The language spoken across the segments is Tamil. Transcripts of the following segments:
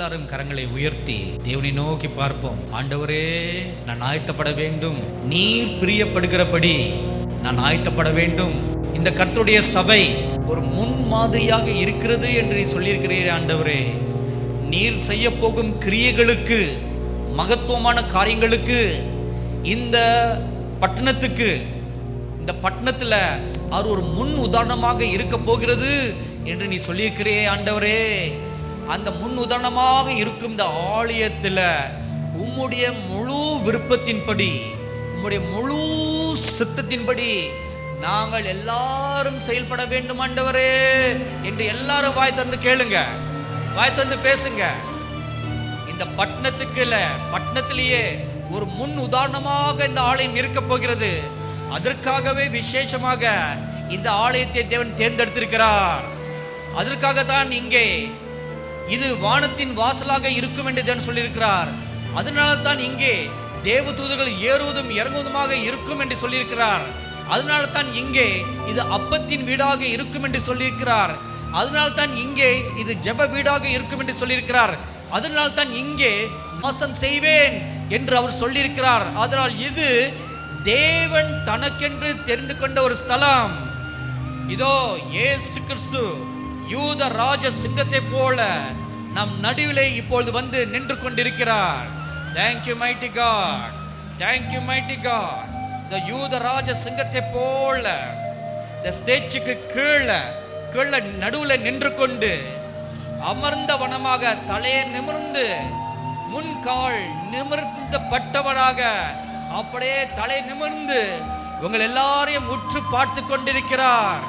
எல்லாரும் கரங்களை உயர்த்தி தேவனை நோக்கி பார்ப்போம். ஆண்டவரே, நான் ஆயத்தப்பட வேண்டும். நீர் பிரியப்படுகிறபடி நான் ஆயத்தப்பட வேண்டும். இந்த கர்த்தருடைய சபை ஒரு முன் மாதிரியாக இருக்கிறது என்று நீ சொல்லியிருக்கிறீரே ஆண்டவரே. நீர் செய்ய போகும் கிரியைகளுக்கு, மகத்துவமான காரியங்களுக்கு, இந்த பட்டணத்துக்கு, இந்த பட்டணத்துல அவர் ஒரு முன் உதாரணமாக இருக்க போகிறது என்று நீ சொல்லியிருக்கிறே ஆண்டவரே. அந்த முன் உதாரணமாக இருக்கும் இந்த ஆலயத்துல உம்முடைய முழு விருப்பத்தின்படி, உம்முடைய முழு சித்தத்தின்படி நாங்கள் எல்லாரும் செயல்பட வேண்டும் ஆண்டவரே என்று எல்லாரும் வாய் தந்து கேளுங்க, வாய் தந்து பேசுங்க. இந்த பட்டணத்துக்கு இல்ல, பட்டணத்திலேயே ஒரு முன் உதாரணமாக இந்த ஆலயம் இருக்க போகிறது. அதற்காகவே விசேஷமாக இந்த ஆலயத்தை தேவன் தேர்ந்தெடுத்திருக்கிறார். அதற்காகத்தான் இங்கே இது வானத்தின் வாசலாக இருக்கும் என்று தேவன் சொல்லியிருக்கிறார். அதனால தான் இங்கே தேவதூதர்கள் ஏறுவதும் இறங்குவதுமாக இருக்கும் என்று சொல்லியிருக்கிறார். அதனால தான் இங்கே இது அப்பத்தின் வீடாக இருக்கும் என்று சொல்லியிருக்கிறார். அதனால தான் இங்கே இது ஜெப வீடாக இருக்கும் என்று சொல்லியிருக்கிறார். அதனால தான் இங்கே வாசம் செய்வேன் என்று அவர் சொல்லியிருக்கிறார். அதனால் இது தேவன் தனக்கென்று தெரிந்து கொண்ட ஒரு ஸ்தலம். இதோ இயேசு கிறிஸ்து யூத ராஜ சிங்கத்தை போல நம் நடுவிலே இப்பொழுது வந்து நின்று கொண்டிருக்கிறார். Thank you mighty God, thank you mighty God. இந்த யூத ராஜ சிங்கத்தை போல இந்த ஸ்டேஜுக்கு கீழே நடுவில் நின்று கொண்டு அமர்ந்த வனமாக தலையை நிமிர்ந்து முன்கால் நிமிர்ந்த பட்டவனாக அப்படியே தலை நிமிர்ந்து உங்கள் எல்லாரையும் உற்று பார்த்து கொண்டிருக்கிறார்.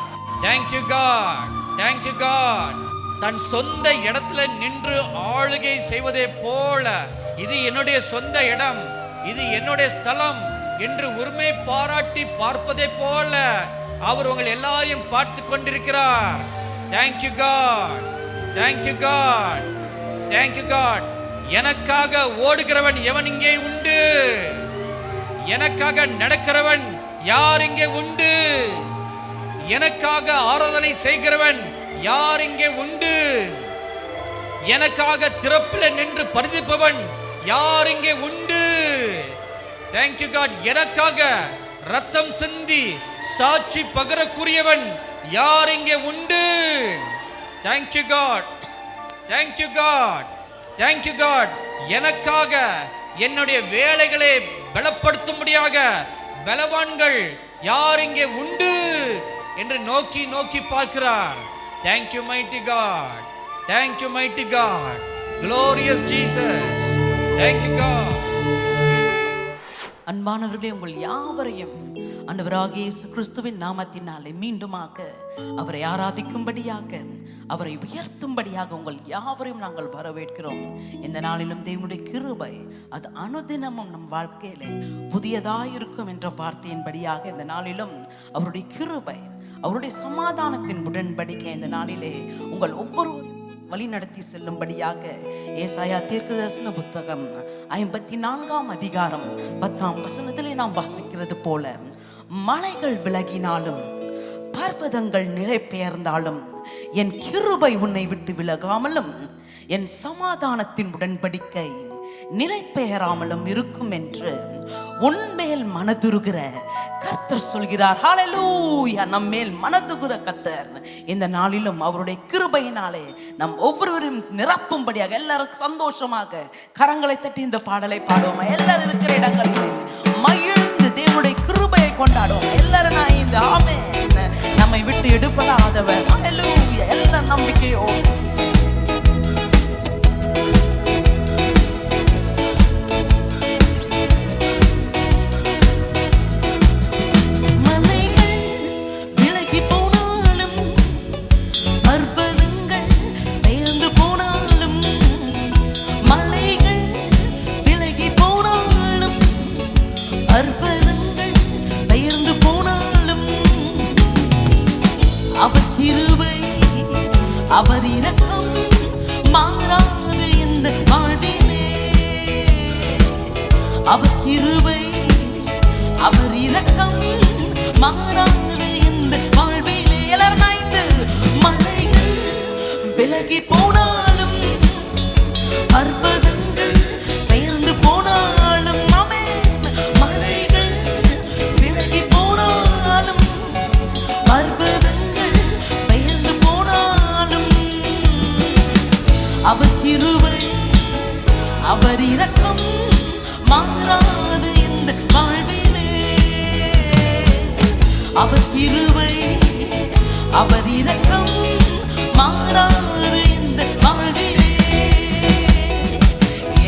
Thank you God, thank you God. தன் சொந்த இடத்துல நின்று ஆளுகை செய்வதை போல, இது என்னுடைய சொந்த இடம், இது என்னுடைய ஸ்தலம் என்று உரிமை பாராட்டி பார்ப்பதை போல அவர் உங்கள் எல்லாரையும் பார்த்து கொண்டிருக்கிறார். Thank you God, thank you God, thank you God. எனக்காக ஓடுகிறவன் எவன் இங்கே உண்டு? எனக்காக நடக்கிறவன் யார் இங்கே உண்டு? எனக்காக ஆராதனை செய்கிறவன் யார் இங்கே உண்டு? எனக்காக திறப்பில் நின்று பரிதிப்பவன் யார் இங்கே உண்டு? Thank you God. எனக்காக ரத்தம் சிந்தி சாட்சி பகரக்கூடியவன் யார் இங்கே உண்டு? Thank you God, thank you God, thank you God. எனக்காக என்னுடைய வேலைகளை பலப்படுத்தும்படியாக பலவான்கள் யார் இங்கே உண்டு என்று நோக்கி நோக்கி பார்க்கிறார். Thank you mighty God, thank you mighty God, glorious Jesus, thank you God. அன்பானவர்களே, உங்கள் யாவரையும் ஆண்டவராகிய இயேசு கிறிஸ்துவின் நாமத்தினாலே மீண்டுமாக அவரை ஆராதிக்கும்படியாக, அவரை உயர்த்தும்படியாக உங்கள் யாவரையும் நாங்கள் வரவேற்கிறோம். இந்த நாளிலும் தேவனுடைய கிருபை அது அனுதினமும் நம் வாழ்க்கையிலே புதியதாயிருக்கும் என்ற வார்த்தையின்படியாக இந்த நாளிலும் அவருடைய கிருபை, அவருடைய சமாதானத்தின் உடன்படிக்கை இந்த நாளிலே உங்கள் ஒவ்வொருவரையும் வழி நடத்தி செல்லும்படியாக ஏசாயா தீர்க்கதரிசன புத்தகம் 54ஆம் அதிகாரம் 10ஆம் வசனத்திலே நாம் வாசிக்கிறது போல, மலைகள் விலகினாலும் பர்வதங்கள் நிலை பெயர்ந்தாலும் என் கிருபை உன்னை விட்டு விலகாமலும் என் சமாதானத்தின் உடன்படிக்கை நிலை பெயராமலும் இருக்கும் என்று உன்மேல் மனதுருகிற கர்த்தர் சொல்கிறார். ஹல்லேலூயா. நம்மேல் மனதுருகிற கர்த்தர் இந்த நாளிலும் அவருடைய கிருபையினாலே நம் ஒவ்வொருவரும் நிரப்பும்படியாக எல்லாரும் சந்தோஷமாக கரங்களை தட்டி இந்த பாடலை பாடுவோம். எல்லாரும் இருக்கிற இடங்களில் மகிழ்ந்து தேவனுடைய கிருபையை கொண்டாடுவோம். எல்லாரும் நான் இந்த ஆமென் நம்மை விட்டு எடுப்படாதவர். ஹல்லேலூயா. எல்லா நம்பிக்கையோடு அவர் இரக்கம் மாறாது இந்த வாழ்விலே, அவர் கிருபை அவர் இரக்கம் மாறாது இந்த வாழ்விலே. எல்லாரும் நாய்ந்து மலைகள் விலகி போனாலும் பர்வதங்கள் பெயர்ந்து போனாலும் ஆமென், மலைகள் விலகி போனாலும், பர்வதங்கள் பெயர்ந்து போனாலும், அவர் கிருபை அவர் இரக்கம் மாறாது இந்த வாழ்விலே. அவர் கிருபை அவர் இரக்கம் மாறாது இந்த வாழ்விலே.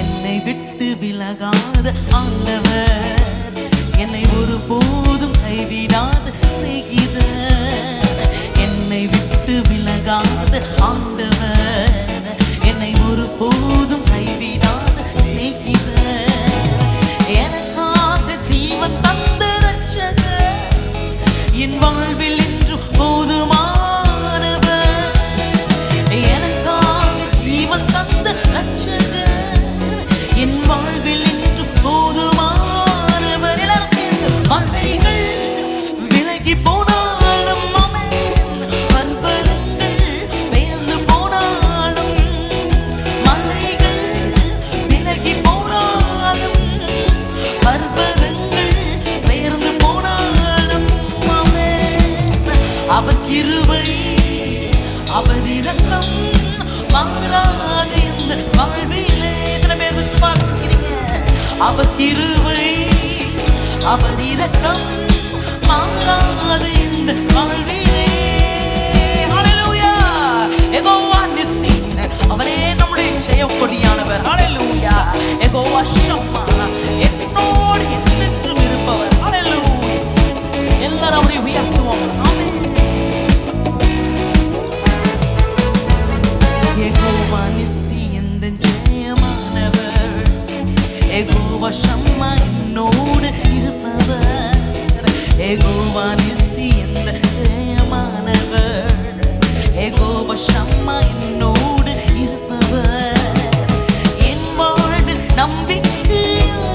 என்னை விட்டு விலகாத ஆண்டவர், என்னை ஒருபோதும் கைவிடாத சிநேகிதர். என்னை விட்டு விலகாத ஆண்டவர், என்னை ஒருபோதும் கைவிடாத சிநேகிதர். எனக்காக ஜீவன் தந்த ரட்சகர், என் வாழ்வில் இன்று போதுமானவர். எனக்காக ஜீவன் தந்த ரட்சகர், என் வாழ்வில் இன்று போதுமானவர். எல்லாரும் சேர்ந்து மலைகள் விலகி போனாலும் ஆமென், பர்வதங்கள் பெயர்ந்து போனாலும், மலைகள் விலகி போனாலும், பர்வதங்கள் பெயர்ந்து போனாலும் ஆமென், அவர் கிருபை அவர் இரக்கம் மாறாது இந்த வாழ்விலே. எத்தனை பேர் விசுவாசிக்கிறீங்க? அவர் கிருபை அவர் இரக்கம் மாறாது இந்த வாழ்விலே. ஹல்லேலூயா. யெகோவா நிஸ்ஸி, அவரே நம்முடைய ஜெயக்கொடியானவர். ஹல்லேலூயா. யெகோவா ஷம்மா, என்னோடு என்றென்றும் இருப்பவர். ஹல்லேலூயா. எல்லாரும் அவரை உயர்த்துவோம். ஆமென். யெகோவா நிஸ்ஸி எந்த ஜெயமானவர், யெகோவா ஷம்மா என்னோடு இருப்பவர். யெகோவா நிஸ்ஸி எந்த ஜெயமானவர், யெகோவா ஷம்மா என்னோடு இருப்பவர். என் வாழ்வில் நம்பிக்கையானவர்,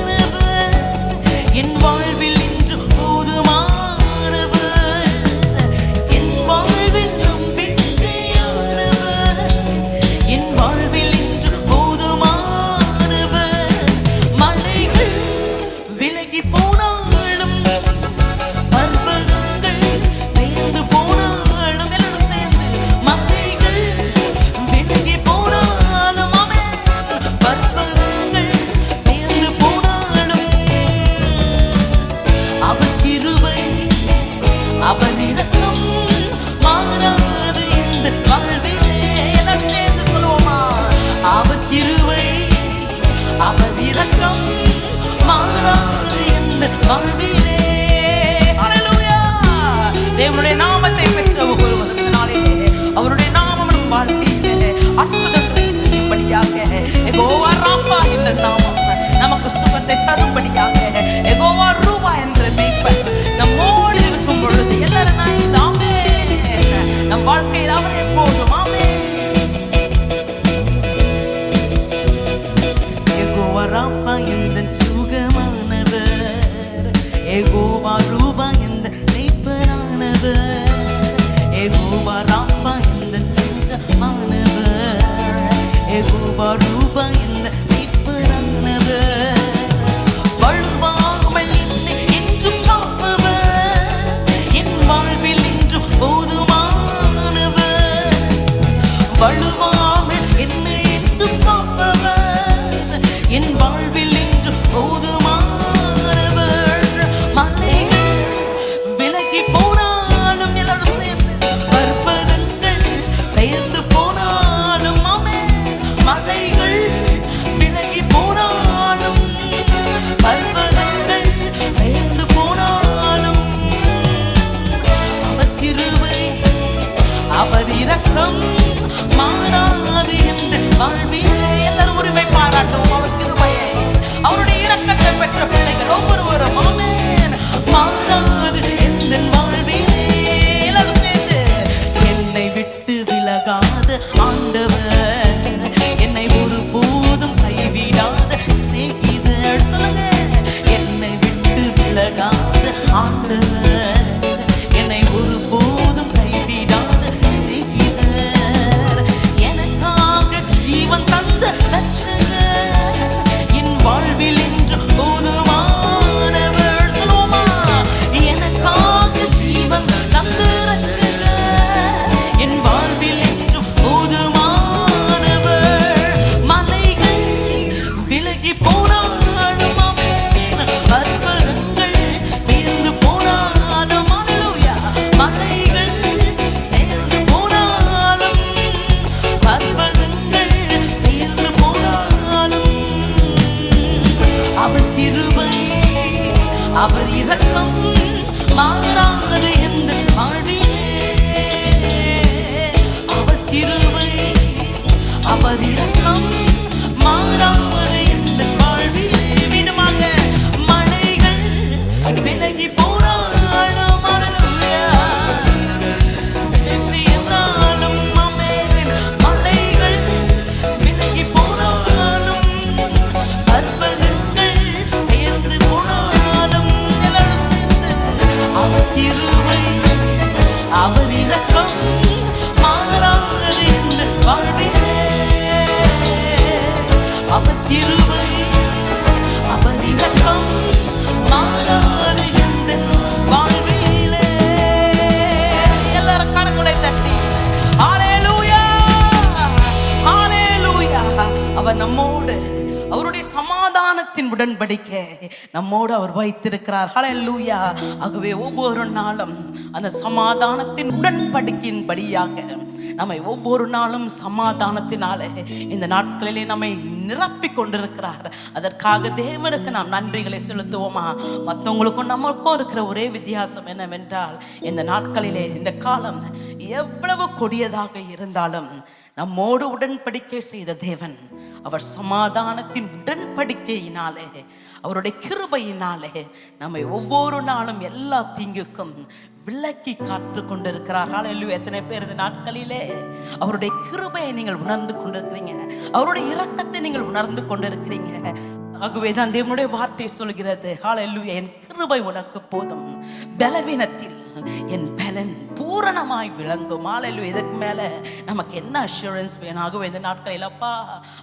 என் வாழ்வில் இன்று போதுமானவர். என் வாழ்வில் நம்பிக்கையானவர், என் வாழ்வில் இன்று போதுமானவர். மலைகள் விலகி போனாலும், பர்வதங்கள் பெயர்ந்து போனாலும், எல்லாரும் சேர்ந்து மலைகள் விலகி போனாலும் ஆமென், பர்வதங்கள் பெயர்ந்து போனாலும், அவர் கிருபை அவர் இரக்கம் மாறாது இந்த வாழ்விலே. எல்லாரும் சேர்ந்து சொல்லுவோமா? அவர் கிருபை அவர் இரக்கம் மாறாது இந்த வாழ்விலே. ஹல்லேலூயா. தேவனுடைய நாமத்தை பெற்ற ஒவ்வொருவரும் இந்த நாளிலே அவருடைய நாமம் நம் வாழ்க்கையிலே அற்புதங்களை செய்யும்படியாக, யெகோவா ராஃபா என்ற நாமம் நமக்கு சுகத்தை தரும்படியாக, யெகோவா ரூபா என்ற மேய்ப்பர் நம்மோடு இருக்கும் பொழுது எல்லாரும் ஆமென், நம் வாழ்க்கையில் அவர் எப்போதும் ஆமென். யெகோவா ராஃபா எந்த சுகமானவர், யெகோவா ரூபா எந்த மேய்ப்பரானவர். யெகோவா ராஃபா எந்த சுகமானவர், யெகோவா ரூபா எந்த மேய்ப்பரானவர். வழுவாமல் என்னை என்றும் காப்பவர், என் வாழ்வில் இன்றும் போதுமானவர். வழுவாமல் என்னை என்றும் காப்பவர், என் வாழ்வில் இன்றும் போதுமானவர். மலைகள் விலகி போனாலும், எல்லாரும் சேர்ந்து பர்வதங்கள் பெயர்ந்து போனாலும் ஆமென், மலைகள் அவர் இரக்கம் மாறாது எந்த வாழ்விலே. அவர் கிருபை அவர் இரக்கம் மாறாது எந்த வாழ்விலே. மீண்டுமாக மலைகள் விலகி போனாலும் மலைகள் விலகி போனாலும் பர்வதங்கள் பெயர்ந்து போனாலும் எல்லாரும் சேர்ந்து அவர் கிருபை அவர் இரக்கம் மாறாது இந்த வாழ்விலே. அவர் கிருபை அவர் இரக்கம் மாறாது இந்த வாழ்விலே. எல்லாரும் கரங்களை தட்டி ஹல்லேலூயா ஹல்லேலூயா. அவர் நம்மோடு அவருடைய சமாதானத்தின் உடன்படிக்கை நம்மோடு அவர் வைத்திருக்கிறார். ஹல்லேலூயா. ஆகவே ஒவ்வொரு நாளும் அந்த சமாதானத்தின் உடன்படிக்கையின் படியாக நம்மை ஒவ்வொரு நாளும் சமாதானத்தினாலே இந்த நாட்களிலே நம்மை நிரப்பிக் கொண்டிருக்கிறார். அதற்காக தேவனுக்கு நாம் நன்றிகளை செலுத்துவோமா? மற்றவங்களுக்கும் நம்மளுக்கும் இருக்கிற ஒரே வித்தியாசம் என்னவென்றால், இந்த நாட்களிலே இந்த காலம் எவ்வளவு கொடியதாக இருந்தாலும் நம்மோடு உடன்படிக்கை செய்த தேவன் அவர் சமாதானத்தின் உடன்படிக்கையினாலே அவருடைய கிருபையினாலே நம்மை ஒவ்வொரு நாளும் எல்லா தீங்குக்கும் விலக்கி காத்து கொண்டிருக்கிறார். ஹல்லேலூயா. எத்தனை பேர் இந்த நாட்களிலே அவருடைய கிருபையை நீங்கள் உணர்ந்து கொண்டிருக்கிறீங்க? அவருடைய இரக்கத்தை நீங்கள் உணர்ந்து கொண்டிருக்கிறீங்க? ஆகவே தான் தேவனுடைய வார்த்தை சொல்கிறது, ஹல்லேலூயா, என் கிருபை உனக்கு போதும், பலவீனத்தில் என் பலன் பூரணமாய் விளங்கும். ஹல்லேலூயா. இதற்கு மேல நமக்கு என்ன அஷூரன்ஸ் வேணும்? ஆகவே இந்த நாட்களில் அப்பா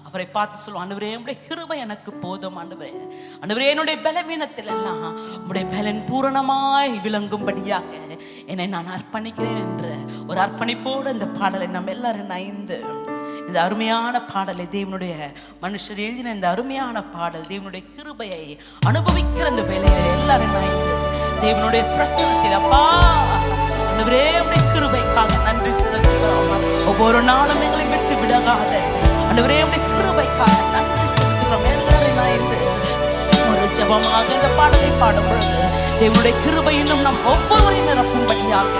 அவரை பார்த்து சொல்லுவோம், ஆண்டவரே உம்முடைய கிருபை எனக்கு போதும். ஆண்டவரே ஆண்டவரே என்னுடைய பலவீனத்தில் எல்லாம் உம்முடைய பலன் பூரணமாய் விளங்கும்படியாக என்னை நான் அர்ப்பணிக்கிறேன் என்று ஒரு அர்ப்பணிப்போடு இந்த பாடலை நம்ம எல்லாரும் இணைந்து இந்த அருமையான பாடலை, தேவனுடைய மனுஷர் எழுதின இந்த அருமையான பாடல், தேவனுடைய கிருபையை அனுபவிக்கிற இந்த வேலையை எல்லாரும் இணைந்து தேவனுடைய பிரசன்னத்தில் அப்பா ஆண்டவரே உம்முடைய கிருபைக்காக நன்றி செலுத்துகிறோம். ஒவ்வொரு நாளும் எங்களை விட்டு விலகாத ஆண்டவரே உம்முடைய கிருபைக்காக நன்றி செலுத்துகிறோம். எல்லாரும் இணைந்து ஒரு ஜெபமாக இந்த பாடலை பாடும் பொழுது தேவனுடைய கிருபை இன்னும் நம் ஒவ்வொருவரையும் நிரப்பும்படியாக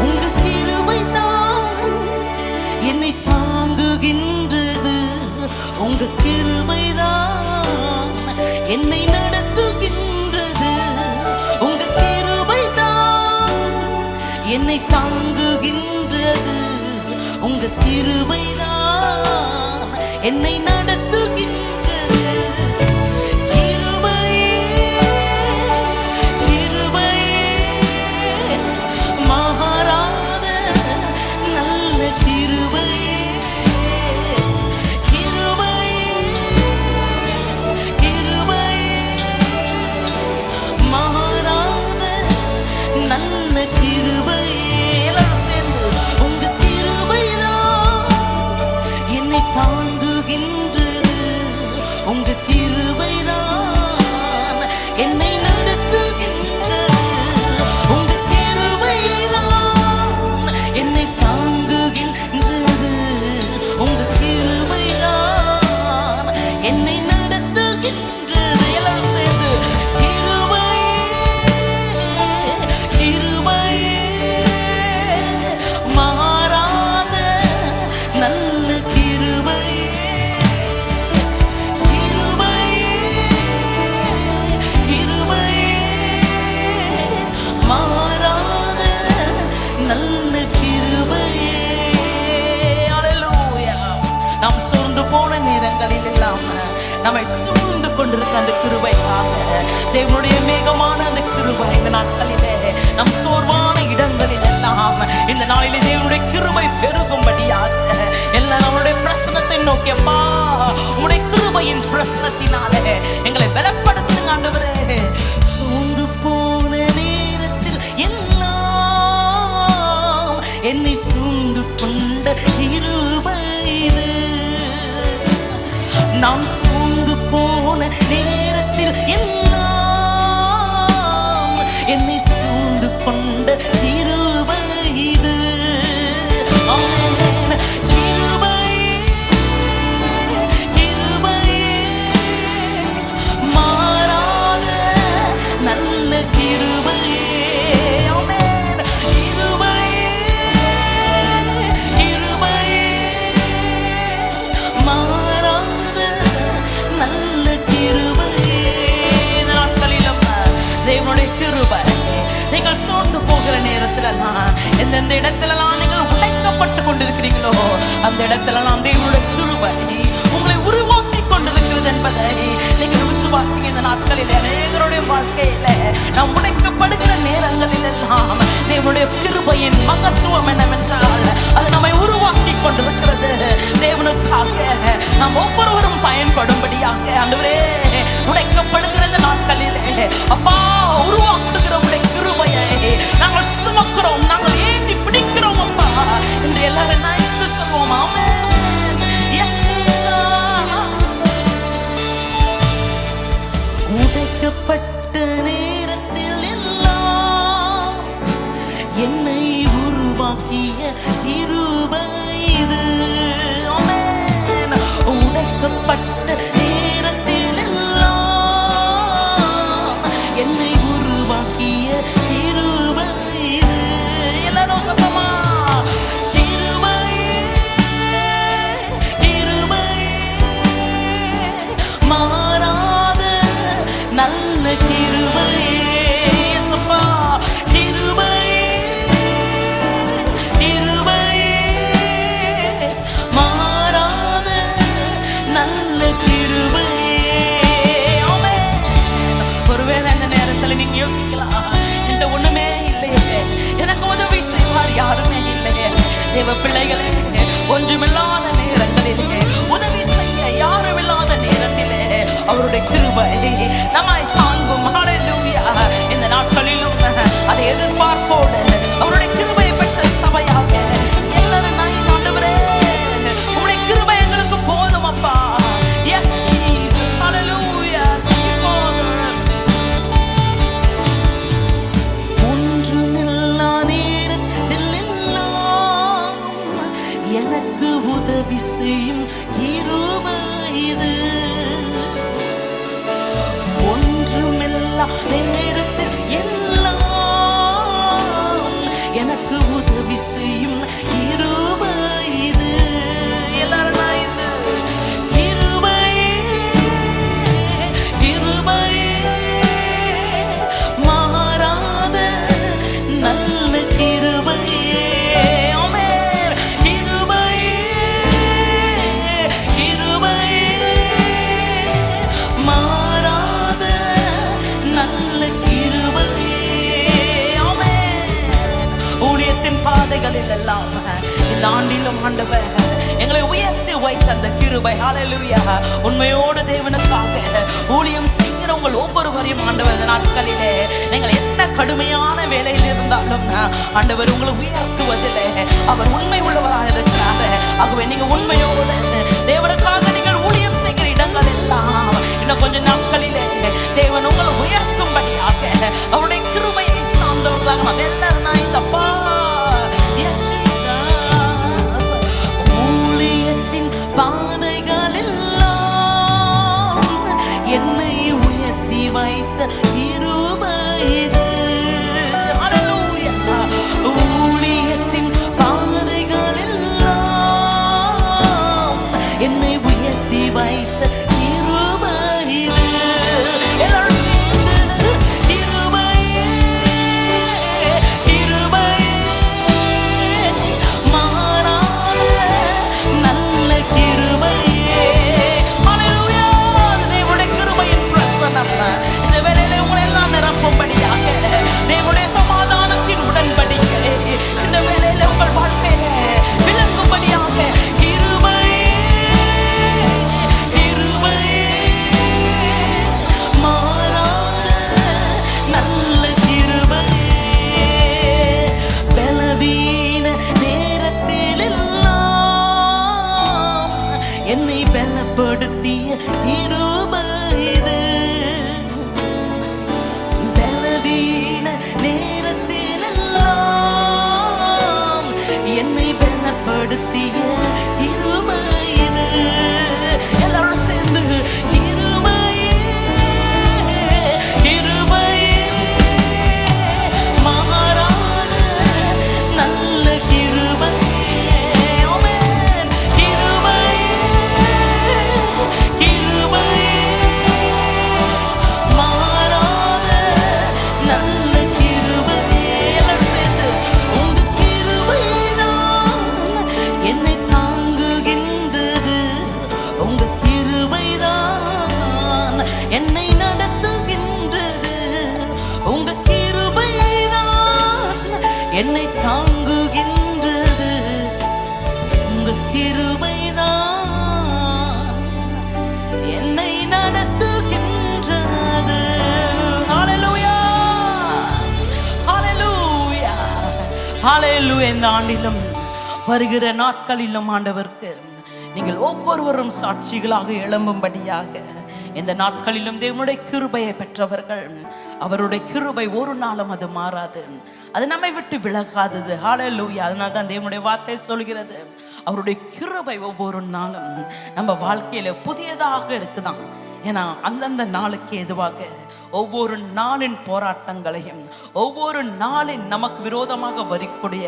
உங்க கிருபை தான் என்னை தாங்குகின்றது, உங்க கிருபை தான் என்னை நடத்துகின்றது, உங்க கிருபை தான் என்னை தாங்குகின்றது, உங்க கிருபை தான் என்னை நடத்துகின்றது. நம்மை சூழ்ந்து கொண்டிருக்கிற அந்த கிருபைக்காக தேவனுடைய மேகமான அந்த கிருபை இந்த நாட்களிலே நம் சோர்வான இடங்களில் எல்லாம் இந்த நாளிலே தேவனுடைய கிருபை பெருகும்படியாக எல்லாம் நம்மளுடைய பிரசனத்தை நோக்கியப்பா உடைய கிருபையின் பிரசனத்தினாலே எங்களை பலப்படுத்துங்க ஆண்டவரே. சூழ்ந்து போன நேரத்தில் எல்லாம் என்னை சூழ்ந்து கொண்ட கிருபை இது. நாம் சூழ்ந்து போன நேரத்தில் எல்லாம் என்னை சூழ்ந்து கொண்ட கிருபை இது. கிருபை கிருபை கிருபையே. இந்த நாட்களிலும் தேவனுடைய கிருபை. நீங்கள் சோர்ந்து போகிற நேரத்திலெல்லாம், எந்தெந்த இடத்திலெல்லாம் நீங்கள் உடைக்கப்பட்டு கொண்டிருக்கிறீங்களோ அந்த இடத்திலெல்லாம் தேவனுடைய கிருபை உங்களை உருவாக்கி கொண்டிருக்கிறது என்பதை நீங்கள் விசுவாசிங்க. இந்த நாட்களில் அநேகருடைய வாழ்க்கையில நாம் உடைக்கப்படுகிற நேரங்களில் எல்லாம் தேவனுடைய கிருபையின் மகத்துவம் என்னவென்றால் அது நம்மை உருவாக்கி கொண்டிருக்கிறது. தேவனுக்காக நாம் ஒவ்வொருவரும் பயன்படும்படியாக ஆண்டவரே உடைக்கப்படுகிற இந்த நாட்களிலே அப்பா உருவாக்குகிற உடைய கிருபையை நாங்கள் சுமக்கிறோம், நாங்கள் ஏந்தி பிடிக்கிறோம் அப்பா என்று எல்லாரும் நான் சொல்வோம். ஆமென். Yes, Jesus. உடைக்கப்பட்ட நேரத்தில் எல்லாம் என்னை உருவாக்கிய கிருபை இது. ஆமென். உடைக்கப்பட்ட நேரத்தில் எல்லாம் என்னை உருவாக்கிய கிருபை இது. எல்லாரும் சத்தமா கிருபையே, கிருபையே, மாறாத நல்ல கிருபையே. இயேசுப்பா கிருபையே, கிருபையே, மாறாத நல்ல கிருபையே. ஆமென். ஒருவேளை இந்த நேரத்துல நீங்க யோசிக்கலாம், என்கிட்ட ஒண்ணுமே இல்லையே, எனக்கு உதவி செய்வார் யாருமே இல்லையே. தேவ பிள்ளைகளே, ஒன்றுமில்லாத நேரங்களிலே உதவி செய்ய யாரும் இல்லாத நேரத்திலே அவருடைய கிருபை நம்மை தாங்கும். ஹல்லேலூயா. இந்த நாட்களிலும் அதை எதிர்பார்ப்போடு அவருடைய கிருபையை பெற்ற சபையாக எல்லாரும் நான் ஆண்டவரே உம்முடைய கிருபை எங்களுக்கு போதும் அப்பா. S Jesus. Hallelujah. Thank you, Father. ஒன்றுமில்லா நேரத்தில் எல்லாம் எனக்கு உதவி செய்யும் கிருபை இது. ஒன்றுமில்லா நேரத்தில் எல்லாம் எனக்கு உதவி செய்யும் கிருபை இது. எல்லாரும் நான் இது கிருபையே, கிருபையே, மாறாத நல்ல கிருபையே. ஆமென். கிருபையே, கிருபையே, மாறாத நல்ல கிருபையே. ஆமென். ஊழியத்தின் பாதைகளில் எல்லாம் இந்த ஆண்டிலும் ஆண்டவர் எங்களை உயர்த்தி வைத்த அந்த கிருபை. ஹல்லேலூயா. உண்மையோடு தேவனுக்காக ஊழியம் செய்கிற உங்கள் ஒவ்வொருவரையும் ஆண்டவர் இந்த நாட்களிலே நீங்கள் என்ன கடுமையான வேலையில் இருந்தாலும் ஆண்டவர் உங்களை உயர்த்துவதில்லை. அவர் உண்மை உள்ளவராக இருக்கிறார். ஆகவே நீங்க உண்மையோடு தேவனுக்காக நீங்கள் ஊழியம் செய்கிற இடங்கள் எல்லாம் இன்னும் கொஞ்சம் நாட்களிலே தேவன் உங்களை உயர்த்தும்படியாக அவருடைய கிருபையை சார்ந்தவர்களாக நாம் எல்லாரும் நான் இந்த அப்பா. Yes, Jesus. ஊழியத்தின் பாதைகளெல்லாம் என்னை உயர்த்தி வைத்த கிருபை இது. ஹல்லேலூயா. ஊழியத்தின் பாதைகளெல்லாம் என்னை உயர்த்தி வைத்த கிருபை ஹalleluya. இந்த ஆண்டிலும் வருகிற நாட்களிலும் ஆண்டவருக்கு நீங்கள் ஒவ்வொருவரும் சாட்சிகளாக எழும்பும்படியாக இந்த நாட்களிலும் தேவனுடைய கிருபையை பெற்றவர்கள், அவருடைய கிருபை ஒரு நாளும் அது மாறாது, அது நம்மை விட்டு விலகாதது. ஹalleluya. அதனால தான் தேவனுடைய வார்த்தை சொல்கிறது, அவருடைய கிருபை ஒவ்வொரு நாளும் நம்ம வாழ்க்கையில புதியதாக இருக்குதான். ஏன்னா அந்தந்த நாளுக்கு எதுவாக ஒவ்வொரு நாளின் போராட்டங்களையும், ஒவ்வொரு நாளின் நமக்கு விரோதமாக வரக்கூடிய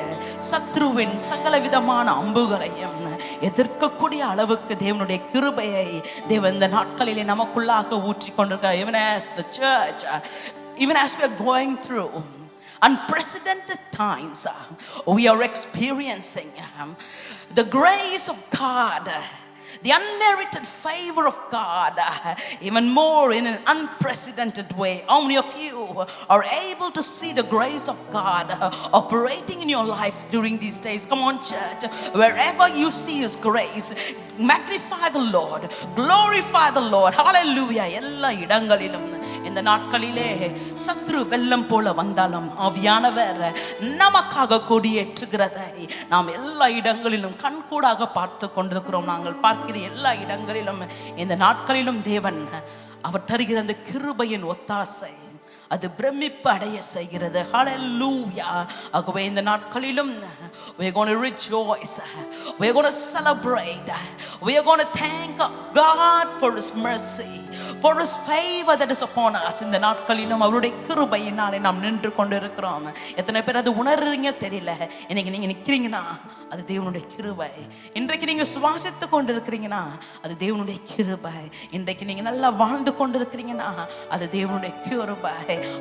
சத்ருவின் சகல விதமான அம்புகளையும் எதிர்க்கக்கூடிய அளவுக்கு தேவனுடைய கிருபையை தேவன் இந்த நாட்களிலே நமக்குள்ளாக ஊற்றி கொண்டிருக்கிறார். even as the church, even as we are going through unprecedented times, we are experiencing the grace of God, the unmerited favor of God, even more in an unprecedented way. How many of you are able to see the grace of God operating in your life during these days? Come on, church. Wherever you see His grace, magnify the Lord, glorify the Lord. Hallelujah. எல்லா இடங்களிலும் இந்த நாட்களிலே சத்ரு வெள்ளம் போல வந்தாலும் ஆவியானவர் நமக்காக கொடியேற்றுகிறதை நாம் எல்லா இடங்களிலும் கண்கூடாக பார்த்து கொண்டிருக்கிறோம். நாங்கள் பார்க்கிற எல்லா இடங்களிலும் இந்த நாட்களிலும் தேவன் அவர் தருகிற அந்த கிருபையின் ஒத்தாசை அது பிரமிப்பு அடைய செய்கிறது. Hallelujah. ஆகவே இந்த நாட்களிலும் we are going to rejoice, we are going to celebrate, we are going to thank God for His mercy, for His favor that is upon us. இந்த நாட்களிலும் அவருடைய கிருபையினாலே நாம் நின்று கொண்டு இருக்கிறோம். எத்தனை பேர் அது உணர்றீங்க தெரியல. இன்னைக்கு நீங்க நிக்கிறீங்கன்னா அது தேவனுடைய கிருபை. இன்றைக்கு நீங்க சுவாசித்து கொண்டு இருக்கிறீங்கன்னா அது தேவனுடைய கிருபை. இன்றைக்கு நீங்க நல்லா வாழ்ந்து கொண்டு இருக்கிறீங்கன்னா அது தேவனுடைய கிருபை.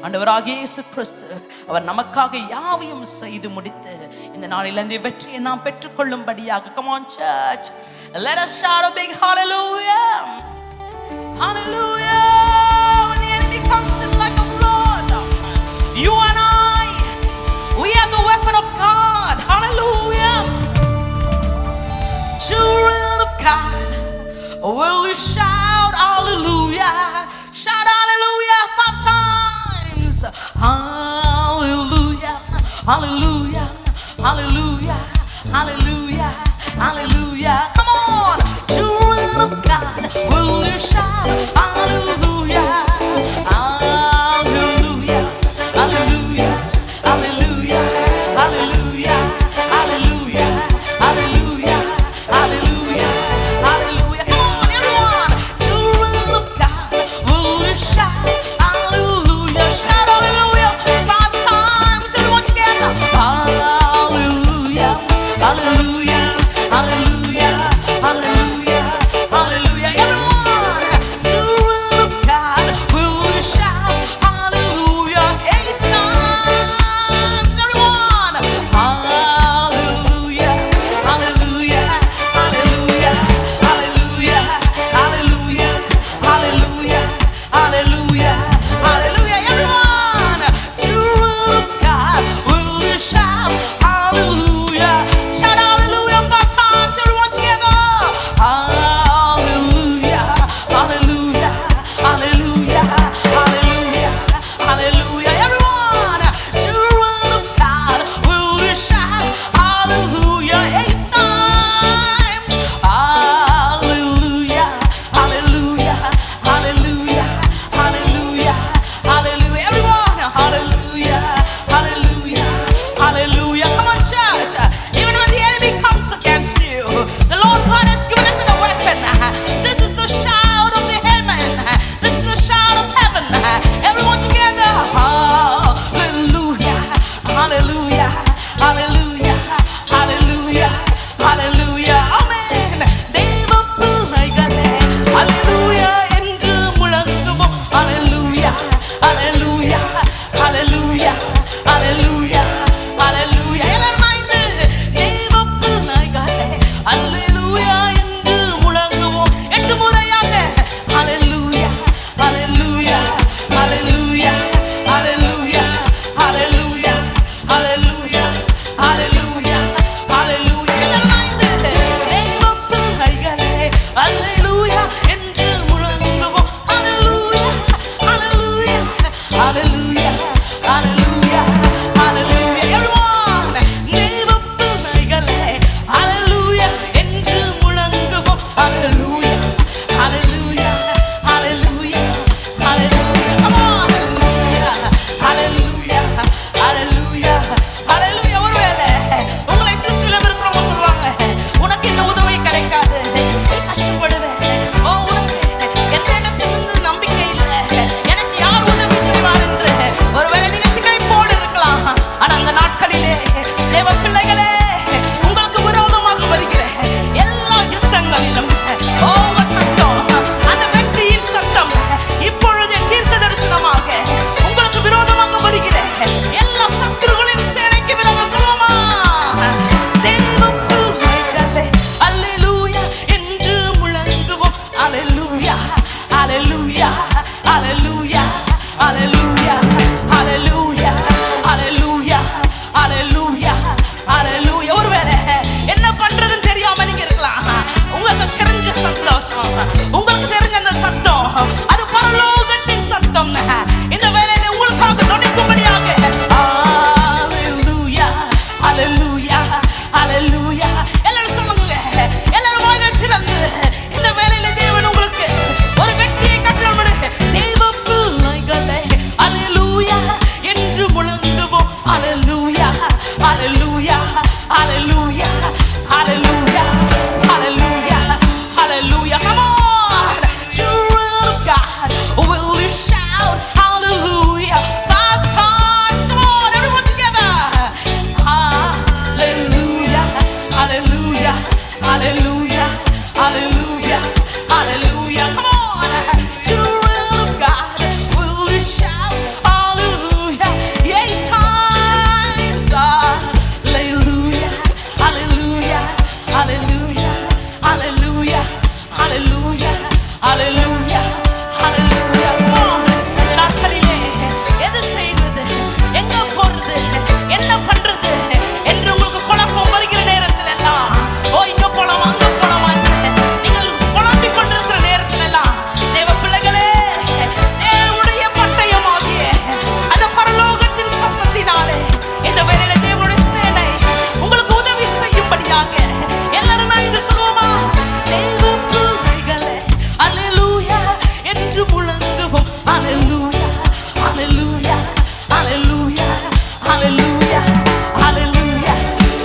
ஆண்டவராகிய இயேசு கிறிஸ்து அவர் நமக்காக யாவையும் செய்து முடித்து இந்த நாளில் அந்த வெற்றியை நாம் பெற்றுக்கொள்ளும்படியாக, come on church, let us shout a big hallelujah. Hallelujah. When the enemy comes in like a flood, you and I, we are the weapon of God. Hallelujah. Children of God, will you shout hallelujah? Shout hallelujah 5 times. Hallelujah, hallelujah, hallelujah, hallelujah, hallelujah. Come on, children of God, will you shout hallelujah? Hallelujah, hallelujah, hallelujah, hallelujah, hallelujah, hallelujah, hallelujah, hallelujah. Come on, everyone, children of God, will you shout hallelujah? Shout hallelujah 5 times, everyone together. hallelujah, hallelujah, hallelujah, hallelujah, hallelujah, hallelujah. ஒருவேளை என்ன பண்றதுன்னு தெரியாம நீங்க இருக்கலாம். உங்களுக்கு தெரிஞ்ச சந்தோஷம், உங்களுக்கு தெரிஞ்ச அந்த சத்தம், அது பரலோகத்தின் சத்தம். இந்த வேளையில உங்களுக்காக துணைக்கும்படியாக hallelujah, hallelujah, hallelujah. எல்லாரும் சொல்லுங்க, எல்லாரும் வாயை திறந்து இந்த வேளையில தேவன் உங்களுக்கு ஒரு வெற்றியை கட்டளையிடு. தேவ பிள்ளைகளே hallelujah என்று முழங்குவோம். hallelujah, hallelujah, hallelujah, hallelujah, hallelujah, hallelujah. Come on, children of God, will you shout hallelujah 5 times? Come on, everyone together. Hallelujah, hallelujah, hallelujah, hallelujah, hallelujah. Come on, children of God, will you shout hallelujah 8 times? Hallelujah, hallelujah, hallelujah, hallelujah, hallelujah, hallelujah, hallelujah. Come on, இந்த நாட்களிலே எது செய்வது, எங்க போறது, என்ன பண்றது என்று உங்களுக்கு குழப்பம் வருகிற நேரத்தில் எல்லாம், ஓ இங்க போலாம் அங்க போலாம் நீங்கள் குழம்பிக் கொண்டிருக்கிற நேரத்தில் எல்லாம், தேவ பிள்ளைகளே, தேவனுடைய பட்டயமாகிய அந்த பரலோகத்தின் சத்தத்தினாலே இந்த வேளையில தேவனுடைய சேனை உங்களுக்கு உதவி செய்யும்படியாக எல்லாரும் நான் இன்று சொல்லுவோமா? தேவ பிள்ளைகளே hallelujah என்று முழங்குவோம். hallelujah, hallelujah, hallelujah, hallelujah, hallelujah,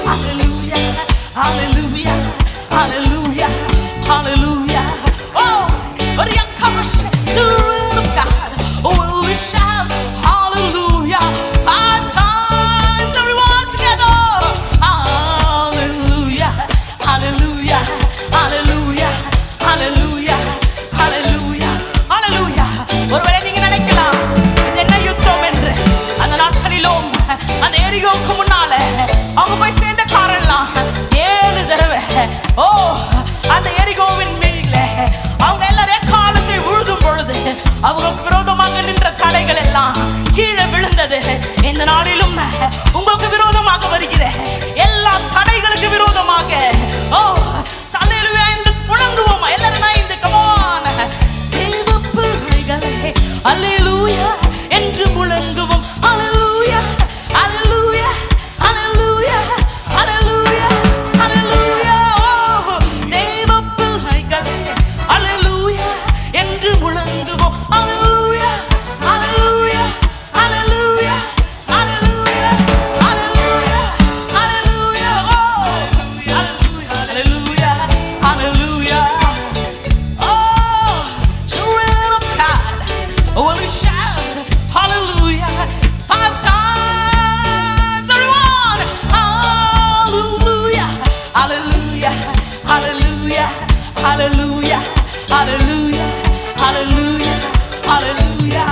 hallelujah, hallelujah, hallelujah, hallelujah. Oh, what are you coming to rule of God? Will we shout hallelujah 5 times? Everyone together. Hallelujah, hallelujah, hallelujah, hallelujah, hallelujah, hallelujah. ஒருவேளை நீங்க நினைக்கலாம் இது என்ன யுத்தம் என்று. அந்த நாட்களிலும் அந்த எரிகோவுக்கு முன்னால அவங்க போய் சேர்ந்த காரெல்லாம் 7 தடவை ஓ அந்த எரிகோவின் மீதுல அவங்க எல்லாரும் காலத்தை உழுதும் பொழுது அவங்களுக்கு விரோதமாக நின்ற தடைகள் எல்லாம் கீழே விழுந்தது. இந்த நாளிலும் உங்களுக்கு விரோதமாக வருகிற எல்லா தடைகளுக்கு விரோதமாக ஓ ஹல்லேலூயா என்று முழங்குவோமா? எல்லாரும் நான் இந்த come on, தேவ பிள்ளைகளே hallelujah என்று முழங்குவோம். hallelujah, hallelujah, hallelujah, hallelujah, hallelujah. Oh, தேவ பிள்ளைகளே hallelujah என்று முழங்குவோம். hallelujah, hallelujah, hallelujah, hallelujah, hallelujah, hallelujah. Oh, hallelujah, hallelujah, hallelujah. Oh, children of God, will you shout hallelujah 5 times? Everyone, hallelujah, hallelujah, hallelujah, hallelujah, hallelujah, hallelujah, hallelujah.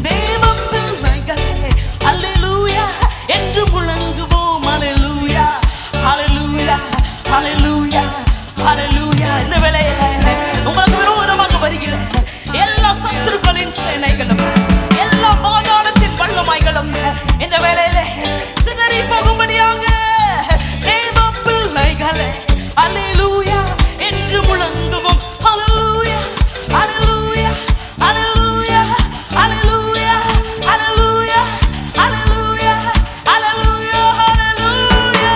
தேவ பிள்ளைகளே hallelujah என்று முழங்குவோம். hallelujah, hallelujah, hallelujah, hallelujah. இந்த வேளையில உங்களுக்கு விரோதமாக வருகிற எல்லா சத்துருக்களின் சேனைகளும் எல்லா பாதாளத்தின் வல்லமைகளும் இந்த வேளையில சிதறி போகும்படியாக தேவ பிள்ளைகளே hallelujah என்று முழங்குவோம். hallelujah, hallelujah, hallelujah, hallelujah, hallelujah, hallelujah, hallelujah, hallelujah.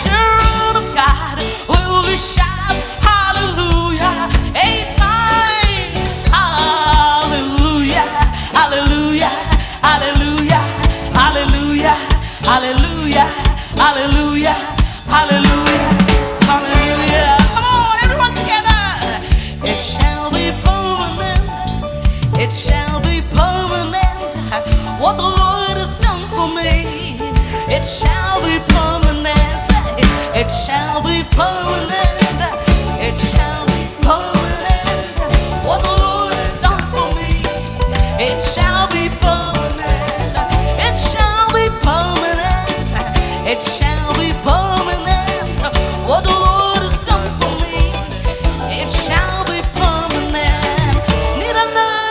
Children of God, will you shout hallelujah 8 times? hallelujah, hallelujah, hallelujah, hallelujah, hallelujah, hallelujah, hallelujah, hallelujah. Come on, everyone together. It shall be permanent. It shall be permanent. What the Lord has done for me. It shall be permanent. It shall be permanent. It shall be permanent. What the Lord has done for me. It shall be permanent. It shall be permanent. It shall be permanent. What the Lord has done for me. It shall be permanent. Nirandar.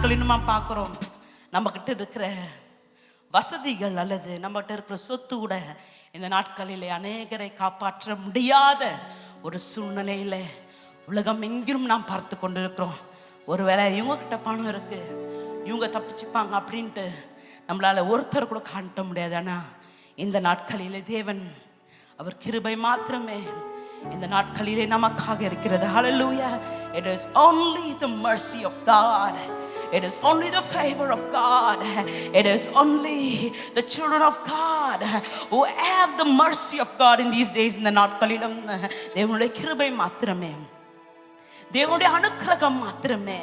நாட்களில் நம்ம பார்க்குறோம், நம்மக்கிட்ட இருக்கிற வசதிகள் அல்லது நம்மகிட்ட இருக்கிற சொத்து கூட இந்த நாட்களிலே அநேகரை காப்பாற்ற முடியாத ஒரு சூழ்நிலையில உலகம் எங்கிலும் நாம் பார்த்து கொண்டிருக்கிறோம். ஒருவேளை இவங்ககிட்ட பணம் இருக்கு, இவங்க தப்பிச்சுப்பாங்க அப்படின்ட்டு நம்மளால ஒருத்தர் கூட காட்ட முடியாது. ஆனால் இந்த நாட்களிலே தேவன் அவர் கிருபை மாத்திரமே இந்த நாட்களிலே நமக்காக இருக்கிறது. Hallelujah. It is only the mercy of God. It is only the favor of God. It is only the children of God who have the mercy of God in these days. இந்த நாட்களிலும் தேவனுடைய கிருபை மாத்திரமே, தேவனுடைய அனுக்கிரகம் மாத்திரமே.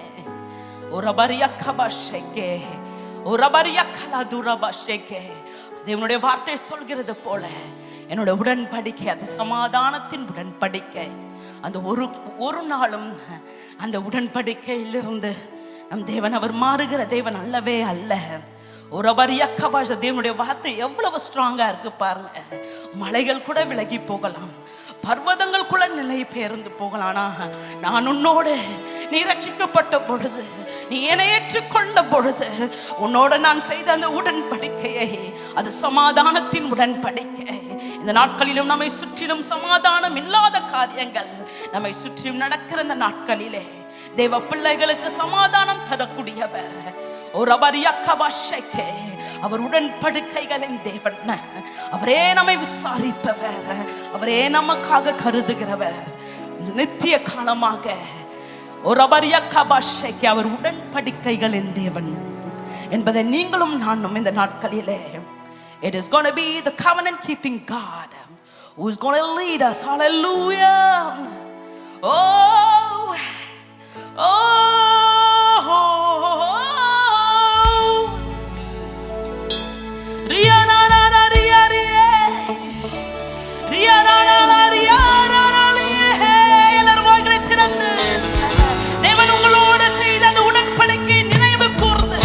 தேவனுடைய வார்த்தை சொல்கிறது போல என்னோட உடன்படிக்கை அது சமாதானத்தின் உடன்படிக்கை. அந்த ஒரு நாளும் அந்த உடன்படிக்கையிலிருந்து நம் தேவன் அவர் மாறுகிற தேவன் அல்லவே அல்ல. ஒரு அபரியக்கபாஷ தேவனுடைய வார்த்தை எவ்வளவு ஸ்ட்ராங்கா இருக்கு பாருங்க. மலைகள் கூட விலகி போகலாம், பர்வதங்கள் கூட நிலை பெயர்ந்து போகலாம். நான் உன்னோடு நீ ரட்சிக்கப்பட்ட பொழுது, நீ என்னை ஏற்றுக்கொண்ட பொழுது, உன்னோட நான் செய்த அந்த உடன்படிக்கையை அது சமாதானத்தின் உடன்படிக்கை. இந்த நாட்களிலும் நம்மை சுற்றிலும் சமாதானம் இல்லாத காரியங்கள் நம்மை சுற்றிலும் நடக்கிற இந்த நாட்களிலே தேவ பிள்ளைகளுக்கு சமாதானம் தரக்கூடியவர் ஒரு அபரியக்கபாஷைக்கே அவர் உடன்படிக்கைகளின் தேவன். அவரே நம்மை விசாரிப்பவர், அவரே நமக்காக கருதுகிறவர். நித்திய காலமாக ஒரு அபரியக்கபாஷைக்கு அவர் உடன்படிக்கைகளின் தேவன் என்பதை நீங்களும் நானும் இந்த நாட்களிலே it is going to be the covenant keeping God who is going to lead us. Hallelujah. Oh, எல்லாரும் வாய்களை திறந்து தேவன் உங்களோடு செய்த அந்த உடன்படிக்கை நினைவு கூர்ந்து,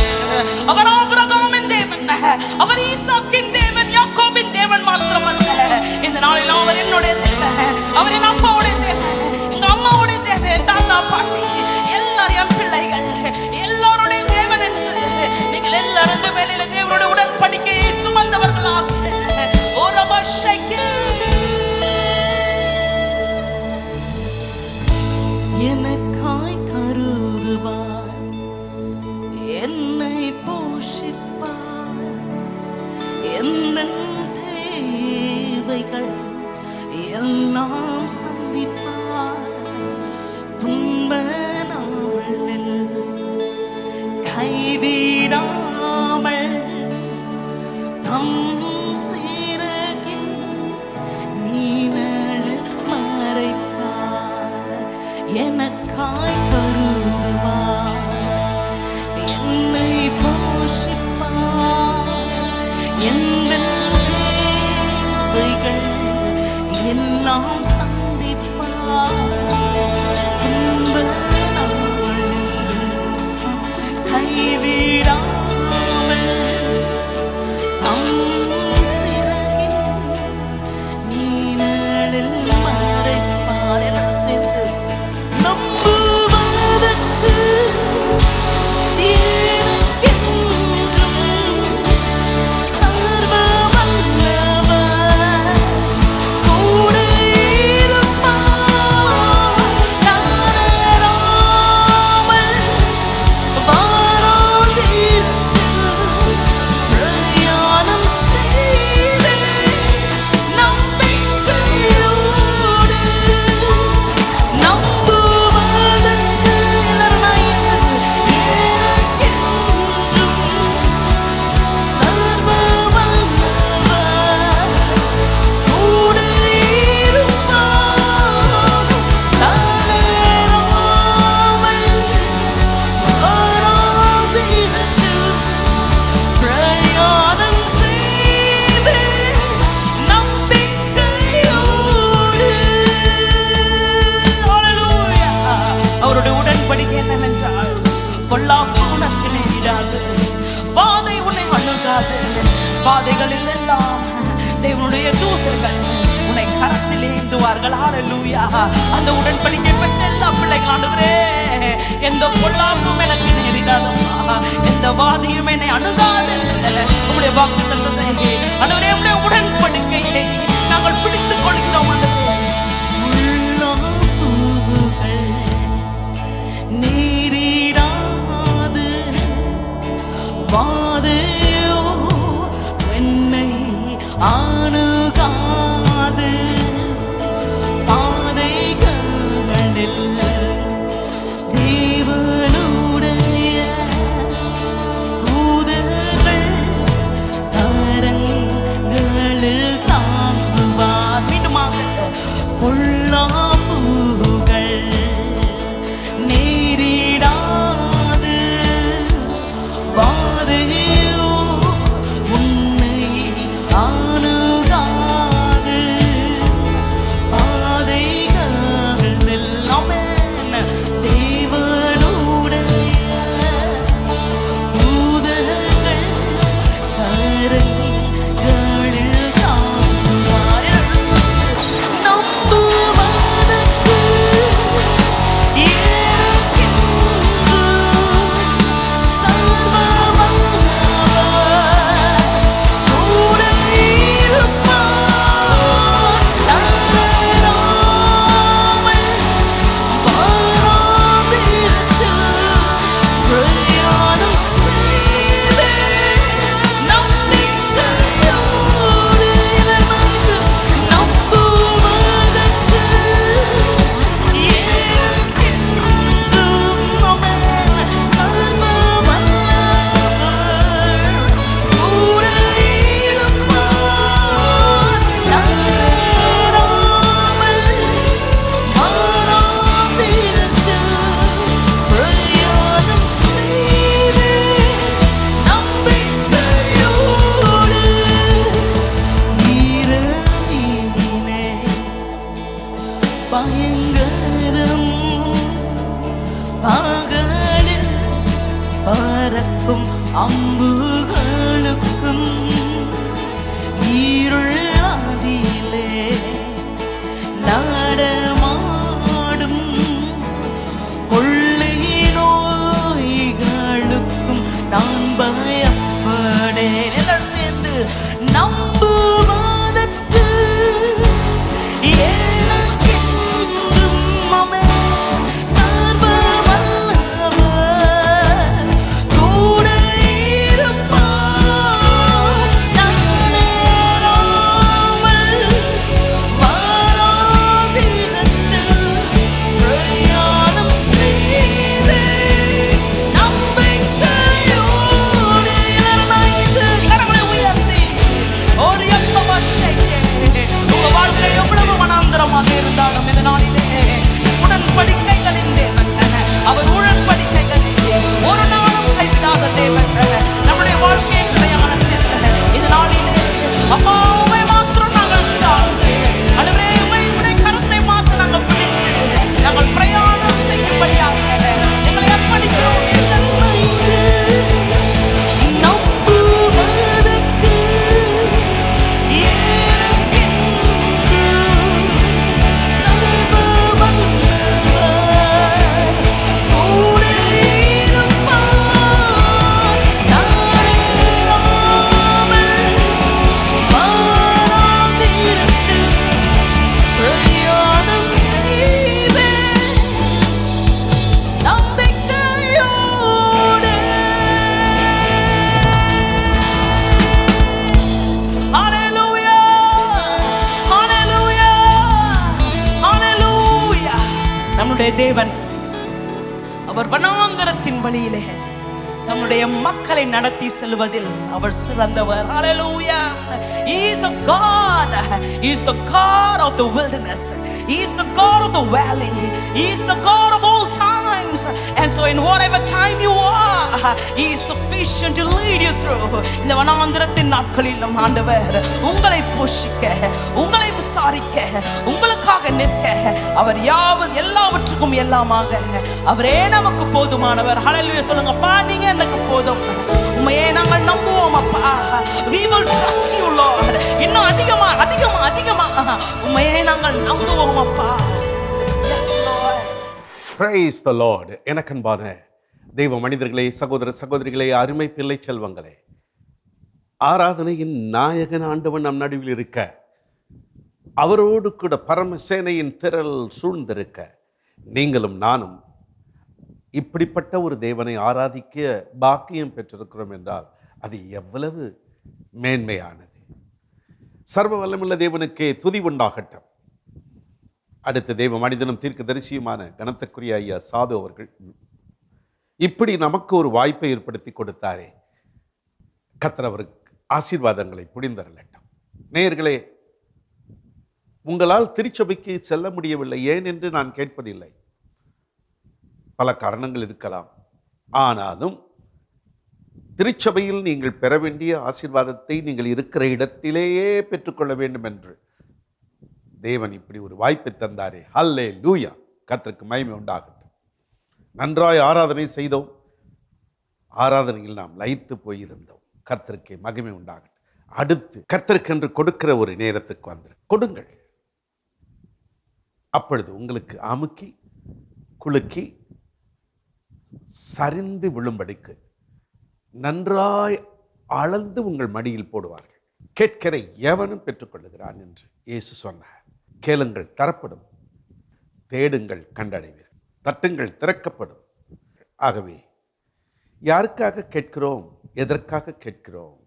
அவர் ஆபிரகாமின் தேவன், அவர் ஈசாக்கின் தேவன், யாக்கோபின் தேவன் மாத்திரமல்ல, இந்த நாளில் அவர் என்னுடைய தேவன், அவர் என் அப்பாவுடைய தேவன், எங்க அம்மாவுடைய தேவன், தாத்தா பாட்டி எல்லாரும் என் பிள்ளைகள் எல்லாருடைய தேவன் என்று நீங்கள் எல்லாரும் வேலையில தேவனுடைய உடன்படிக்கையை சுமந்தவர்களாக ஒரு அபஷைக்கு எனக்காய் கருதுவார், என்னை போஷிப்பார், எந்த தேவைகள் எல்லாம் சந்திப்பார். துன்ப நாளில் கைவிடாமல் தம் சிறகில் நீழல் மறைப்பார். எனக்காய் கருதுவார், என்னை போஷிப்பார், எந்த தேவைகள் எல்லாம் சந்திப்பார். துன்ப நாளில் கைவிடாமல் தம் சிறகில் நீழலில் மறைப்பார். எல்லாரும் சேர்ந்து நம்புவதற்கு எனக்கென்றும் சர்வ வல்லவர் கூட இருப்பார். நானறாமல் வாராந்திரத்தில் பிரயாணம் செய்வேன் நம்பிக்கையோடு. நம்புவதற்கு எனக்கென்றும் சர்வ வல்லவர் கூட இருப்பார். நானறாமல் வாராந்திரத்தில் பிரயாணம் செய்வேன் நம்பிக்கையோடு. Hallelujah. அவருடைய உடன்படிக்கை என்னவென்றால், பொல்லாப்பு உனக்கு நேரிடாது, பாதை உன்னை அணுகாது, பாதைகளில் எல்லாம் தேவனுடைய தூதர்கள் உன்னை கரத்தில் ஏந்துவார்கள். ஹalleluya. அந்த உடன்படிக்கை பெற்ற எல்லா பிள்ளைகள், ஆண்டவரே எந்த பொல்லாப்பும் எனக்கு நேரிடாதம்மா, வாதியும் என்னை அணுகாது உங்களுடைய வாக்குத்தத்தத்தை ஆண்டவரே உம்முடைய உடன்படிக்கையை நாங்கள் பிடித்துக் கொள்கிறோம். நீரிடாது வாதையோ என்னை அணுகாது பாதைகளில் தேவனுடைய தூதர்கள் கரங்களில் தாங்குவார். மீண்டுமாக பொல்லாப்புகள் நேரிடாது வாதையோ உன்னை அணுகாது பாதைகள் எல்லாமே தேவனுடைய தூதர்கள் கரங்களில் தாங்குவார். நம்புவதற்கு எனக்கென்று சர்வ வல்லவர் கூட இருப்பார். தளராமல் வாராதிருத்தில் பிரயாணம் செய்வேன் நம்பிக்கையோடு. இளமைக்கு நம்புவதற்கு எனக்கென்றும் அமேன் சர்வ வல்லவர் கூட இருப்பார். தளராமல் வாராதிருத்தில் பிரயாணம் செய்வேன் நம்பிக்கையோடு. இரவிலே பயங்கரம் பகலில் பறக்கும் அம்புகளுக்கும் இருளாதிலே நடமாடும் கொள்ளை நோய்களுக்கும் நான் பயப்படேன். எல்லாரும் சேர்ந்து நம்புவதற்கு எனக்கென்றும் அமேன் சர்வ வல்லவர் கூட இருப்பார். தளராமல் வாராதிருத்தில் பிரயாணம் செய்வேன் நம்பிக்கையோடு. இளமைக்கு கரங்களை உயர்த்தி ஒரு உங்க வாழ்க்கை எவ்வளவு மனாந்தரமாக இருந்தாலும் இந்த நாளிலே உடன்படிக்கைகளின் தேவன் அவர் உடன்படிக்கைகளிலே ஒரு நாளும் கைவிடாத தேவன். நம்முடைய வாழ்க்கை பிரயாணத்தில் இந்த நாளிலே அப்பா உம்மை மாத்திரம் நாங்கள் சார்ந்து ஆண்டவரே உம்முடைய கரத்தை மாத்திரம் நாங்கள் பிடித்து நாங்கள் பிரயாணம் செய்யும்படியாக எங்களை அர்ப்பணிக்கிறோம். நம்புவதற்கு சர்வ வல்லவர் கூட இருப்பார். தளராமல் வாராதிருத்தில் பிரயாணம் செய்வேன் நம்பிக்கையோடு. ஹalleluya ஹalleluya ஹalleluya. நம்முடைய தேவன் அவர் வனாந்தரத்தின் வழியிலே தம்முடைய மக்களை நடத்தி செல்வதில் அவர் சிறந்தவர். ஹalleluya. He is a God. He is the God of the wilderness. He is the God of the valley. He is the God of all times. And so in whatever time you are, He is sufficient to lead you through. இந்த வனாந்தரத்தின் நாட்களிலும் ஆண்டவர் உங்களை போஷிக்க, உங்களை விசாரிக்க, உங்களுக்காக நிற்க அவர் எல்லாவற்றுக்கும் எல்லாமாக அவரே நமக்கு போதுமானவர். ஹalleluya சொல்லுங்க. அப்பா நீங்க எனக்கு போதும். உம்மையே நாங்கள் நம்புவோம் அப்பா. We will trust you Lord. இன்னும் அதிகமா அதிகமா அதிகமா உம்மையே நாங்கள் நம்புவோம் அப்பா. Yes Lord. Praise the Lord. எனக்கன்பான தெய்வ மனிதர்களே, சகோதர சகோதரிகளே, அருமை பிள்ளை செல்வங்களே, ஆராதனையின் நாயகன் ஆண்டவன் நம் நடுவில் இருக்க, அவரோடு கூட பரமசேனையின் திரள் சூழ்ந்திருக்க, நீங்களும் நானும் இப்படிப்பட்ட ஒரு தேவனை ஆராதிக்க பாக்கியம் பெற்றிருக்கிறோம் என்றால் அது எவ்வளவு மேன்மையானது. சர்வ வல்லமுள்ள தேவனுக்கே துதி உண்டாகட்டும். அடுத்த தெய்வ மனிதனும் தீர்க்க தரிசியுமான கனத்துக்குரிய ஐயா சாது அவர்கள் இப்படி நமக்கு ஒரு வாய்ப்பை ஏற்படுத்தி கொடுத்தாரே, கர்த்தர் அவருக்கு ஆசீர்வாதங்களை புரிந்தரலட்டும். நேயர்களே, உங்களால் திருச்சபைக்கு செல்ல முடியவில்லை ஏன் என்று நான் கேட்பதில்லை. பல காரணங்கள் இருக்கலாம். ஆனாலும் திருச்சபையில் நீங்கள் பெற வேண்டிய ஆசீர்வாதத்தை நீங்கள் இருக்கிற இடத்திலேயே பெற்றுக்கொள்ள வேண்டும் என்று தேவன் இப்படி ஒரு வாய்ப்பை தந்தாரே. ஹல்லேலூயா, கர்த்தருக்கு மகிமை உண்டாகட்டும். நன்றாய் ஆராதனை செய்தோம். ஆராதனையில் நாம் லயித்து போயிருந்தோம். கர்த்தருக்கே மகிமை உண்டாகட்டும். அடுத்து கர்த்தருக்கென்று கொடுக்கிற ஒரு நேரத்துக்கு வந்து கொடுங்கள். அப்பொழுது உங்களுக்கு அமுக்கி குலுக்கி சரிந்து விழும்படிக்கு நன்றாய் அளந்து உங்கள் மடியில் போடுவார்கள். கேட்கிற எவனும் பெற்றுக்கொள்ளுகிறான் என்று இயேசு சொன்னார். கேளுங்கள் தரப்படும், தேடுங்கள் கண்டடைவீர்கள், தட்டுங்கள் திறக்கப்படும். ஆகவே யாருக்காக கேட்கிறோம், எதற்காக கேட்கிறோம்?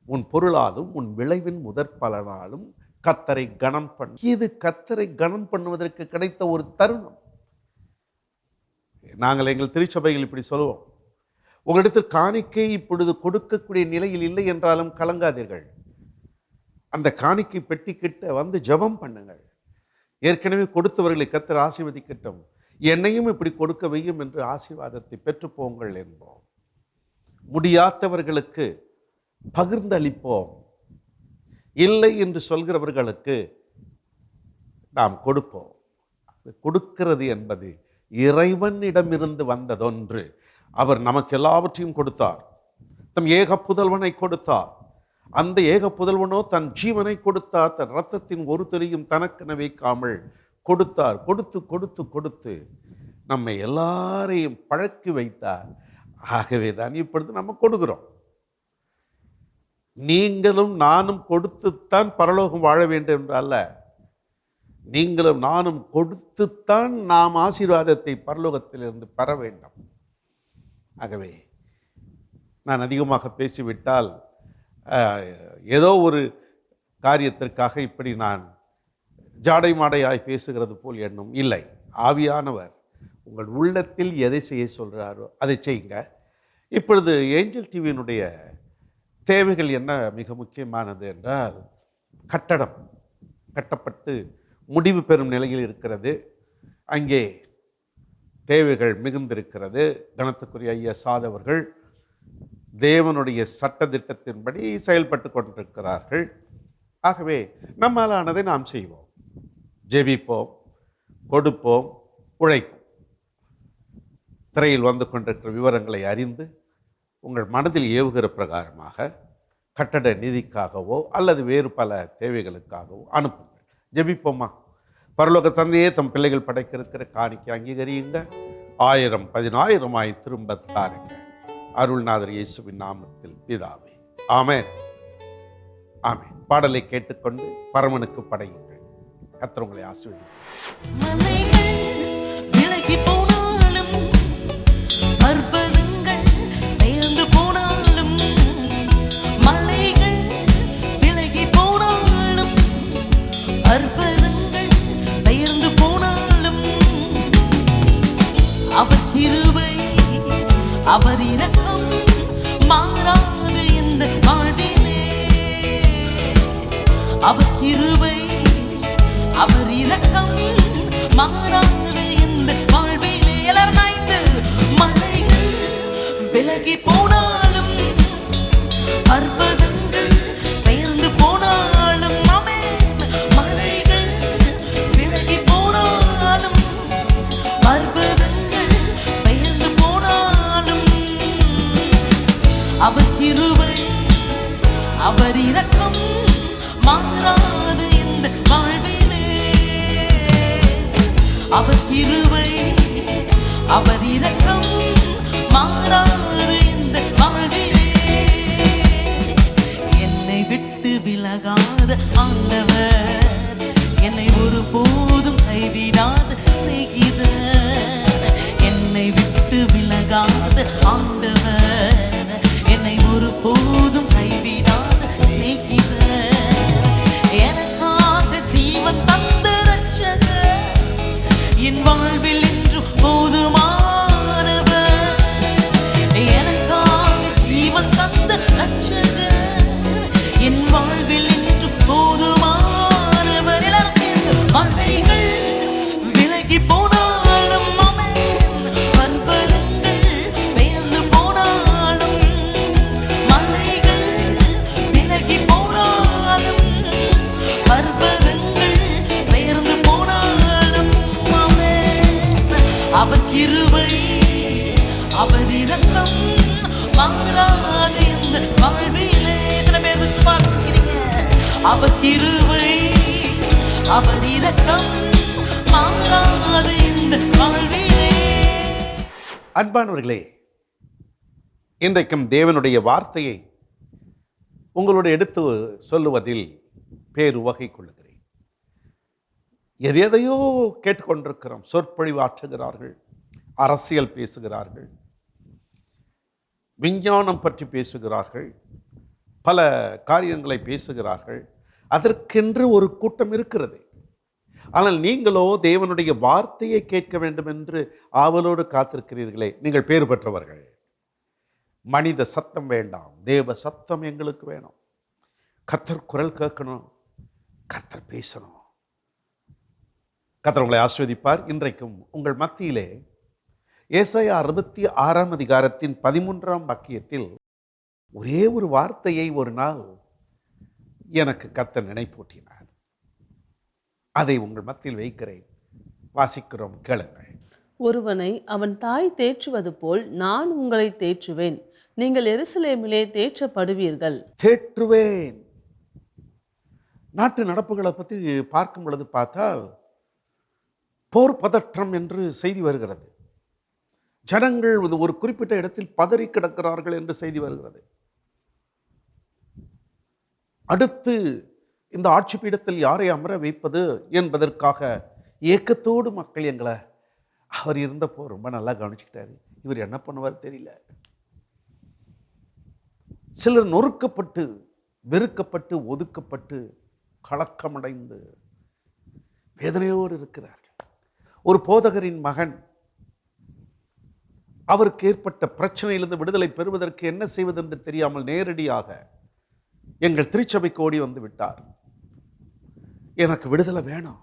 உன் பொருளாலும் உன் விளைவின் முதற் பலனாலும் கர்த்தரை கனம் பண்ண. இது கர்த்தரை கனம் பண்ணுவதற்கு கிடைத்த ஒரு தருணம். நாங்கள் எங்கள் திருச்சபையில் இப்படி சொல்லுவோம், உங்களிடத்தில் காணிக்கை இப்பொழுது கொடுக்கக்கூடிய நிலையில் இல்லை என்றாலும் கலங்காதீர்கள். அந்த காணிக்கை பெட்டி கிட்ட வந்து ஜெபம் பண்ணுங்கள். ஏற்கனவே கொடுத்தவர்களை கர்த்தர் ஆசீர்வதிக்கட்டும், என்னையும் இப்படி கொடுக்க வையும் என்று ஆசீர்வாதத்தை பெற்று போங்கள் என்போம். முடியாதவர்களுக்கு பகிர்ந்தளிப்போம். இல்லை என்று சொல்கிறவர்களுக்கு நாம் கொடுப்போம். கொடுக்கிறது என்பது இறைவனிடமிருந்து வந்ததொன்று. அவர் நமக்கு எல்லாவற்றையும் கொடுத்தார். தம் ஏக புதல்வனை கொடுத்தார். அந்த ஏக புதல்வனோ தன் ஜீவனை கொடுத்தார். தன் இரத்தத்தின் ஒரு துளியும் தனக்கென வைக்காமல் கொடுத்தார். கொடுத்து கொடுத்து கொடுத்து நம்மை எல்லாரையும் பழக்கி வைத்தார். ஆகவே தான் இப்பொழுது நம்ம கொடுக்கிறோம். நீங்களும் நானும் கொடுத்துத்தான் பரலோகம் வாழ வேண்டும் என்றல்ல, நீங்களும் நானும் கொடுத்துத்தான் நாம் ஆசீர்வாதத்தை பரலோகத்திலிருந்து பெற வேண்டும். ஆகவே நான் அதிகமாக பேசிவிட்டால் ஏதோ ஒரு காரியத்திற்காக இப்படி நான் ஜாடை மாடையாய் பேசுகிறது போல் எண்ணம் இல்லை. ஆவியானவர் உங்கள் உள்ளத்தில் எதை செய்ய சொல்கிறாரோ அதை செய்யுங்க. இப்பொழுது ஏஞ்சல் டிவியினுடைய தேவைகள் என்ன மிக முக்கியமானது என்றால், கட்டடம் கட்டப்பட்டு முடிவு பெறும் நிலையில் இருக்கிறது. அங்கே தேவைகள் மிகுந்திருக்கிறது. கனத்துக்குரிய ஐயா சாதவர்கள் தேவனுடைய சட்ட திட்டத்தின்படி செயல்பட்டு கொண்டிருக்கிறார்கள். ஆகவே நம்மாலானதை நாம் செய்வோம், ஜெபிப்போம், கொடுப்போம், உழைப்போம். திரையில் வந்து கொண்டிருக்கிற விவரங்களை அறிந்து உங்கள் மனதில் ஏவுகிற பிரகாரமாக கட்டட நிதிக்காகவோ அல்லது வேறு பல தேவைகளுக்காகவோ அனுப்புங்கள். ஜெபிப்போமா? பரலோக தந்தையே, தம் பிள்ளைகள் படைக்க இருக்கிற காணிக்கை அங்கீகரியுங்க. 1000 10,000 திரும்ப தாருங்க. அருள்நாதர் இயேசுவின் நாமத்தில் பிதாவே, ஆமென், ஆமென். பாடலை கேட்டுக்கொண்டு பரமனுக்கு படையுங்கள். கர்த்தர் உங்களை ஆசீர்வதிப்பார். அவர் இரக்கம் மாறாது இந்த வாழ்விலே. அவர் கிருபை, அவர் இரக்கம் மாறாது இந்த வாழ்விலே. எல்லாரும் மலைகள் விலகி போனாலும், பர்வதங்கள் பெயர்ந்து போனாலும், ஆமென். மலைகள் விலகி போனாலும், பர்வதங்கள் பெயர்ந்து போனாலும், அவர் கிருபை, அவர் இரக்கம் மாறாது இந்த வாழ்விலே. அவர் கிருபை, அவர் இரக்கம் விலகாத ஆண்டவர், என்னை ஒருபோதும் கைவிடாத சிநேகிதர். என்னை விட்டு விலகாத ஆண்டவர், என்னை ஒருபோதும் கைவிடாத சிநேகிதர். எனக்காக ஜீவன் தந்த ரட்சகர், என் வாழ்வில் இன்று போதுமானவர். எனக்காக ஜீவன் தந்த ரட்சகர், என் வாழ்வில் இன்று போதுமானவர். எல்லாரும் சேர்ந்து மலைகள் விலகி போனாலும், ஆமென், பர்வதங்கள் பெயர்ந்து போனாலும், மலைகள் விலகி போனாலும், பர்வதங்கள் பெயர்ந்து போனாலும், ஆமென், அவர் கிருபை அவர் இரக்கம் மாறாது இந்த வாழ்விலே. எத்தனை பேர் விசுவாசிக்கிறீங்க? அவர் கிருபை அவர் இரக்கம் மாறாது இந்த வாழ்விலே. அன்பானவர்களே, இன்றைக்கும் தேவனுடைய வார்த்தையை உங்களோட எடுத்து சொல்லுவதில் பேருவகை கொள்ளுகிறேன். எதையோ கேட்டுக்கொண்டிருக்கிறோம். சொற்பொழிவாற்றுகிறார்கள், அரசியல் பேசுகிறார்கள், விஞ்ஞானம் பற்றி பேசுகிறார்கள், பல காரியங்களை பேசுகிறார்கள். அதற்கென்று ஒரு கூட்டம் இருக்கிறது. ஆனால் நீங்களோ தேவனுடைய வார்த்தையை கேட்க வேண்டும் என்று ஆவலோடு காத்திருக்கிறீர்களே, நீங்கள் பேறு பெற்றவர்கள். மனித சத்தம் வேண்டாம், தேவ சத்தம் எங்களுக்கு வேணும். கர்த்தர் குரல் கேட்கணும், கர்த்தர் பேசணும். கர்த்தர் உங்களை ஆசீர்வதிப்பார். இன்றைக்கும் உங்கள் மத்தியிலே ஏசாயா 66 அதிகாரத்தின் 13 வாக்கியத்தில் ஒரே ஒரு வார்த்தையை ஒரு நாள் எனக்கு கர்த்தர் நினைப்பூட்டினார். அதை உங்கள் மத்தியில் வைக்கிறேன். வாசிக்கிறோம், கேளுங்கள். ஒருவனை அவன் தாய் தேற்றுவது போல் நான் உங்களை தேற்றுவேன், நீங்கள் எருசலேமிலே தேற்றப்படுவீர்கள். தேற்றுவேன். நாட்டு நடப்புகளை பற்றி பார்க்கும் பொழுது பார்த்தால் போர் பதற்றம் என்று செய்தி வருகிறது. ஜனங்கள் ஒரு குறிப்பிட்ட இடத்தில் பதறி கிடக்கிறார்கள் என்று செய்தி வருகிறது. அடுத்து இந்த ஆட்சி பீடத்தில் யாரை அமர வைப்பது என்பதற்காக ஏக்கத்தோடு மக்கள் எங்களை, அவர் இருந்தப்போ ரொம்ப நல்லா கவனிச்சுக்கிட்டாரு, இவர் என்ன பண்ணுவார் தெரியல. சிலர் நொறுக்கப்பட்டு, வெறுக்கப்பட்டு, ஒதுக்கப்பட்டு, கலக்கமடைந்து வேதனையோடு இருக்கிறார்கள். ஒரு போதகரின் மகன் அவருக்கு ஏற்பட்ட பிரச்சனையிலிருந்து விடுதலை பெறுவதற்கு என்ன செய்வது என்று தெரியாமல் நேரடியாக எங்கள் திருச்சபைக்கு ஓடி வந்து விட்டார். எனக்கு விடுதலை வேணும்,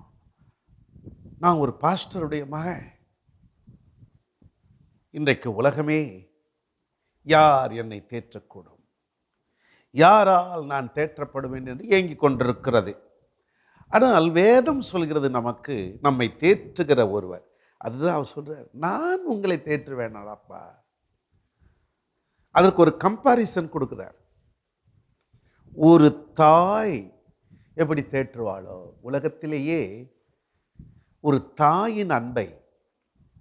நான் ஒரு பாஸ்டருடைய மகன். இன்றைக்கு உலகமே யார் என்னை தேற்றக்கூடும், யாரால் நான் தேற்றப்படுவேன் என்று ஏங்கிக் கொண்டிருக்கிறது. ஆனால் வேதம் சொல்கிறது நமக்கு நம்மை தேற்றுகிற ஒருவர். அதுதான் அவர் சொல்றார், நான் உங்களை தேற்றுவேனாப்பா. அதற்கு ஒரு கம்பாரிசன் கொடுக்கிறார். ஒரு தாய் எப்படி தேற்றுவாளோ, உலகத்திலேயே ஒரு தாயின் அன்பை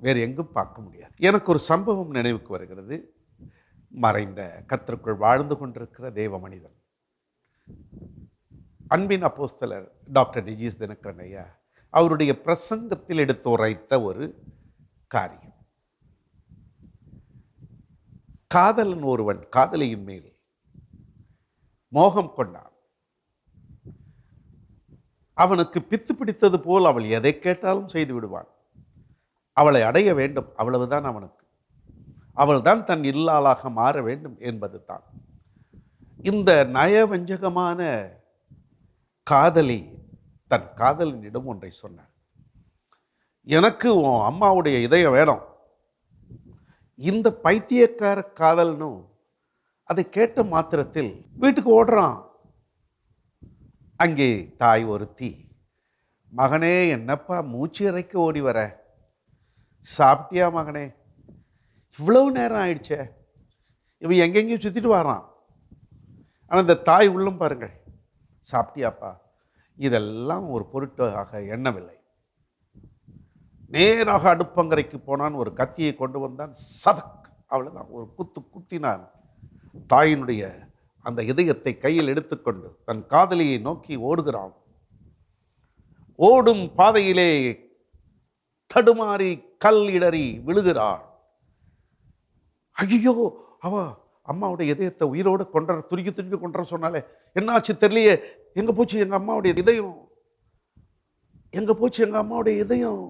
வேறு எங்கும் பார்க்க முடியாது. எனக்கு ஒரு சம்பவம் நினைவுக்கு வருகிறது. மறைந்த கர்த்தருக்குள் வாழ்ந்து கொண்டிருக்கிற தேவ மனிதன், அன்பின் அப்போஸ்தலர் டாக்டர் டிஜிஎஸ் தினகரன் ஐயா அவருடைய பிரசங்கத்தில் எடுத்து உரைத்த ஒரு காரியம். காதலன் ஒருவன் காதலியின் மேல் மோகம் கொண்டான். அவனுக்கு பித்து பிடித்தது போல் அவள் எதை கேட்டாலும் செய்து விடுவான். அவளை அடைய வேண்டும், அவ்வளவுதான் அவனுக்கு. அவள்தான் தன் இல்லாளாக மாற வேண்டும் என்பது தான். இந்த நயவஞ்சகமான காதலி தன் காதலனிடம் ஒன்றை சொன்னார், எனக்கு உன் அம்மாவுடைய இதயம் வேணும். இந்த பைத்தியக்கார காதலனும் அதை கேட்ட மாத்திரத்தில் வீட்டுக்கு ஓடுறான். அங்கே தாய் ஒருத்தி, மகனே என்னப்பா மூச்சு இறைக்க ஓடி வர, சாப்பிட்டியா மகனே, இவ்வளவு நேரம் ஆயிடுச்சே. இவன் எங்கெங்கேயும் சுற்றிட்டு வரான். ஆனால் இந்த தாய் உள்ளம் பாருங்கள், சாப்பிட்டியாப்பா, இதெல்லாம் ஒரு பொருட்டாக எண்ணவில்லை. நேராக அடுப்பங்கரைக்கு போனான், ஒரு கத்தியை கொண்டு வந்தான், சதக், அவ்வளோதான் ஒரு குத்து குத்தினான். தாயினுடைய அந்த இதயத்தை கையில் எடுத்துக்கொண்டு தன் காதலியை நோக்கி ஓடுகிறான். ஓடும் பாதையிலே தடுமாறி கல் இடறி விழுகிறாள். ஐயோ, அவ அம்மாவுடைய இதயத்தை உயிரோடு துருக்கி கொன்ற சொன்னாலே, என்னாச்சு தெரியலையே, எங்க போச்சு எங்க அம்மாவுடைய இதயம், எங்க போச்சு எங்க அம்மாவுடைய இதயம்?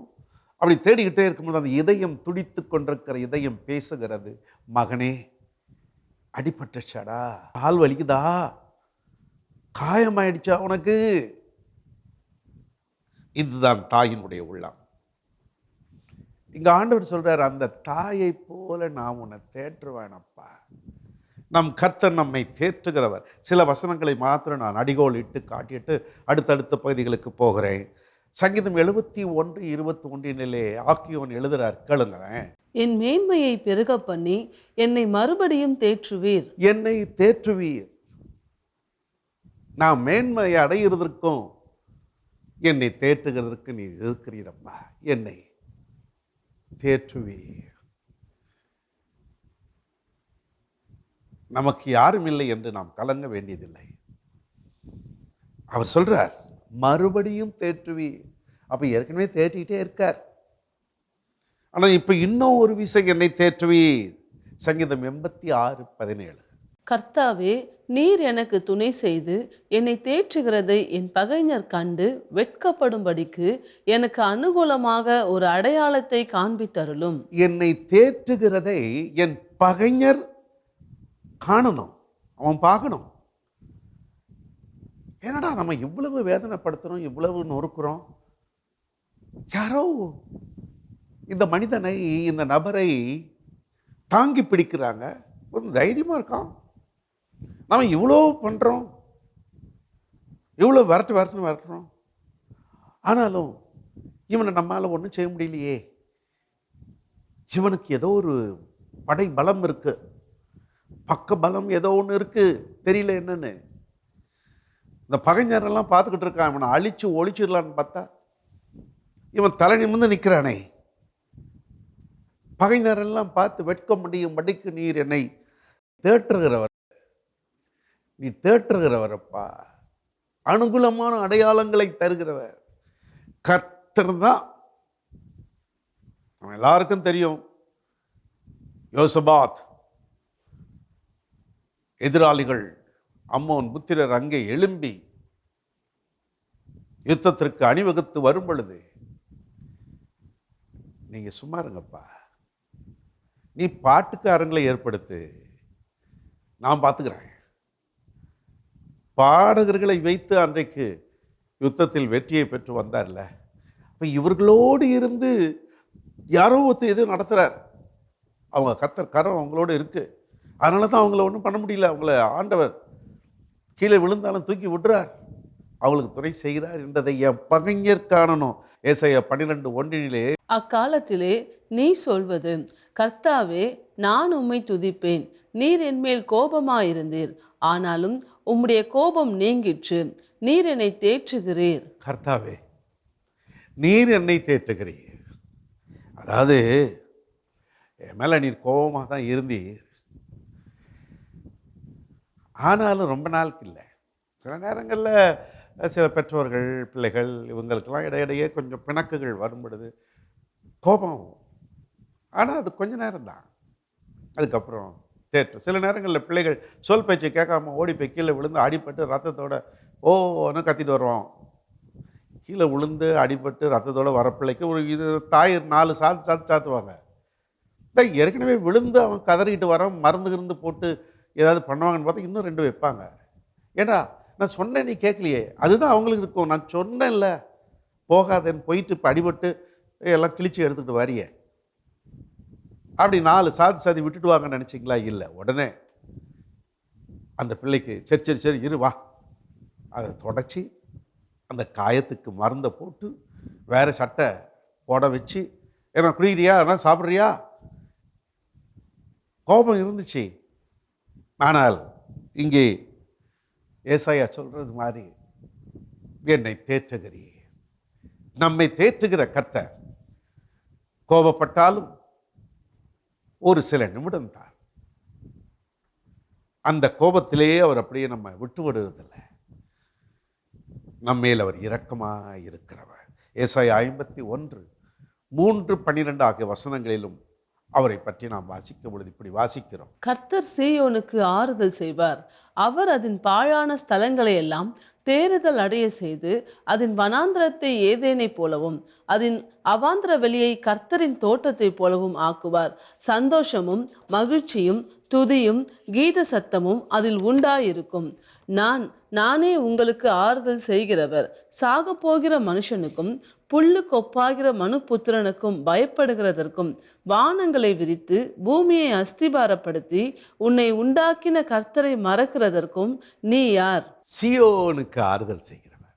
அப்படி தேடிக்கிட்டே இருக்கும்போது அந்த இதயம் துடித்து கொண்டிருக்கிற இதயம் பேசுகிறது, மகனே அடிபட்டுச்சாடா, கால் வலிக்குதா, காயமாயிடுச்சா உனக்கு? இதுதான் தாயினுடைய உள்ளம். இங்க ஆண்டவர் சொல்றார், அந்த தாயை போல நான் உன்னை தேற்றுவேனப்பா. நம் கர்த்தர் நம்மை தேற்றுகிறவர். சில வசனங்களை மாத்திரம் நான் அடிகோல் இட்டு காட்டிட்டு அடுத்தடுத்த பகுதிகளுக்கு போகிறேன். சங்கீதம் 71:21 ஆக்கியோன் எழுதுறார், கேளுங்களேன். என் மேன்மையை பெருக பண்ணி என்னை மறுபடியும் தேற்றுவீர். என்னை தேற்றுவீர். நான் மேன்மையை அடைகிறதற்கும் என்னை தேற்றுகிறதற்கு நீ இருக்கிறீரப்பா. என்னை தேற்றுவீர். நமக்கு யாரும் இல்லை என்று நாம் கலங்க வேண்டியதில்லை. அவர் சொல்றார், மறுபடியும் தேற்றுவீர். அப்ப ஏற்கனவே தேற்றிக்கிட்டே இருக்கார். ஆனா இப்ப இன்னும் ஒரு விசை என்னை தேற்றுவீர். சங்கீதம் 86:17. கர்த்தாவே, நீர் எனக்கு துணை செய்து என்னை தேற்றுகிறதை என் பகைஞர் கண்டு வெட்கப்படும்படிக்கு எனக்கு அனுகூலமாக ஒரு அடையாளத்தை காண்பித்தருளும். என்னை தேற்றுகிறதை என் பகைஞர் காணணும், அவன் பார்க்கணும். என்னடா நம்ம இவ்வளவு வேதனைப்படுத்துறோம், இவ்வளவு நொறுக்குறோம், யாரோ இந்த மனிதனை, இந்த நபரை தாங்கி பிடிக்கிறாங்க, கொஞ்சம் தைரியமா இருக்கான். நம்ம இவ்வளோ பண்றோம், இவ்வளோ விரட்டுறோம், ஆனாலும் இவனை நம்மால ஒன்றும் செய்ய முடியலையே. இவனுக்கு ஏதோ ஒரு படை பலம் இருக்கு, பக்க பலம் ஏதோ ஒன்று இருக்கு, தெரியல என்னன்னு. இந்த பகைஞரெல்லாம் பார்த்துக்கிட்டு இருக்கான், இவனை அழிச்சு ஒழிச்சிடலான்னு பார்த்தா இவன் தலை நிமிர்ந்து நிற்கிறானே. பகைஞரெல்லாம் பார்த்து வெட்க முடியும் படிக்கு நீர் என்னை தேற்றுகிறவர், நீ தேற்றுகிறவரப்பா, அனுகூலமான அடையாளங்களை தருகிறவர் கர்த்தர் தான். நம்ம எல்லாருக்கும் தெரியும், யோசபாத் எதிராளிகள் அம்மோன் புத்திரர் அங்கே எழும்பி யுத்தத்திற்கு அணிவகுத்து வரும் பொழுது, நீங்க சும்மா இருங்கப்பா, நீ பாட்டுக்காரங்களை ஏற்படுத்து, நான் பார்த்துக்கிறேன். பாடகர்களை வைத்து அன்றைக்கு யுத்தத்தில் வெற்றியை பெற்று வந்தார்ல, அப்ப இவர்களோடு இருந்து யாரோ ஒருத்தர் எதுவும் நடத்துறார், அவங்க கர்த்தர் கரம் அவங்களோட இருக்கு, அதனால தான் அவங்கள ஒன்றும் பண்ண முடியல. அவங்கள ஆண்டவர் கீழே விழுந்தாலும் தூக்கி விடுறார், அவங்களுக்கு துணை செய்கிறார் என்றதை என் பகைஞர் காணணும். ஏசாயா 12:1 அக்காலத்திலே நீ சொல்வது, கர்த்தாவே, நான் உம்மை துதிப்பேன், நீர் என்மேல் கோபமாயிருந்தீர், ஆனாலும் உம்முடைய கோபம் நீங்கிற்று, நீர் என்னை தேற்றுகிறீர். கர்த்தாவே, நீர் என்னை தேற்றுகிறீர். அதாவது என் மேல நீர் கோபமாக தான் இருந்தீர், ஆனாலும் ரொம்ப நாளுக்கு இல்லை. சில நேரங்களில் சில பெற்றோர்கள் பிள்ளைகள் இவங்களுக்கெல்லாம் இடையிடையே கொஞ்சம் பிணக்குகள் வரும் பொழுது கோபம், ஆனால் அது கொஞ்ச நேரம் தான், அதுக்கப்புறம் தேற்றும். சில நேரங்களில் பிள்ளைகள் சொல் பேச்சை கேட்காம ஓடி போய் கீழே விழுந்து அடிபட்டு ரத்தத்தோட ஓன்னு கத்திட்டு வருவோம். கீழே விழுந்து அடிபட்டு ரத்தத்தோட வர பிள்ளைக்கு ஒரு இது தாய் 4 சாத்துவாங்க. ஏற்கனவே விழுந்து அவன் கதறிக்கிட்டு வரான், மருந்து இருந்து போட்டு ஏதாவது பண்ணுவாங்கன்னு பார்த்தா இன்னும் 2 வைப்பாங்க. ஏன்னா நான் சொன்னேன் நீ கேட்கலையே, அதுதான் அவங்களுக்கு இருக்கும். நான் சொன்னேன்ல போகாதேன்னு போயிட்டு இப்போ அடிபட்டு எல்லாம் கிழிச்சு எடுத்துக்கிட்டு வரிய, அப்படி 4 சாதி விட்டுடுவாங்கன்னு நினச்சிங்களா? இல்லை, உடனே அந்த பிள்ளைக்கு சரி இரு வா, அதை தொடச்சி அந்த காயத்துக்கு மருந்தை போட்டு வேற சட்டை போட வச்சு, ஏன்னா குடிக்கிறியா, அதெல்லாம் சாப்பிட்றியா, கோபம் இருந்துச்சு. ஆனால் இங்கே ஏசாயா சொல்றது மாதிரி என்னை தேற்றுகிறீர். நம்மை தேற்றுகிற கர்த்தர் கோபப்பட்டாலும் ஒரு சில நிமிடம் தான், அந்த கோபத்திலே அவர் அப்படியே நம்ம விட்டு விடுவதில்லை. நம்மேல் அவர் இரக்கமாக இருக்கிறவர். ஏசாயா 51:3-12 ஆகிய வசனங்களிலும் அவரை பற்றி நாம் வாசிக்கும் பொழுது இப்படி வாசிக்கிறோம். கர்த்தர் சீயோனுக்கு ஆறுதல் செய்வார். அவர் அதன் பாழான ஸ்தலங்களை எல்லாம் தேறுதல் அடைய செய்து அதன் வனாந்திரத்தை ஏதேனைப் போலவும் அதன் அவாந்திர வெளியை கர்த்தரின் தோட்டத்தைப் போலவும் ஆக்குவார். சந்தோஷமும் மகிழ்ச்சியும் துதியும் கீத சத்தமும் அதில் உண்டாயிருக்கும். நானே உங்களுக்கு ஆறுதல் செய்கிறவர். சாக போகிற மனுஷனுக்கும் புல்லு கொப்பாகிற மனுபுத்திரனுக்கும் பயப்படுகிறதற்கும் வானங்களை விரித்து பூமியை அஸ்திபாரப்படுத்தி உன்னை உண்டாக்கின கர்த்தரை மறக்கிறதற்கும் நீ யார்? சீயோனுக்கு ஆறுதல் செய்கிறவர்,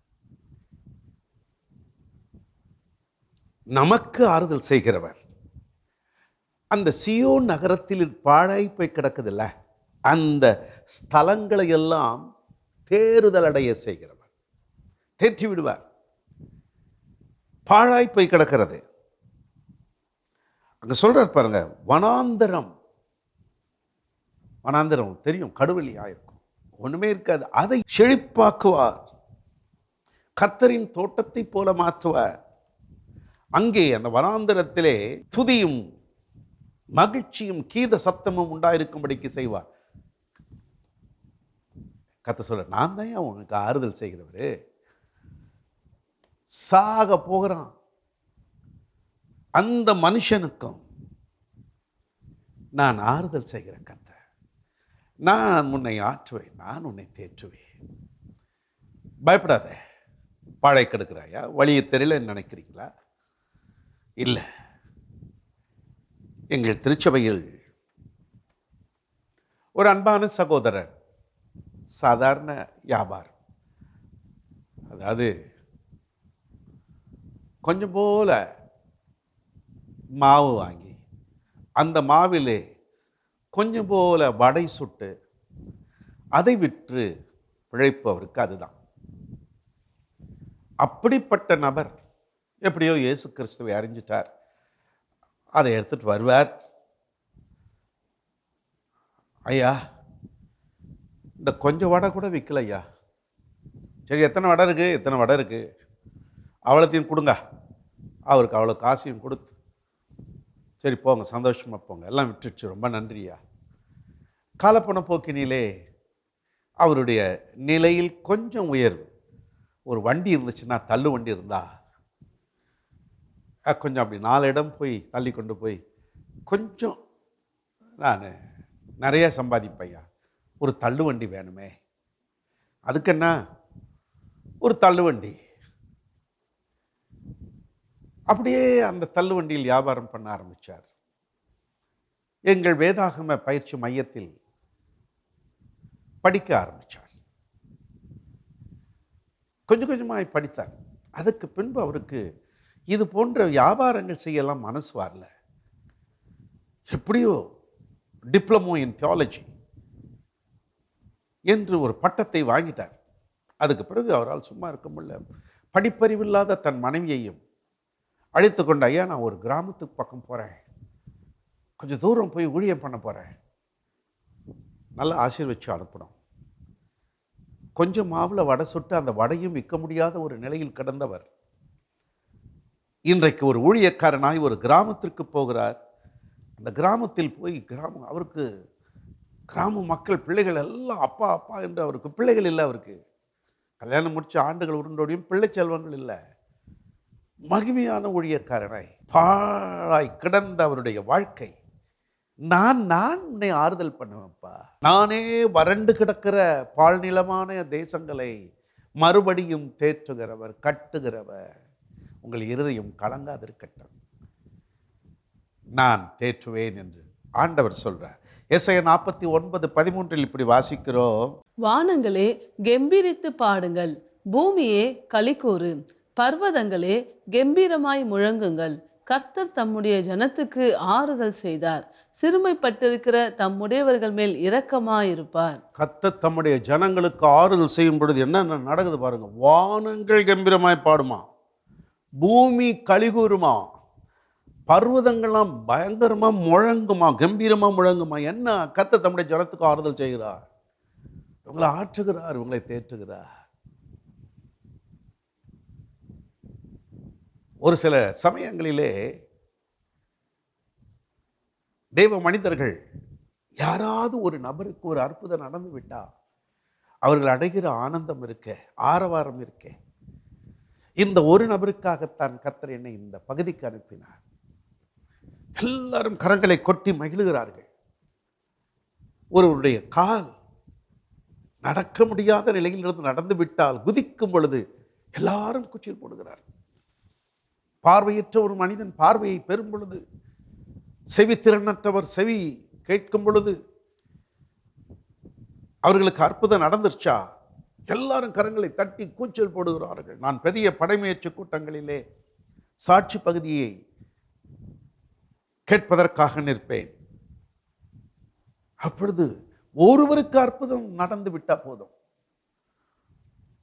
நமக்கு ஆறுதல் செய்கிறவர். அந்த சீயோன் நகரத்தில் பாழாய் போய் கிடக்குதில்ல, அந்த ஸ்தலங்களை எல்லாம் தேறுதல் அடைய செய்கிறவர், தேற்றி விடுவார். பாழாய் போய் கிடக்கிறது. அங்க சொல்றார் பாருங்க, வனாந்தரம் தெரியும், கடுவெளியா இருக்கும், ஒண்ணுமே இருக்காது. அதை செழிப்பாக்குவார், கர்த்தரின் தோட்டத்தை போல மாற்றுவார். அங்கே அந்த வனாந்தரத்திலே துதியும் மகிழ்ச்சியும் கீத சத்தமும் உண்டாயிருக்கும்படிக்கு செய்வார். கர்த்தர் சொல்ல, நான் தான் உனக்கு ஆறுதல் செய்கிறவரு. சாக போகிறான் அந்த மனுஷனுக்கும் நான் ஆறுதல் செய்கிற கர்த்தர். நான் உன்னை ஆற்றுவேன், நான் உன்னை தேற்றுவேன். பயப்படாத. பாழை கெடுக்கிறாயா, வழியை தெரியல நினைக்கிறீங்களா? இல்லை. எங்கள் திருச்சபையில் ஒரு அன்பான சகோதரர், சாதாரண வியாபாரம், அதாவது கொஞ்சம் போல மாவு வாங்கி அந்த மாவிலே கொஞ்சம் போல வடை சுட்டு அதை விற்று பிழைப்பவருக்கு அதுதான். அப்படிப்பட்ட நபர் எப்படியோ இயேசு கிறிஸ்துவை அறிஞ்சிட்டார். அதை எடுத்துட்டு வருவார். ஐயா, இந்த கொஞ்சம் வடை கூட விற்கல ஐயா. சரி, எத்தனை வடை இருக்கு? எத்தனை வடை இருக்கு, அவ்வளோத்தையும் கொடுங்க. அவருக்கு அவ்வளோ காசையும் கொடுத்து, சரி போங்க, சந்தோஷமாக போங்க, எல்லாம் விட்டுடுச்சு, ரொம்ப நன்றியா. காலப்பண போக்கினிலே அவருடைய நிலையில் கொஞ்சம் உயர்வு. ஒரு வண்டி இருந்துச்சுன்னா, தள்ளு வண்டி இருந்தா கொஞ்சம் அப்படி 4 இடம் போய் தள்ளி கொண்டு போய் கொஞ்சம் நான் நிறைய சம்பாதிப்பையா, ஒரு தள்ளு வண்டி வேணுமே, அதுக்கு என்ன ஒரு தள்ளு வண்டி. அப்படியே அந்த தள்ளு வண்டியில் வியாபாரம் பண்ண ஆரம்பித்தார். எங்கள் வேதாகம பயிற்சி மையத்தில் படிக்க ஆரம்பித்தார். கொஞ்சம் கொஞ்சமாக படித்தார். அதுக்கு பின்பு அவருக்கு இது போன்ற வியாபாரங்கள் செய்யலாம் மனசு வரல. எப்படியோ டிப்ளமோ இன் தியாலஜி என்று ஒரு பட்டத்தை வாங்கிட்டார். அதுக்கு பிறகு அவரால் சும்மா இருக்க முடியல. படிப்பறிவில்லாத தன் மனைவியையும் அழைத்து கொண்டு, ஐயா நான் ஒரு கிராமத்துக்கு பக்கம் போகிறேன், கொஞ்சம் தூரம் போய் ஊழியம் பண்ண போகிறேன், நல்லா ஆசீர்வச்சு அனுப்பணும். கொஞ்சம் மாவில் வடை சுட்டு அந்த வடையும் விற்க முடியாத ஒரு நிலையில் கிடந்தவர் இன்றைக்கு ஒரு ஊழியக்காரனாய் ஒரு கிராமத்திற்கு போகிறார். அந்த கிராமத்தில் போய் அவருக்கு கிராம மக்கள் பிள்ளைகள் எல்லாம் அப்பா அப்பா என்று, அவருக்கு பிள்ளைகள் இல்லை, அவருக்கு கல்யாணம் முடிச்ச ஆண்டுகள் உருண்டோடியும் பிள்ளை செல்வங்கள் இல்லை. மகிமையான ஊழியக்காரனாய் பாழாய் கிடந்த அவருடைய வாழ்க்கை. நான் உன்னை ஆறுதல் பண்ணுவேன்ப்பா. நானே வறண்டு கிடக்கிற பாழ்நிலமான தேசங்களை மறுபடியும் தேற்றுகிறவர், கட்டுகிறவர். உங்கள் இருதயம் கலங்காதிருக்கட்டும், நான் தேற்றுவேன் என்று ஆண்டவர் சொல்றார். ஏசாயா 49:13 இப்படி வாசிக்கிறோம். வானங்களே கெம்பீரித்து பாடுங்கள், பூமியே களிக்கூறு, பர்வதங்களே கெம்பீரமாய் முழங்குங்கள். கர்த்தர் தம்முடைய ஜனத்துக்கு ஆறுதல் செய்தார், சிறுமைப்பட்டிருக்கிற தம்முடையவர்கள் மேல் இரக்கமாயிருப்பார். கர்த்தர் தம்முடைய ஜனங்களுக்கு ஆறுதல் செய்யும் பொழுது என்ன நடக்குது பாருங்க. வானங்கள் கம்பீரமாய் பாடுமா, பூமி களிகூறுமா, பர்வதங்கள்லாம் பயங்கரமா முழங்குமா, கம்பீரமா முழங்குமா. என்ன? கர்த்தர் தம்முடைய ஜனத்துக்கு ஆறுதல் செய்கிறார். உங்களை ஆற்றுகிறார், உங்களை தேற்றுகிறார். ஒரு சில சமயங்களிலே தெய்வ மனிதர்கள் யாராவது ஒரு நபருக்கு ஒரு அற்புதம் நடந்து விட்டா அவர்கள் அடைகிற ஆனந்தம் இருக்க, ஆரவாரம் இருக்க, இந்த ஒரு நபருக்காகத்தான் கர்த்தர் என்னை இந்த பகுதிக்கு அனுப்பினார். எல்லாரும் கரங்களை கொட்டி மகிழுகிறார்கள். ஒருவருடைய கால் நடக்க முடியாத நிலையிலிருந்து நடந்து விட்டால் குதிக்கும் பொழுது எல்லாரும் குச்சில் போடுகிறார். பார்வையற்ற ஒரு மனிதன் பார்வையை பெறும் பொழுது, செவி திறனற்றவர் செவி கேட்கும் பொழுது, அவர்களுக்கு அற்புதம் நடந்துருச்சா எல்லாரும் கரங்களை தட்டி கூச்சல் போடுகிறார்கள். நான் பெரிய படைமுயற்சி கூட்டங்களிலே சாட்சி பகுதியை கேட்பதற்காக நிற்பேன். அப்பொழுது ஒருவருக்கு அற்புதம் நடந்து விட்டா போதும்,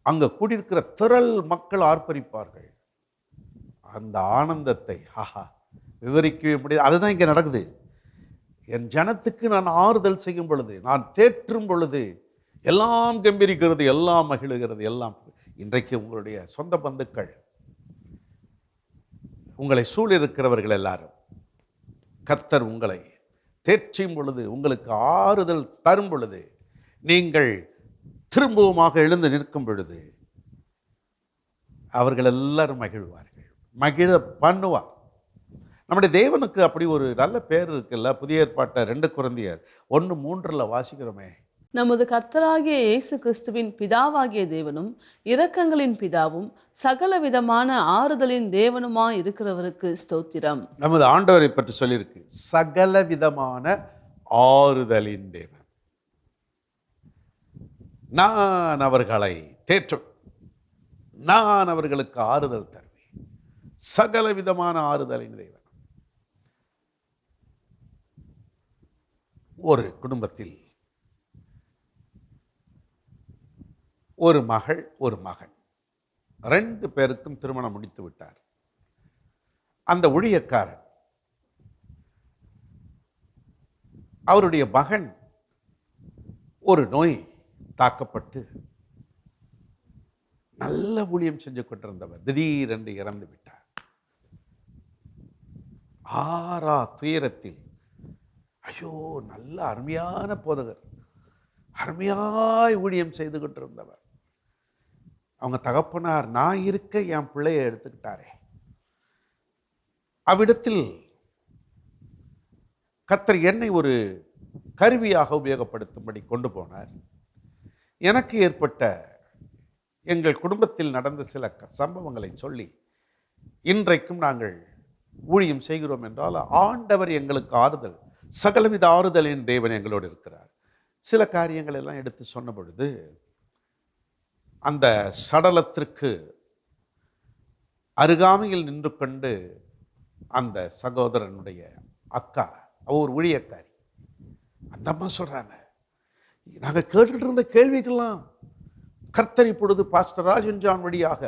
அங்க கூடியிருக்கிற திரள் மக்கள் ஆர்ப்பரிப்பார்கள். அந்த ஆனந்தத்தை விவரிக்கவே முடியாது. அதுதான் இங்க நடக்குது. என் ஜனத்துக்கு நான் ஆறுதல் செய்யும் பொழுது, நான் தேற்றும் பொழுது எல்லாம் கம்பீரிக்கிறது, எல்லாம் மகிழுகிறது, எல்லாம். இன்றைக்கு உங்களுடைய சொந்த பந்துக்கள், உங்களை சூழிருக்கிறவர்கள் எல்லாரும் கர்த்தர் உங்களை தேற்றும் பொழுது, உங்களுக்கு ஆறுதல் தரும் பொழுது, நீங்கள் திரும்பவுமாக எழுந்து நிற்கும் பொழுது அவர்கள் எல்லாரும் மகிழ்வார்கள், மகிழ பண்ணுவார். நம்முடைய தேவனுக்கு அப்படி ஒரு நல்ல பேர் இருக்குல்ல. புதிய ஏற்பாட்டை 2 கொரிந்தியர் 1:3 வாசிக்கிறோமே. நமது கர்த்தராகிய இயேசு கிறிஸ்துவின் பிதாவாகிய தேவனும் இரக்கங்களின் பிதாவும் சகல விதமான ஆறுதலின் தேவனுமாய் இருக்கிறவருக்கு ஸ்தோத்திரம். நமது ஆண்டவரை பற்றி சொல்லியிருக்கு, சகல விதமான ஆறுதலின் தேவன். நான் அவர்களை தேற்றும், நான் அவர்களுக்கு ஆறுதல் தருவேன். சகல விதமான ஆறுதலின் தேவன். ஒரு குடும்பத்தில் ஒரு மகள், ஒரு மகன், 2 பேருக்கும் திருமணம் முடித்து விட்டார். அந்த ஊழியக்காரன் அவருடைய மகன் ஒரு நோய் தாக்கப்பட்டு நல்ல ஊழியம் செஞ்சு கொண்டிருந்தவர் திடீரென்று இறந்து விட்டார். ஆறா துயரத்தில், ஐயோ, நல்ல அருமையான போதகர், அருமையாய் ஊழியம் செய்து கொண்டிருந்தவர், அவங்க தகப்பனார் நான் இருக்க என் பிள்ளையை எடுத்துக்கிட்டாரே. அவ்விடத்தில் கர்த்தர் என்னை ஒரு கருவியாக உபயோகப்படுத்தும்படி கொண்டு போனார். எனக்கு ஏற்பட்ட எங்கள் குடும்பத்தில் நடந்த சில சம்பவங்களை சொல்லி, இன்றைக்கும் நாங்கள் ஊழியம் செய்கிறோம் என்றால் ஆண்டவர் எங்களுக்கு ஆறுதல், சகலவித ஆறுதலின் தேவன் எங்களோடு இருக்கிறார். சில காரியங்கள் எல்லாம் எடுத்து சொன்ன பொழுது, அந்த சடலத்திற்கு அருகாமையில் நின்று கொண்டு அந்த சகோதரனுடைய அக்கா, அவர் ஊழியக்காரி, அந்த அம்மா சொல்றாங்க, நாங்கள் கேட்டுட்டு இருந்த கேள்விக்கெல்லாம் கர்த்தர் இப்பொழுது பாஸ்டர் ராஜன் ஜான் வழியாக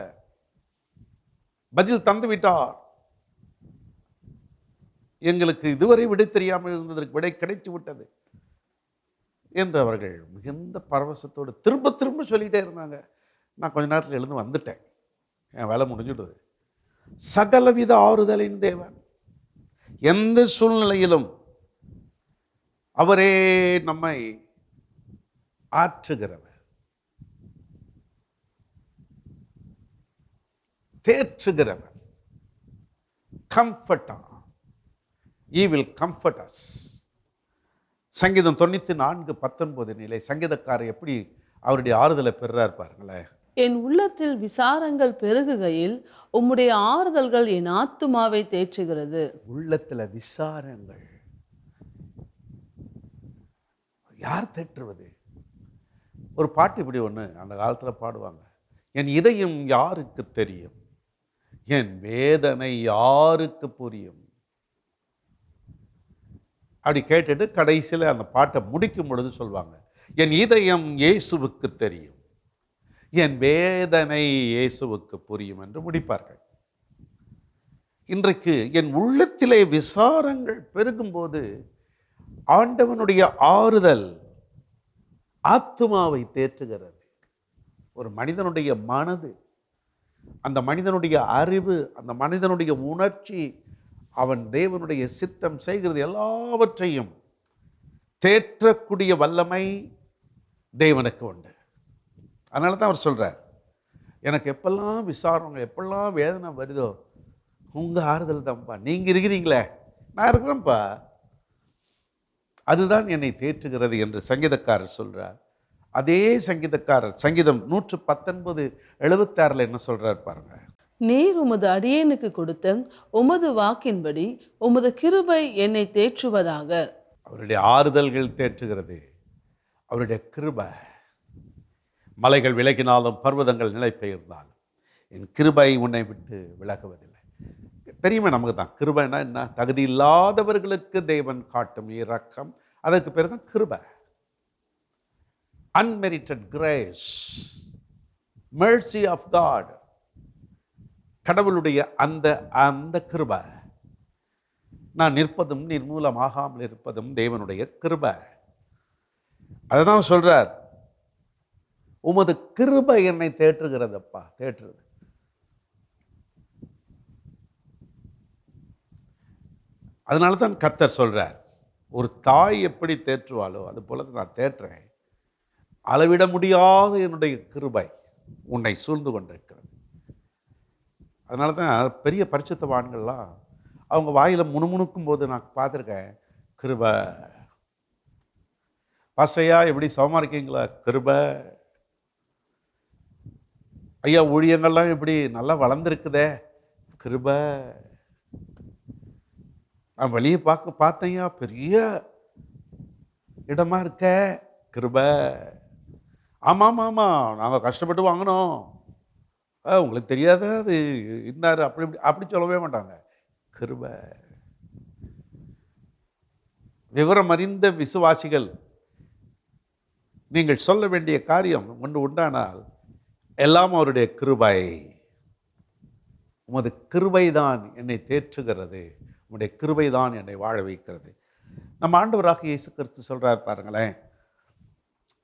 பதில் தந்து விட்டார். எங்களுக்கு இதுவரை விடை தெரியாமல் இருந்ததற்கு விடை கிடைத்து விட்டது என்று அவர்கள் மிகுந்த பரவசத்தோடு திரும்ப திரும்ப சொல்லிட்டே இருந்தாங்க. நான் கொஞ்ச நேரத்தில் எழுந்து வந்துட்டேன், என் வேலை முடிஞ்சுடுது. சகலவித ஆறுதலின் தேவன், எந்த சூழ்நிலையிலும் அவரே நம்மை ஆற்றுகிறவர், தேற்றுகிறவர், கம்ஃபர்டா. He will comfort us. சங்கீதம் 94:19 சங்கீதக்காரர் எப்படி அவருடைய ஆறுதலை பெறுறார் பாருங்களேன். என் உள்ளத்தில் விசாரங்கள் பெருகுகையில் உம்முடைய ஆறுதல்கள் என் ஆத்துமாவை தேற்றுகிறது. உள்ளத்துல விசாரங்கள் யார் தேற்றுவது? ஒரு பாட்டு இப்படி ஒன்று அந்த காலத்தில் பாடுவாங்க, என் இதயம் யாருக்கு தெரியும், என் வேதனை யாருக்கு புரியும். அப்படி கேட்டுட்டு கடைசியில் அந்த பாட்டை முடிக்கும் பொழுது சொல்வாங்க, என் இதயம் இயேசுவுக்கு தெரியும், என் வேதனை இயேசுவுக்கு புரியும் என்று முடிப்பார்கள். இன்றைக்கு என் உள்ளத்திலே விசாரங்கள் பெருகும்போது ஆண்டவனுடைய ஆறுதல் ஆத்துமாவை தேற்றுகிறது. ஒரு மனிதனுடைய மனது, அந்த மனிதனுடைய அறிவு, அந்த மனிதனுடைய உணர்ச்சி, அவன் தேவனுடைய சித்தம் செய்கிறது எல்லாவற்றையும் தேற்றக்கூடிய வல்லமை தேவனுக்கு உண்டு. அதனால தான் அவர் சொல்றார், எனக்கு எப்பெல்லாம் விசாரணை, எப்பெல்லாம் வேதனை வருதோ உங்க ஆறுதல் தான்ப்பா. நீங்க இருக்கிறீங்களே, நான் இருக்கிறேன்ப்பா, அதுதான் என்னை தேற்றுகிறது என்று சங்கீதக்காரர் சொல்றார். அதே சங்கீதக்காரர் சங்கீதம் 119:76 என்ன சொல்றார் பாருங்க. நீர் உமது அடியேனுக்கு கொடுத்த உமது வாக்கின்படி உமது கிருபை என்னை தேற்றுவதாக. அவருடைய ஆறுதல்கள் தேற்றுகிறது, அவருடைய கிருபை. மலைகள் விலகினாலும் பர்வதங்கள் நிலை பெயர்ந்தாலும் என் கிருபை உன்னை விட்டு விலகுவதில்லை. தெரியுமே நமக்கு தான் கிருபைனா என்ன? தகுதி இல்லாதவர்களுக்கு தேவன் காட்டும் இரக்கம், அதற்கு பேர் தான் கிருபை. Unmerited grace, mercy of God, கடவுளுடைய அந்த அந்த கிருபை. நான் நிற்பதும் நிர்மூலமாகாமல் இருப்பதும் தேவனுடைய கிருபை. அதுதான் சொல்றார், உமது கிருபை என்னை தேற்றுகிறதப்பா, தேற்றுறது. அதனால தான் கர்த்தர் சொல்றார், ஒரு தாய் எப்படி தேற்றுவாளோ அது போல நான் தேற்றுறேன். அளவிட முடியாத என்னுடைய கிருபை உன்னை சூழ்ந்து கொண்டிருக்கிறது. அதனால தான் பெரிய பரிசுத்தவான்கள்லாம் அவங்க வாயில முணுமுணுக்கும் போது நான் பார்த்துருக்கேன், கிருபை. பாஸ்டையா எப்படி சுகமா இருக்கீங்களா? கிருபை. ஐயா ஊழியங்கள்லாம் எப்படி நல்லா வளர்ந்துருக்குதே? கிருபை. நான் வெளியே பார்த்தேன்யா, பெரிய இடமா இருக்க, கிருபை. ஆமாம் ஆமாம், நாங்கள் கஷ்டப்பட்டு வாங்கினோம், உங்களுக்கு தெரியாத அது இருந்தார், அப்படி அப்படி சொல்லவே மாட்டாங்க, கிருபை. விவரம் அறிந்த விசுவாசிகள், நீங்கள் சொல்ல வேண்டிய காரியம் ஒன்று உண்டானால் எல்லாம் அவருடைய கிருபை. உமது கிருபைதான் என்னை தேற்றுகிறது, உம்முடைய கிருபைதான் என்னை வாழ வைக்கிறது. நம்ம ஆண்டவராக இயேசு கிறிஸ்து சொல்றார் பாருங்களேன்,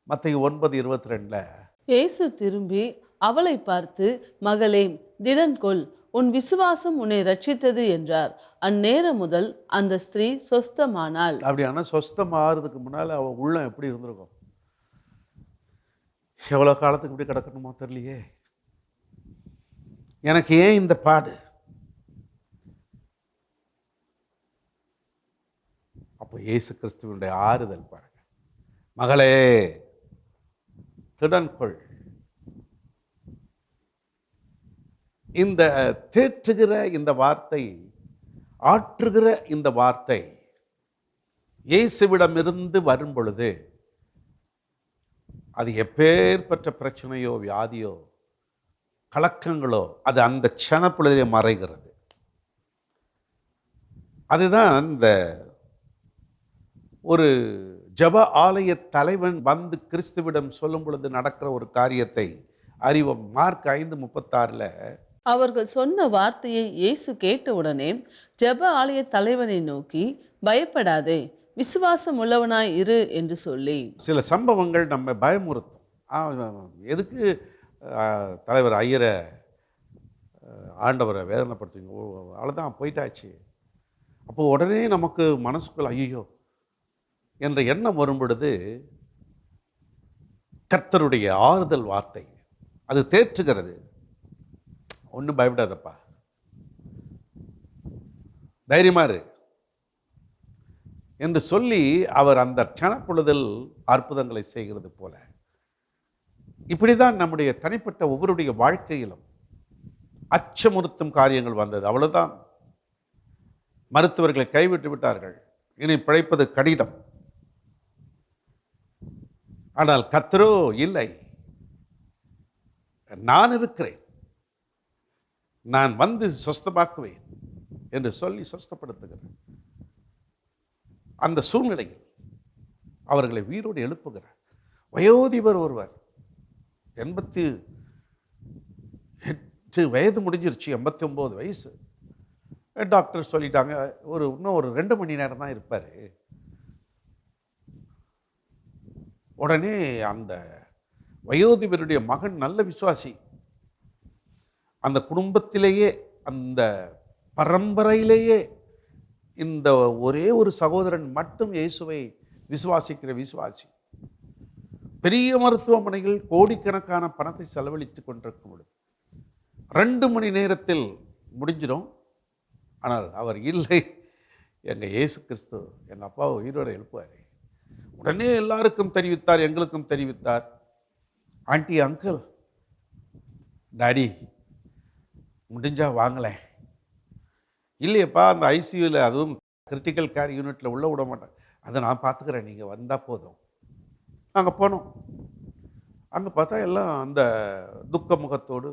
மத்தேயு 9:22. இயேசு திரும்பி அவளை பார்த்து, மகளே, திடன் கொள், உன் விசுவாசம் உன்னை ரட்சித்தது என்றார். அந்நேரம் முதல் அந்த ஸ்திரீ சொஸ்தமானாள். அப்படியான சொஸ்தம் ஆறுறதுக்கு முன்னால் அவள் உள்ளம் எப்படி இருந்திருக்கும்? எவ்வளோ காலத்துக்கு இப்படி கிடக்கணுமோ தெரியலையே, எனக்கு ஏன் இந்த பாடு? அப்போ இயேசு கிறிஸ்துவனுடைய ஆறுதல் பாருங்க, மகளே திடன்கொள். இந்த தேற்றுகிற இந்த வார்த்தை, ஆற்றுகிற இந்த வார்த்தை இயேசுவிடமிருந்து வரும் பொழுது அது எப்பேற்பட்ட பிரச்சனையோ வியாதியோ கலக்கங்களோ அது அந்த க்ஷணப்பொழுதிலே மறைகிறது. அதுதான் இந்த ஒரு ஜப ஆலய தலைவன் வந்து கிறிஸ்துவிடம் சொல்லும் பொழுது நடக்கிற ஒரு காரியத்தை அறிவோம். மார்க் 5:36. அவர்கள் சொன்ன வார்த்தையை இயேசு கேட்டவுடனே ஜெப ஆலய தலைவனை நோக்கி, பயப்படாதே, விசுவாசம் உள்ளவனாய் இரு என்று சொல்லி. சில சம்பவங்கள் நம்ம பயமுறுத்தும். எதுக்கு தலைவர் ஐயரை ஆண்டவரை வேதனைப்படுத்துங்க, அவ்வளோதான் போயிட்டாச்சு. அப்போ உடனே நமக்கு மனசுக்குள்ள ஐயோ என்ற எண்ணம் வரும் பொழுது கர்த்தருடைய ஆறுதல் வார்த்தை அது தேற்றுகிறது. ஒன்றும் பயப்படாதப்பா, தைரியமா இரு என்று சொல்லி அவர் அந்த க்ஷணப்பொழுதில் அற்புதங்களை செய்கிறது போல, இப்படிதான் நம்முடைய தனிப்பட்ட ஒவ்வொருடைய வாழ்க்கையிலும் அச்சமுறுத்தும் காரியங்கள் வந்தது. அவ்வளவுதான், மருத்துவர்களை கைவிட்டு விட்டார்கள், இனி பிழைப்பது கடினம். ஆனால் கர்த்தரோ இல்லை, நான் இருக்கிறேன், நான் வந்து சொஸ்தமாக்குவேன் என்று சொல்லி சொஸ்தப்படுத்துகிறேன். அந்த சூழ்நிலையில் அவர்களை உயிரோடு எழுப்புகிறார். வயோதிபர் ஒருவர் 88 வயது முடிஞ்சிருச்சு, 89 வயசு. டாக்டர் சொல்லிட்டாங்க, இன்னும் ஒரு 2 மணி நேரம் தான் இருப்பார், உடனே அந்த வயோதிபருடைய மகன் நல்ல விசுவாசி, அந்த குடும்பத்திலேயே அந்த பரம்பரையிலேயே இந்த ஒரே ஒரு சகோதரன் மட்டும் இயேசுவை விசுவாசிக்கிற விசுவாசி. பெரிய மருத்துவமனைகள் கோடிக்கணக்கான பணத்தை செலவழித்து கொண்டிருக்கும் பொழுது 2 மணி நேரத்தில் முடிஞ்சிடும். ஆனால் அவர் இல்லை, எங்கள் இயேசு கிறிஸ்து எங்கள் அப்பாவை உயிரோடு எழுப்புவார். உடனே எல்லாருக்கும் தெரிவித்தார், எங்களுக்கும் தெரிவித்தார். ஆண்டி, அங்கிள், டாடி முடிஞ்சா வாங்கலேன். இல்லையப்பா, அந்த ஐசியூவில், அதுவும் கிரிட்டிக்கல் கேர் யூனிட்டில் உள்ள விட மாட்டேன், அதை நான் பார்த்துக்கிறேன், நீங்கள் வந்தால் போதும். நாங்கள் போனோம். அங்கே பார்த்தா எல்லாம் அந்த துக்க முகத்தோடு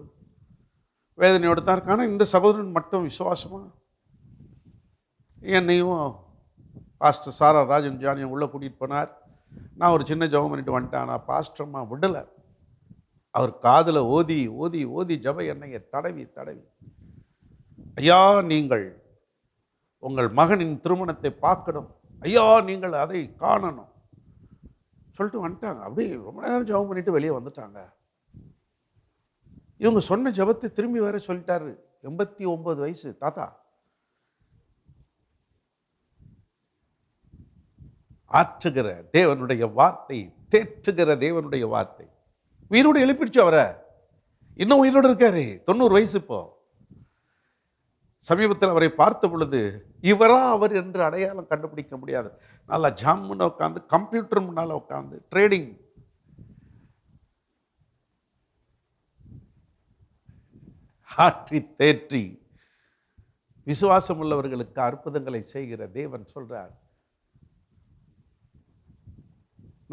வேதனையோடு தான் இருக்கான. இந்த சகோதரன் மட்டும் விசுவாசமாக என்னையும் பாஸ்டர் சாரா ராஜன் ஜானியும் உள்ளே கூட்டிகிட்டு போனார். நான் ஒரு சின்ன ஜெபம் பண்ணிட்டு வந்துட்டேன். ஆனால் பாஸ்டர்மா விடலை. அவர் காதில் ஓதி ஓதி ஓதி ஜப எண்ணெயை தடவி தடவி, ஐயா நீங்கள் உங்கள் மகனின் திருமணத்தை பார்க்கணும், ஐயா நீங்கள் அதை காணணும் சொல்லிட்டு வந்துட்டாங்க. அப்படியே ரொம்ப நேரம் ஜெபம் பண்ணிட்டு வெளியே வந்துட்டாங்க. இவங்க சொன்ன ஜபத்தை திரும்பி வேற சொல்லிட்டாரு. 89 வயசு தாத்தா. ஆற்றுகிற தேவனுடைய வார்த்தை, தேற்றுகிற தேவனுடைய வார்த்தை உயிரோடு எழுப்பிடுச்சு அவரை. இன்னும் உயிரோடு இருக்காரு, 90 வயசு. இப்போ சமீபத்தில் அவரை பார்த்த பொழுது இவரா அவர் என்று அடையாளம் கண்டுபிடிக்க முடியாது. நல்லா ஜாமுன்னு உட்காந்து கம்ப்யூட்டர் முன்னால் உட்காந்து ட்ரேடிங். ஆற்றி தேற்றி விசுவாசம் உள்ளவர்களுக்கு அற்புதங்களை செய்கிற தேவன் சொல்றார்,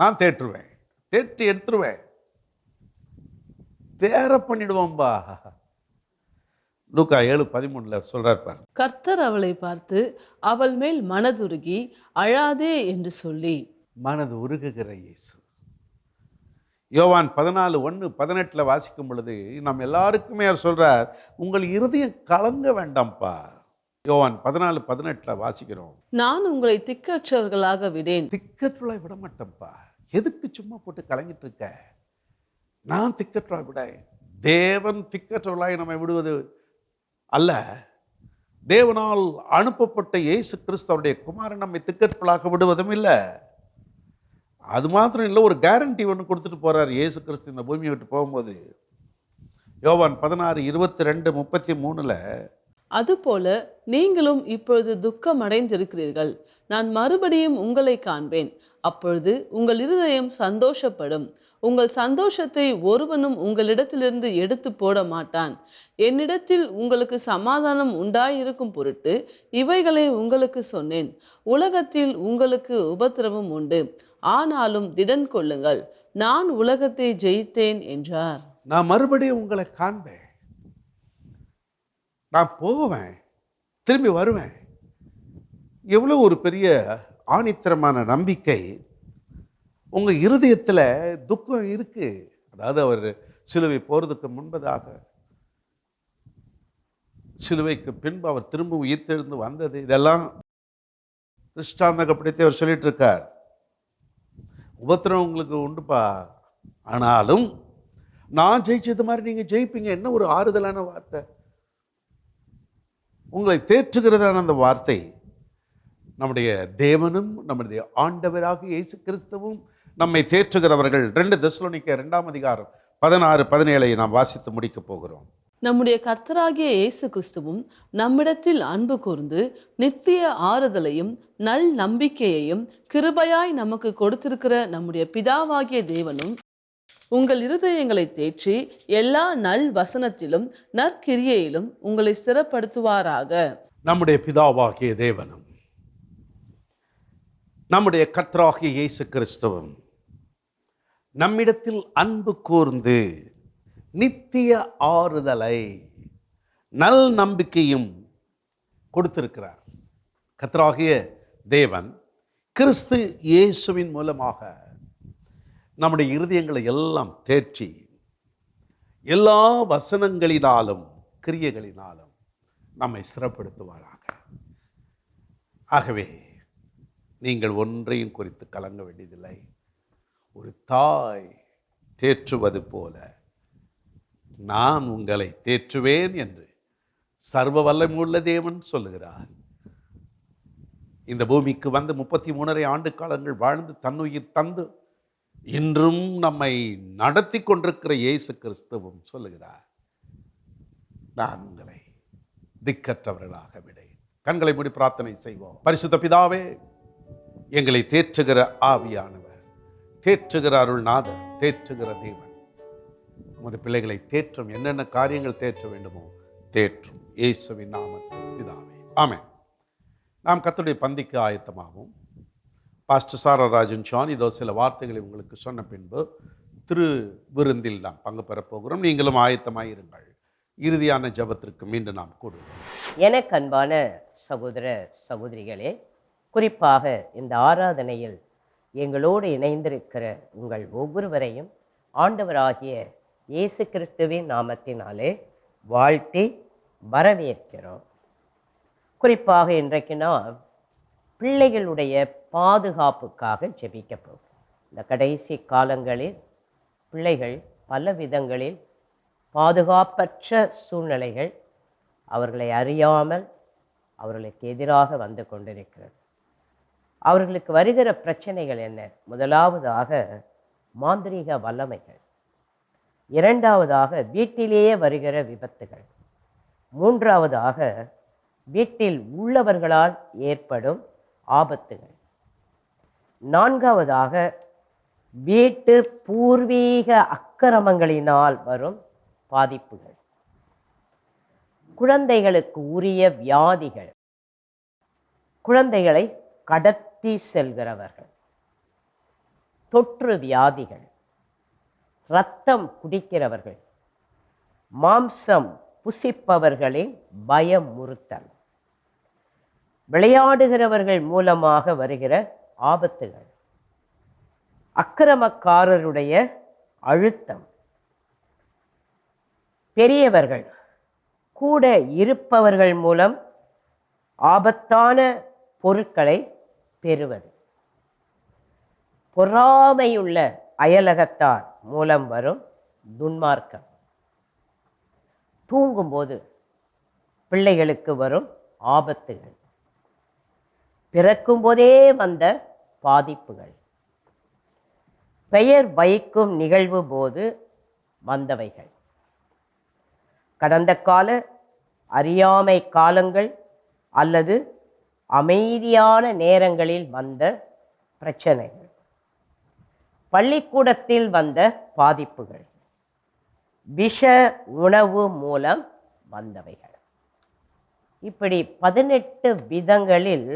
நான் தேற்றுவேன், தேற்றி எடுத்துருவேன், தேர பண்ணிடுவோம்பா. லூக்கா 7:13 சொல்றார் பாரு. கர்த்தர் அவளை பார்த்து அவள் மேல் மனதுருகி அழாதே என்று சொல்லி. மனது உருகுகிற இயேசு. யோவான் 14:1-18 வாசிக்கும் பொழுது நம்ம எல்லாருக்குமே அவர் சொல்றார், உங்கள் இருதயம் கலங்க வேண்டாம்ப்பா. யோவான் 14:18 வாசிக்கிறோம், நான் உங்களை திக்கற்றவர்களாக விடேன். திக்கற்றவளாய் விட மாட்டேன்ப்பா. எதுக்கு சும்மா போட்டு கலங்கிட்டு இருக்க? நான் திக்கற்றவளாய் விட. தேவன் திக்கற்றவளாய் நம்மை விடுவது அல்ல. தேவனால் அனுப்பப்பட்ட இயேசு கிறிஸ்துவுடைய குமாரன் நம்மை திக்கற்றவளாக விடுவதும் இல்லை. அது மாத்திரம் இல்லை, ஒரு கேரண்டி ஒன்று கொடுத்துட்டு போறார் இயேசு கிறிஸ்து இந்த பூமியை விட்டு போகும்போது. யோவான் 16:22-33 அதுபோல நீங்களும் இப்பொழுது துக்கம் அடைந்திருக்கிறீர்கள், நான் மறுபடியும் உங்களை காண்பேன், அப்பொழுது உங்கள் இருதயம் சந்தோஷப்படும், உங்கள் சந்தோஷத்தை ஒருவனும் உங்களிடத்திலிருந்து எடுத்து போட மாட்டான். என்னிடத்தில் உங்களுக்கு சமாதானம் உண்டாயிருக்கும் பொருட்டு இவைகளை உங்களுக்கு சொன்னேன். உலகத்தில் உங்களுக்கு உபத்திரவம் உண்டு, ஆனாலும் திடன் கொள்ளுங்கள், நான் உலகத்தை ஜெயித்தேன் என்றார். நான் மறுபடியும் உங்களை காண்பேன், நான் போவேன், திரும்பி வருவேன். எவ்வளோ ஒரு பெரிய ஆணித்தரமான நம்பிக்கை. உங்கள் இருதயத்தில் துக்கம் இருக்கு. அதாவது அவர் சிலுவை போகிறதுக்கு முன்பதாக, சிலுவைக்கு பின்பு அவர் திரும்ப உயிர்த்தெழுந்து வந்தது, இதெல்லாம் திருஷ்டாந்தகப்படுத்தி அவர் சொல்லிட்டு இருக்கார். உபத்திரம் உங்களுக்கு உண்டுப்பா, ஆனாலும் நான் ஜெயிச்சது மாதிரி நீங்கள் ஜெயிப்பீங்க. என்ன ஒரு ஆறுதலான வார்த்தை! உங்களை தேற்றுகிறதான அந்த வார்த்தை நம்முடைய தேவனும் நம்முடைய ஆண்டவராக இயேசு கிறிஸ்துவும் நம்மை தேற்றுகிறவர்கள். 2 தெசலோனிக்கேயர் 2:16-17 நாம் வாசித்து முடிக்க போகிறோம். நம்முடைய கர்த்தராகிய இயேசு கிறிஸ்துவும் நம்மிடத்தில் அன்பு கூர்ந்து நித்திய ஆறுதலையும் நல் நம்பிக்கையையும் கிருபையாய் நமக்கு கொடுத்திருக்கிற நம்முடைய பிதாவாகிய தேவனும் உங்கள் இருதயங்களை தேற்றி எல்லா நல் வசனத்திலும் நற்கிரியையிலும் உங்களை ஸ்திரப்படுத்துவாராக. நம்முடைய பிதாவாகிய தேவனும் நம்முடைய கர்த்தராகிய இயேசு கிறிஸ்துவும் நம்மிடத்தில் அன்பு கூர்ந்து நித்திய ஆறுதலை நல் நம்பிக்கையும் கொடுத்திருக்கிறார். கர்த்தராகிய தேவன் கிறிஸ்து இயேசுவின் மூலமாக நம்முடைய இருதயங்களை எல்லாம் தேற்றி எல்லா வசனங்களினாலும் கிரியைகளினாலும் நம்மை சிறப்படுத்துவாராக. ஆகவே நீங்கள் ஒன்றையும் குறித்து கலங்க வேண்டியதில்லை. ஒரு தாய் தேற்றுவது போல நான் உங்களை தேற்றுவேன் என்று சர்வ வல்லமையுள்ள தேவன் சொல்லுகிறார். இந்த பூமிக்கு வந்து 33 ஆண்டு காலங்கள் வாழ்ந்து தன்னுயிர் தந்து இன்றும் நம்மை நடத்தி கொண்டிருக்கிற இயேசு கிறிஸ்துவும் சொல்லுகிறார், நான் உங்களை திக்கற்றவர்களாக விடேன். கண்களை மூடி பிரார்த்தனை செய்வோம். பரிசுத்த பிதாவே, எங்களை தேற்றுகிற ஆவியானவர், தேற்றுகிற அருள்நாதர், தேற்றுகிற தேவன், உமது பிள்ளைகளை தேற்றும் என்னென்ன காரியங்கள் தேற்ற வேண்டுமோ தேற்றும். இயேசுவின் நாமத்தில் பிதாவே, ஆமென். நாம் கர்த்தருடைய பந்திக்கு ஆயத்தமாகும். பாஸ்டர் சாரராஜன் ஜான் இதோ சில வார்த்தைகளை உங்களுக்கு சொன்ன பின்பு திரு விருந்தில் நாம் பங்கு பெறப் போகிறோம். நீங்களும் ஆயத்தமாயிருங்கள். இறுதியான ஜெபத்திற்கு மீண்டும் நாம் கூடுவோம். எனக்கு அன்பான சகோதர சகோதரிகளே, குறிப்பாக இந்த ஆராதனையில் எங்களோடு இணைந்திருக்கிற உங்கள் ஒவ்வொருவரையும் ஆண்டவராகிய இயேசு கிறிஸ்துவின் நாமத்தினாலே வாழ்த்தி வரவேற்கிறோம். குறிப்பாக இன்றைக்கு நாம் பிள்ளைகளுடைய பாதுகாப்புக்காக ஜெபிக்க போகிறோம். இந்த கடைசி காலங்களில் பிள்ளைகள் பல விதங்களில் பாதுகாப்பற்ற சூழ்நிலைகள் அவர்களை அறியாமல் அவர்களுக்கு எதிராக வந்து கொண்டிருக்கிறது. அவர்களுக்கு வருகிற பிரச்சனைகள் என்ன? முதலாவதாக மாந்திரீக வல்லமைகள், இரண்டாவதாக வீட்டிலேயே வருகிற விபத்துகள், மூன்றாவதாக வீட்டில் உள்ளவர்களால் ஏற்படும் ஆபத்துகள், நான்காவதாக வீட்டு பூர்வீக அக்கிரமங்களினால் வரும் பாதிப்புகள், குழந்தைகளுக்கு உரிய வியாதிகள், குழந்தைகளை கடத்தி செல்கிறவர்கள், தொற்று வியாதிகள், இரத்தம் குடிக்கிறவர்கள், மாம்சம் புசிப்பவர்களின் பயமுறுத்தல், விளையாடுகிறவர்கள் மூலமாக வருகிற ஆபத்துகள், அக்கிரமக்காரருடைய அழுத்தம், பெரியவர்கள் கூட இருப்பவர்கள் மூலம் ஆபத்தான பொருட்களை பெறுவது, பொறாமையுள்ள அயலகத்தார் மூலம் வரும் துன்மார்க்கம், தூங்கும்போது பிள்ளைகளுக்கு வரும் ஆபத்துகள், பிறக்கும் போதே வந்த பாதிப்புகள், பெயர் வைக்கும் நிகழ்வு போது வந்தவைகள், கடந்த கால அறியாமை காலங்கள் அல்லது அமைதியான நேரங்களில் வந்த பிரச்சனைகள், பள்ளிக்கூடத்தில் வந்த பாதிப்புகள், விஷ உணவு மூலம் வந்தவைகள். இப்படி 18 விதங்களில்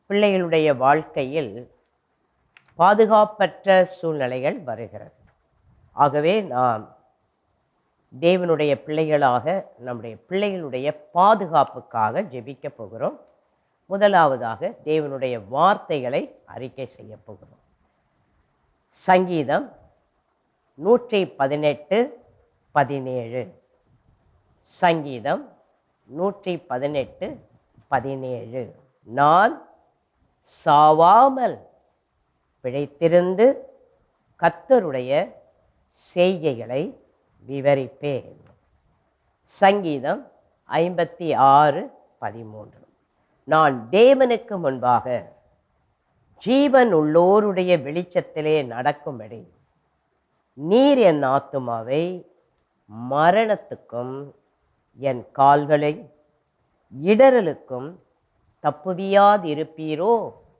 பிள்ளைகளுடைய வாழ்க்கையில் பாதுகாப்பற்ற சூழ்நிலைகள் வருகிறது. ஆகவே நாம் தேவனுடைய பிள்ளைகளாக நம்முடைய பிள்ளைகளுடைய பாதுகாப்புக்காக ஜெபிக்க போகிறோம். முதலாவதாக தேவனுடைய வார்த்தைகளை அறிக்கை செய்ய போகிறோம். சங்கீதம் 118:17. சங்கீதம் 118:17. நான் சாவாமல் பிழைத்திருந்து கர்த்தருடைய செய்கைகளை விவரிப்பேன். சங்கீதம் 56:13. நான் தேவனுக்கு முன்பாக ஜீவன் உள்ளோருடைய வெளிச்சத்திலே நடக்கும்படி நீர் என் ஆத்துமாவை மரணத்துக்கும் என் கால்களை இடறலுக்கும் தப்புவியாதிருப்பீரோ.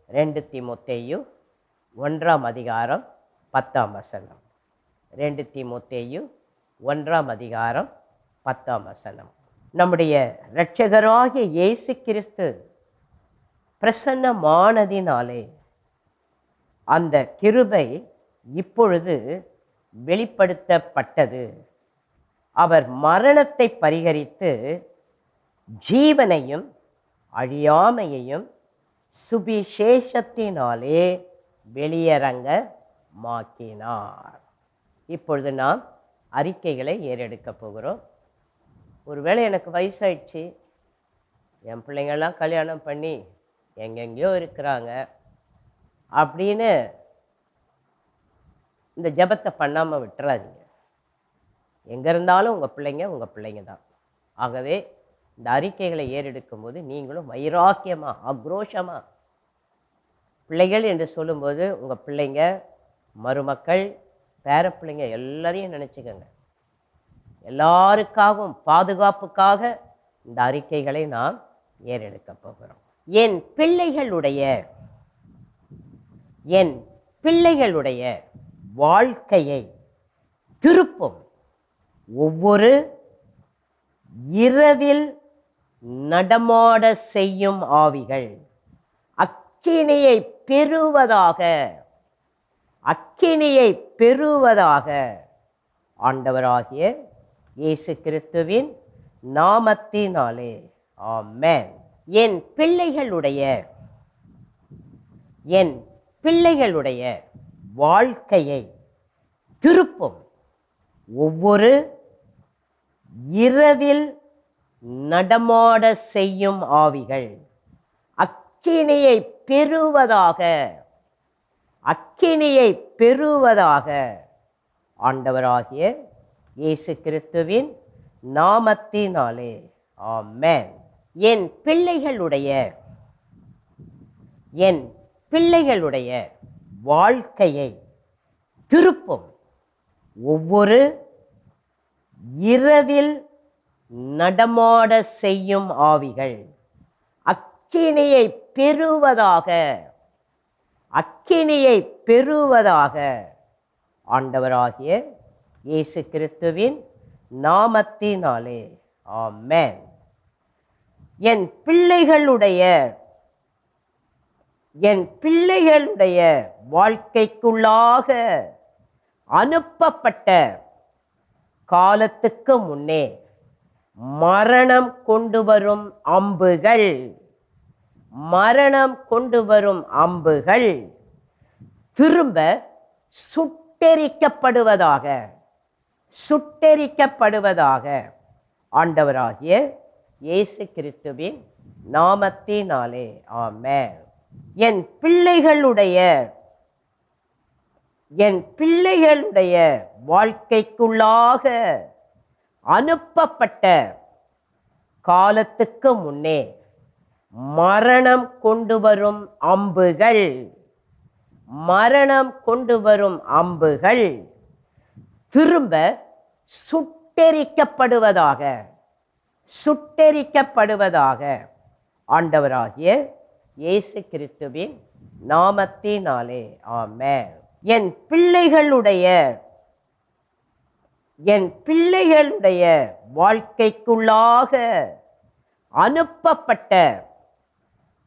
2 தீமோத்தேயு 1:10. 2 தீமோத்தேயு 1:10. நம்முடைய இரட்சகராகிய இயேசு கிறிஸ்து பிரசன்னமானதினாலே அந்த கிருபை இப்பொழுது வெளிப்படுத்தப்பட்டது. அவர் மரணத்தை பரிகரித்து ஜீவனையும் அழியாமையையும் சுவிசேஷத்தினாலே வெளியரங்கமாக்கினார். இப்பொழுது நாம் அறிக்கைகளை ஏறெடுக்க போகிறோம். ஒருவேளை எனக்கு வயசாயிடுச்சு, என் பிள்ளைங்கள்லாம் கல்யாணம் பண்ணி எங்கெங்கேயோ இருக்கிறாங்க அப்படின்னு இந்த ஜெபத்தை பண்ணாமல் விட்டுறாதீங்க. எங்கே இருந்தாலும் உங்கள் பிள்ளைங்க தான். ஆகவே இந்த அறிக்கைகளை ஏறெடுக்கும் போது நீங்களும் வைராக்கியமாக, ஆக்ரோஷமாக, பிள்ளைகள் என்று சொல்லும்போது உங்கள் பிள்ளைங்க, மருமக்கள், பேரப்பிள்ளைங்க எல்லாரையும் நினச்சிக்கோங்க. எல்லாருக்காகவும் பாதுகாப்புக்காக இந்த அறிக்கைகளை நாம் ஏறெடுக்க போகிறோம். என் பிள்ளைகளுடைய வாழ்க்கையை திருப்பும் ஒவ்வொரு இரவில் நடமாட செய்யும் ஆவிகள் அக்கினியை பெறுவதாக ஆண்டவராகிய இயேசு கிறிஸ்துவின் நாமத்தினாலே ஆமென். என் பிள்ளைகளுடைய வாழ்க்கையை திருப்பும் ஒவ்வொரு இரவில் நடமாட செய்யும் ஆவிகள் அக்கினியை பெறுவதாக ஆண்டவராகிய இயேசு கிறிஸ்துவின் நாமத்தினாலே ஆமென். என் பிள்ளைகளுடைய வாழ்க்கையை திருப்பும் ஒவ்வொரு இரவில் நடமாட செய்யும் ஆவிகள் அக்கினியை பெறுவதாக ஆண்டவராகிய இயேசு கிறிஸ்துவின் நாமத்தினாலே ஆமென். என் பிள்ளைகளுடைய வாழ்க்கைக்குள்ளாக அனுப்பப்பட்ட காலத்துக்கு முன்னே மரணம் கொண்டு வரும் அம்புகள் திரும்ப சுட்டெரிக்கப்படுவதாக ஆண்டவராகிய இயேசு கிறிஸ்துவின் நாமத்தினாலே ஆமென். என் பிள்ளைகளுடைய வாழ்க்கைக்குள்ளாக அனுப்பப்பட்ட காலத்துக்கு முன்னே மரணம் கொண்டு வரும் அம்புகள் திரும்ப சுட்டெரிக்கப்படுவதாக ஆண்டவராகிய இயேசு கிறிஸ்துவின் நாமத்தினாலே ஆமென். என் பிள்ளைகளுடைய வாழ்க்கைக்குள்ளாக அனுப்பப்பட்ட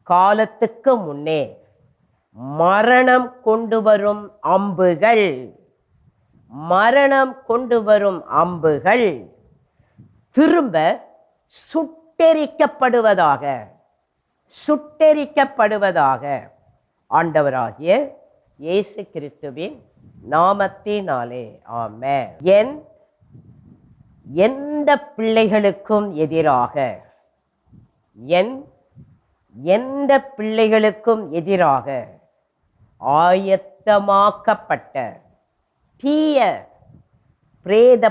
காலத்துக்கு முன்னே மரணம் கொண்டு வரும் அம்புகள் திரும்ப சுட்டெரிக்கப்படுவதாக ஆண்டவராகிய இயேசு கிறிஸ்துவின் நாமத்தினாலே ஆமென். எந்த பிள்ளைகளுக்கும் எதிராக ஆயத்தமாக்கப்பட்ட தீய பிரேத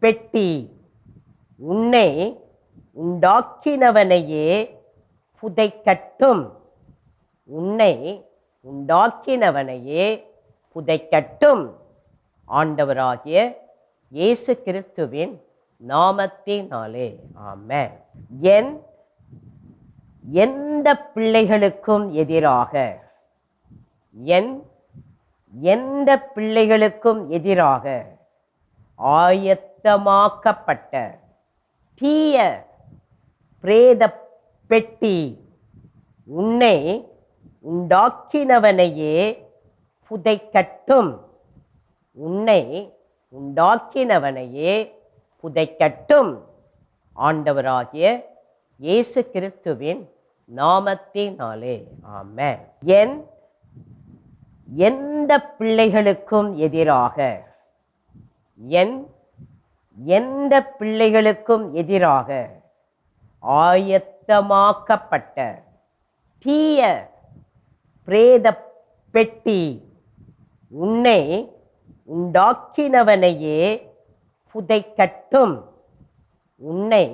பெட்டி உன்னை உண்டாக்கினவனையே புதைக்கட்டும் ஆண்டவராகிய இயேசு கிறிஸ்துவின் நாமத்தினாலே ஆமென். எந்த பிள்ளைகளுக்கும் எதிராக ஆயத்தமாக்கப்பட்ட தீய பிரேத பெட்டி உன்னை உண்டாக்கினவனையே புதைக்கட்டும் ஆண்டவராகிய இயேசு கிறிஸ்துவின் நாமத்தினாலே ஆமென். எந்த பிள்ளைகளுக்கும் எதிராக ஆயத்தமாக்கப்பட்ட தீய பிரேத பெட்டி உன்னை உண்டாக்கினவனையே புதைக்கட்டும். உன்னை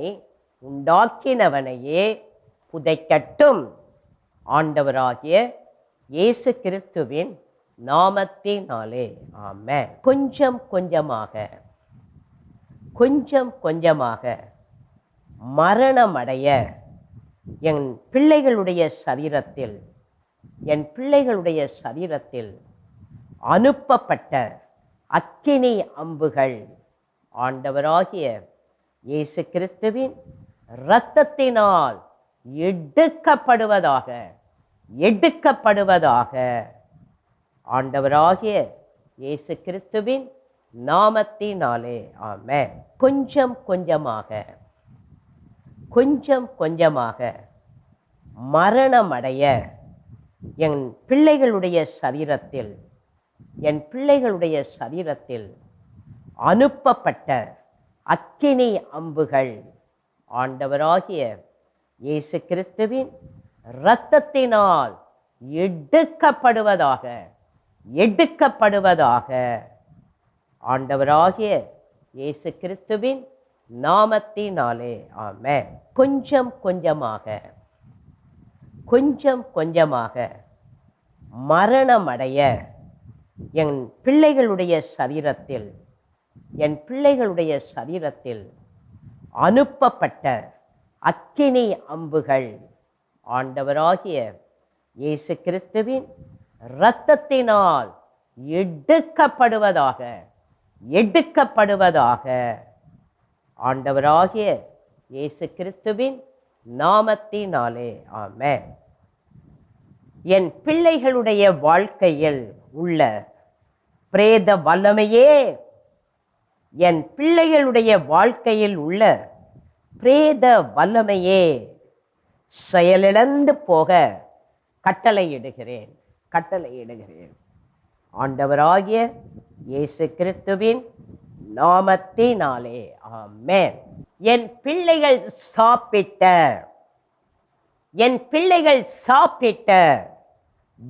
உண்டாக்கினவனையே புதைக்கட்டும். ஆண்டவராகிய இயேசு கிறிஸ்துவின் நாமத்தினாலே ஆமென். கொஞ்சம் கொஞ்சமாக கொஞ்சம் கொஞ்சமாக மரணமடைய என் பிள்ளைகளுடைய சரீரத்தில் அனுப்பப்பட்ட அக்கினி அம்புகள் ஆண்டவராகிய இயேசு கிறிஸ்துவின் இரத்தத்தினால் எடுக்கப்படுவதாக. ஆண்டவராகிய இயேசு கிறிஸ்துவின் நாமத்தினாலே ஆமென். கொஞ்சம் கொஞ்சமாக மரணமடைய என் பிள்ளைகளுடைய சரீரத்தில் அனுப்பப்பட்ட அக்கினி அம்புகள் ஆண்டவராகிய இயேசு கிறிஸ்துவின் இரத்தத்தினால் எடுக்கப்படுவதாக. ஆண்டவராகிய இயேசு கிறிஸ்துவின் நாமத்தினாலே ஆமென். கொஞ்சம் கொஞ்சமாக மரணமடைய என் பிள்ளைகளுடைய சரீரத்தில் அனுப்பப்பட்ட அக்கினி அம்புகள் ஆண்டவராகிய இயேசு கிறிஸ்துவின் இரத்தத்தினால் எடுக்கப்படுவதாக. ஆண்டவராகிய இயேசு கிறிஸ்துவின் நாமத்தினாலே ஆமென். என் பிள்ளைகளுடைய வாழ்க்கையில் உள்ள பிரேத வல்லமையே, என் பிள்ளைகளுடைய வாழ்க்கையில் உள்ள பிரேத வல்லமையே செயலிழந்து போக கட்டளையிடுகிறேன். ஆண்டவராகிய இயேசு கிறிஸ்துவின் நாமத்தினாலே ஆமென். என் பிள்ளைகள் சாப்பிட்ட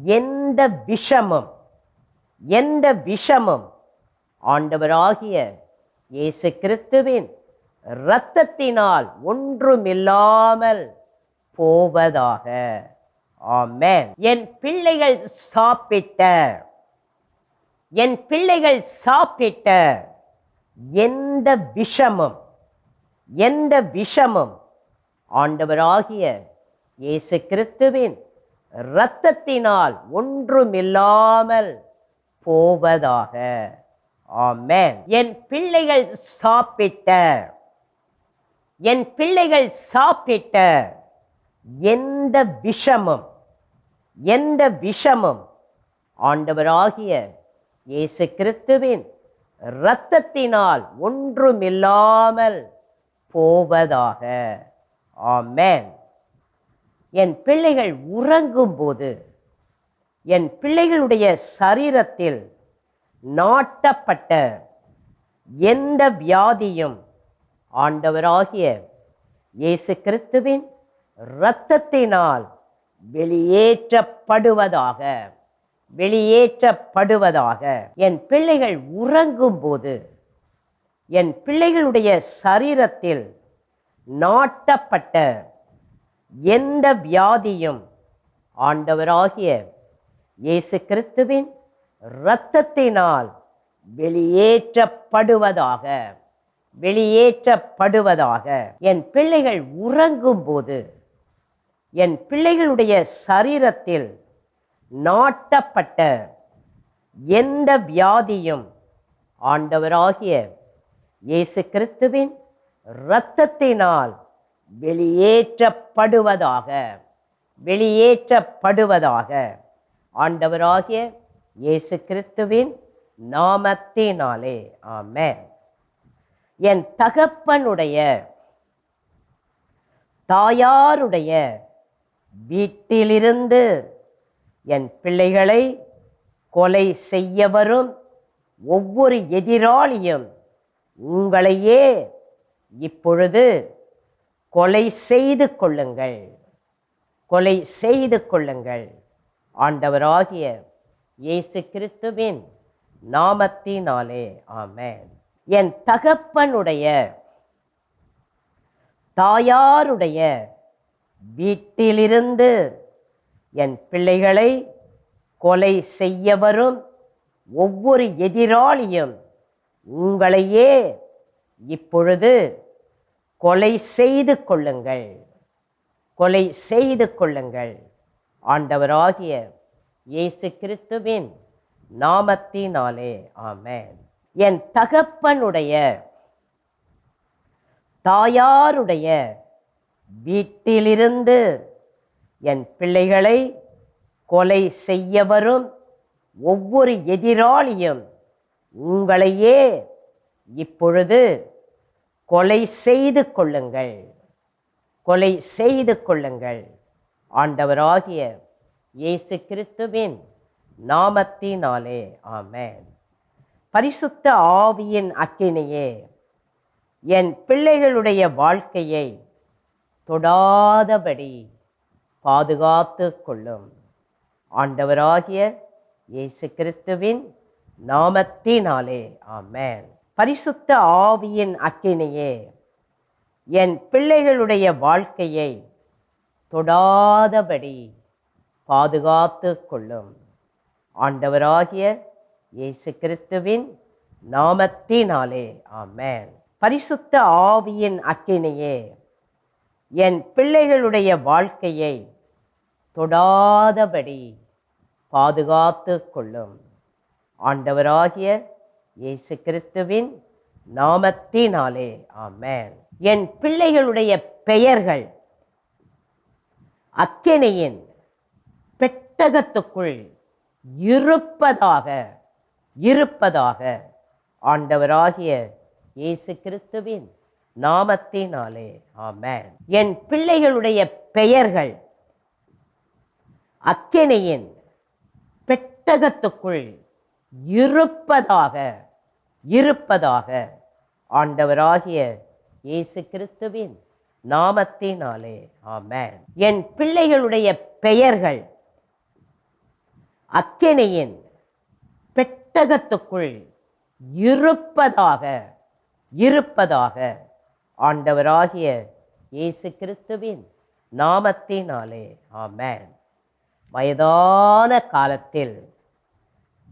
எந்த விஷமும் ஆண்டவராகிய இயேசு கிறிஸ்துவின் இரத்தத்தினால் ஒன்றுமில்லாமல் போவதாக. ஆமென். என் பிள்ளைகள் சாப்பிட்ட எந்த விஷமும் ஆண்டவராகிய இயேசு கிறிஸ்துவின் இரத்தத்தினால் ஒன்றுமில்லாமல் போவதாக. ஆமென். என் பிள்ளைகள் சாப்பிட்ட எந்த விஷமும் ஆண்டவராகிய இயேசு கிறிஸ்துவின் இரத்தத்தினால் ஒன்றுமில்லாமல் போவதாக. ஆமென். என் பிள்ளைகள் உறங்கும்போது என் பிள்ளைகளுடைய சரீரத்தில் நாட்டப்பட்ட எந்த வியாதியும் ஆண்டவராகிய இயேசு கிறிஸ்துவின் இரத்தத்தினால் வெளியேற்றப்படுவதாக. என் பிள்ளைகள் உறங்கும்போது என் பிள்ளைகளுடைய சரீரத்தில் நாட்டப்பட்ட எந்த வியாதியும் ஆண்டவராகிய இயேசு கிறிஸ்துவின் இரத்தத்தினால் வெளியேற்றப்படுவதாக. என் பிள்ளைகள் உறங்கும்போது என் பிள்ளைகளுடைய சரீரத்தில் நாட்டப்பட்ட எந்த வியாதியும் ஆண்டவராகிய இயேசு கிறிஸ்துவின் இரத்தத்தினால் வெளியேற்றப்படுவதாக. ஆண்டவராகிய இயேசு கிறிஸ்துவின் நாமத்தினாலே ஆமென். என் தகப்பனுடைய தாயாருடைய வீட்டிலிருந்து என் பிள்ளைகளை கொலை செய்ய வரும் ஒவ்வொரு எதிராளியும் உங்களையே இப்பொழுது கொலை செய்து கொள்ளுங்கள். ஆண்டவராகிய இயேசு கிறிஸ்துவின் நாமத்தினாலே. ஆமென். என் தகப்பனுடைய தாயாருடைய வீட்டிலிருந்து என் பிள்ளைகளை கொலை செய்ய வரும் ஒவ்வொரு எதிராளியும் உங்களையே இப்பொழுது கொலை செய்து கொள்ளுங்கள், கொலை செய்து கொள்ளுங்கள். ஆண்டவராகிய இயேசு கிறிஸ்துவின் நாமத்தினாலே. ஆமென். என் தகப்பனுடைய தாயாருடைய வீட்டிலிருந்து என் பிள்ளைகளை கொலை செய்ய வரும் ஒவ்வொரு எதிராளியும் உங்களையே இப்பொழுது கொலை செய்து கொள்ளுங்கள், கொலை செய்து கொள்ளுங்கள். ஆண்டவராகிய இயேசு கிறிஸ்துவின் நாமத்தினாலே. ஆமென். பரிசுத்த ஆவியின் அக்கினியே என் பிள்ளைகளுடைய வாழ்க்கையை தொடாதபடி பாதுகாத்து கொள்ளும். ஆண்டவராகிய இயேசு கிறிஸ்துவின் நாமத்தினாலே. ஆமென். பரிசுத்த ஆவியின் அக்கினியே என் பிள்ளைகளுடைய வாழ்க்கையை தொடாதபடி பாதுகாத்து கொள்ளும். ஆண்டவராகிய இயேசு கிறிஸ்துவின் நாமத்தினாலே. ஆமென். பரிசுத்த ஆவியின் அக்கினியே என் பிள்ளைகளுடைய வாழ்க்கையை தொடாதபடி பாதுகாத்து கொள்ளும். ஆண்டவராகிய இயேசு கிறிஸ்துவின் நாமத்தினாலே. ஆமென். என் பிள்ளைகளுடைய பெயர்கள் அக்கினியின் பெட்டகத்துக்குள் இருப்பதாக இருப்பதாக. ஆண்டவராகிய இயேசு கிறிஸ்துவின் நாமத்தினாலே. ஆமென். என் பிள்ளைகளுடைய பெயர்கள் அக்கினியின் பெட்டகத்துக்குள் இருப்பதாக இருப்பதாக. ஆண்டவராகிய இயேசு கிறிஸ்துவின் நாமத்தினாலே. ஆமென். என் பிள்ளைகளுடைய பெயர்கள் அக்கினியின் பெட்டகத்துக்குள் இருப்பதாக இருப்பதாக. ஆண்டவராகிய இயேசு கிறிஸ்துவின் நாமத்தினாலே. ஆமென். வயதான காலத்தில்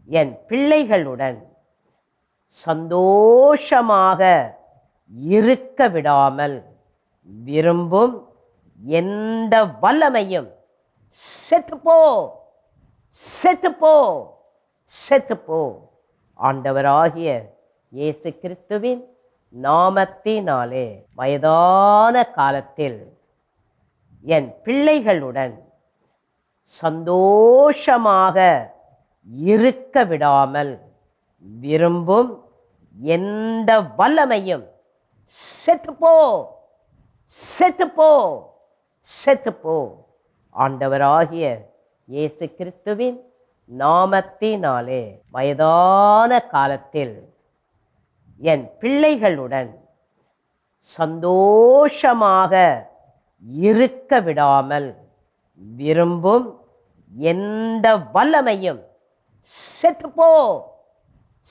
என் பிள்ளைகளுடன் சந்தோஷமாக இருக்க விடாமல் விரும்பும் எந்த வல்லமையும் செத்துப்போ செத்துப்போ செத்துப்போ. ஆண்டவராகிய இயேசு கிறிஸ்துவின் நாமத்தினாலே. வயதான காலத்தில் என் பிள்ளைகளுடன் சந்தோஷமாக இருக்க விடாமல் விரும்பும் எந்த வல்லமையும் செத்துப்போ செத்துப்போ செத்துப்போ. ஆண்டவராகிய இயேசு கிறிஸ்துவின் நாமத்தினாலே. வயதான காலத்தில் என் பிள்ளைகளுடன் சந்தோஷமாக இருக்க விடாமல் விரும்பும் எந்த வல்லமையும் செத்துப்போ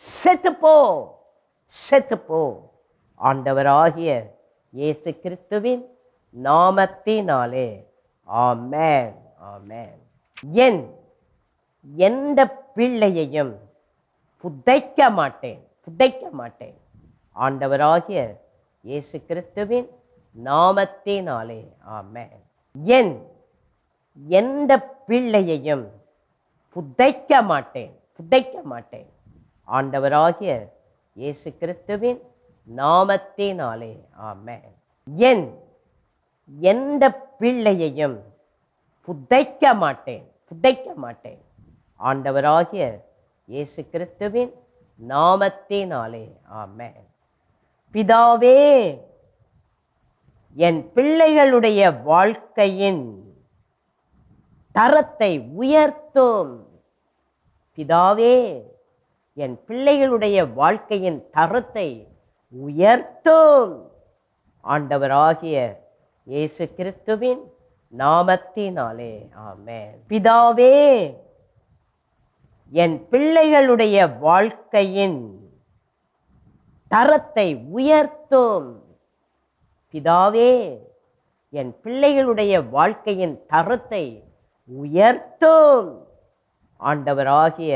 செத்துப்போ செத்துப்போ. ஆண்டவராகிய இயேசு கிறிஸ்துவின் நாமத்தினாலே. ஆமென். ஆமென். என் எந்த பிள்ளையையும் புதைக்க மாட்டேன் புதைக்க மாட்டேன். ஆண்டவராகிய இயேசு கிறிஸ்துவின் நாமத்தினாலே. ஆமென். என் எந்த பிள்ளையையும் புதைக்க மாட்டேன் புதைக்க மாட்டேன். ஆண்டவராகிய இயேசு கிறிஸ்துவின் நாமத்தினாலே. ஆமென். என் எந்த பிள்ளையையும் புதைக்க மாட்டேன் புதைக்க மாட்டேன். ஆண்டவராகிய இயேசு கிறிஸ்துவின் நாமத்தினாலே. ஆமென். பிதாவே, என் பிள்ளைகளுடைய வாழ்க்கையின் தரத்தை உயர்த்தும். பிதாவே, என் பிள்ளைகளுடைய வாழ்க்கையின் தரத்தை உயர்த்தும். ஆண்டவராகிய இயேசு கிறிஸ்துவின் நாமத்தினாலே. ஆமென். பிதாவே, என் பிள்ளைகளுடைய வாழ்க்கையின் தரத்தை உயர்த்தும். பிதாவே, என் பிள்ளைகளுடைய வாழ்க்கையின் தரத்தை உயர்த்தும். ஆண்டவராகிய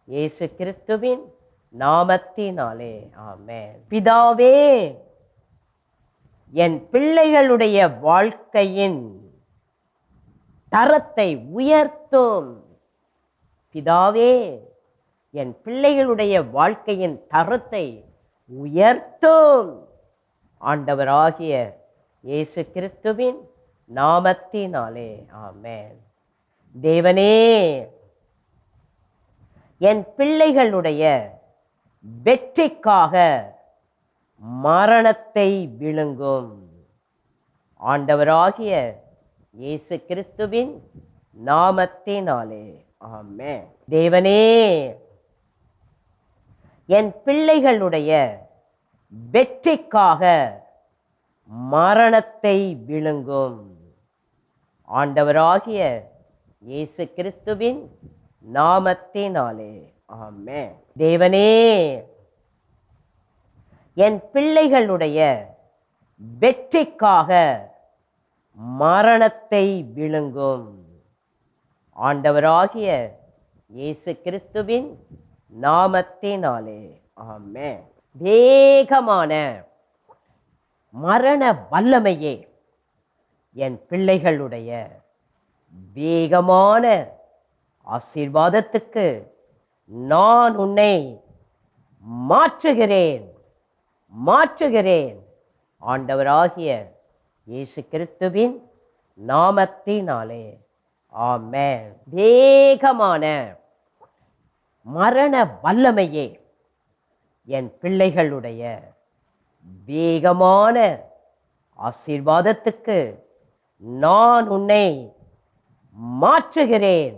இயேசு கிறிஸ்துவின் நாமத்தினாலே ஆமென். பிதாவே, என் பிள்ளைகளுடைய வாழ்க்கையின் தரத்தை உயர்த்தும். பிதாவே, என் பிள்ளைகளுடைய வாழ்க்கையின் தரத்தை உயர்த்தும். ஆண்டவராகிய இயேசு கிறிஸ்துவின் நாமத்தினாலே ஆமென். தேவனே, என் பிள்ளைகளுடைய வெற்றிக்காக மரணத்தை விழுங்கும். ஆண்டவராகிய இயேசு கிறிஸ்துவின் நாமத்தினாலே ஆமென். தேவனே, என் பிள்ளைகளுடைய வெற்றிக்காக மரணத்தை விழுங்கும். ஆண்டவராகிய இயேசு கிறிஸ்துவின் நாமத்தினாலே ஆமென். தேவனே, என் பிள்ளைகளுடைய வெற்றிக்காக மரணத்தை விழுங்கும். ஆண்டவராகிய இயேசு கிறிஸ்துவின் நாமத்தினாலே ஆமென். வேகமான மரண வல்லமையே, என் பிள்ளைகளுடைய வேகமான ஆசீர்வாதத்துக்கு நான் உன்னை மாற்றுகிறேன். ஆண்டவராகிய இயேசு கிறிஸ்துவின் நாமத்தினாலே ஆமென். வேகமான மரண வல்லமையே, என் பிள்ளைகளுடைய வேகமான ஆசீர்வாதத்துக்கு நான் உன்னை மாற்றுகிறேன்.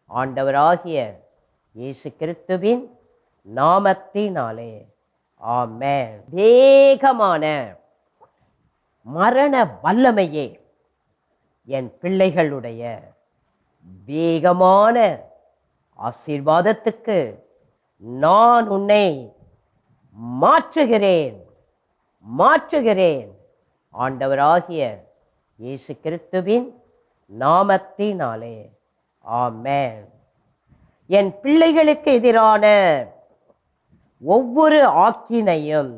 ஆண்டவராகிய இயேசு கிறிஸ்துவின் நாமத்தினாலே ஆமென். வேகமான மரண வல்லமையே, என் பிள்ளைகளுடைய வேகமான ஆசீர்வாதத்துக்கு நான் உன்னை மாற்றுகிறேன். ஆண்டவராகிய இயேசு கிறிஸ்துவின் நாமத்தினாலே ஆமென். என் பிள்ளைகளுக்கு எதிரான ஒவ்வொரு ஆக்கினையும்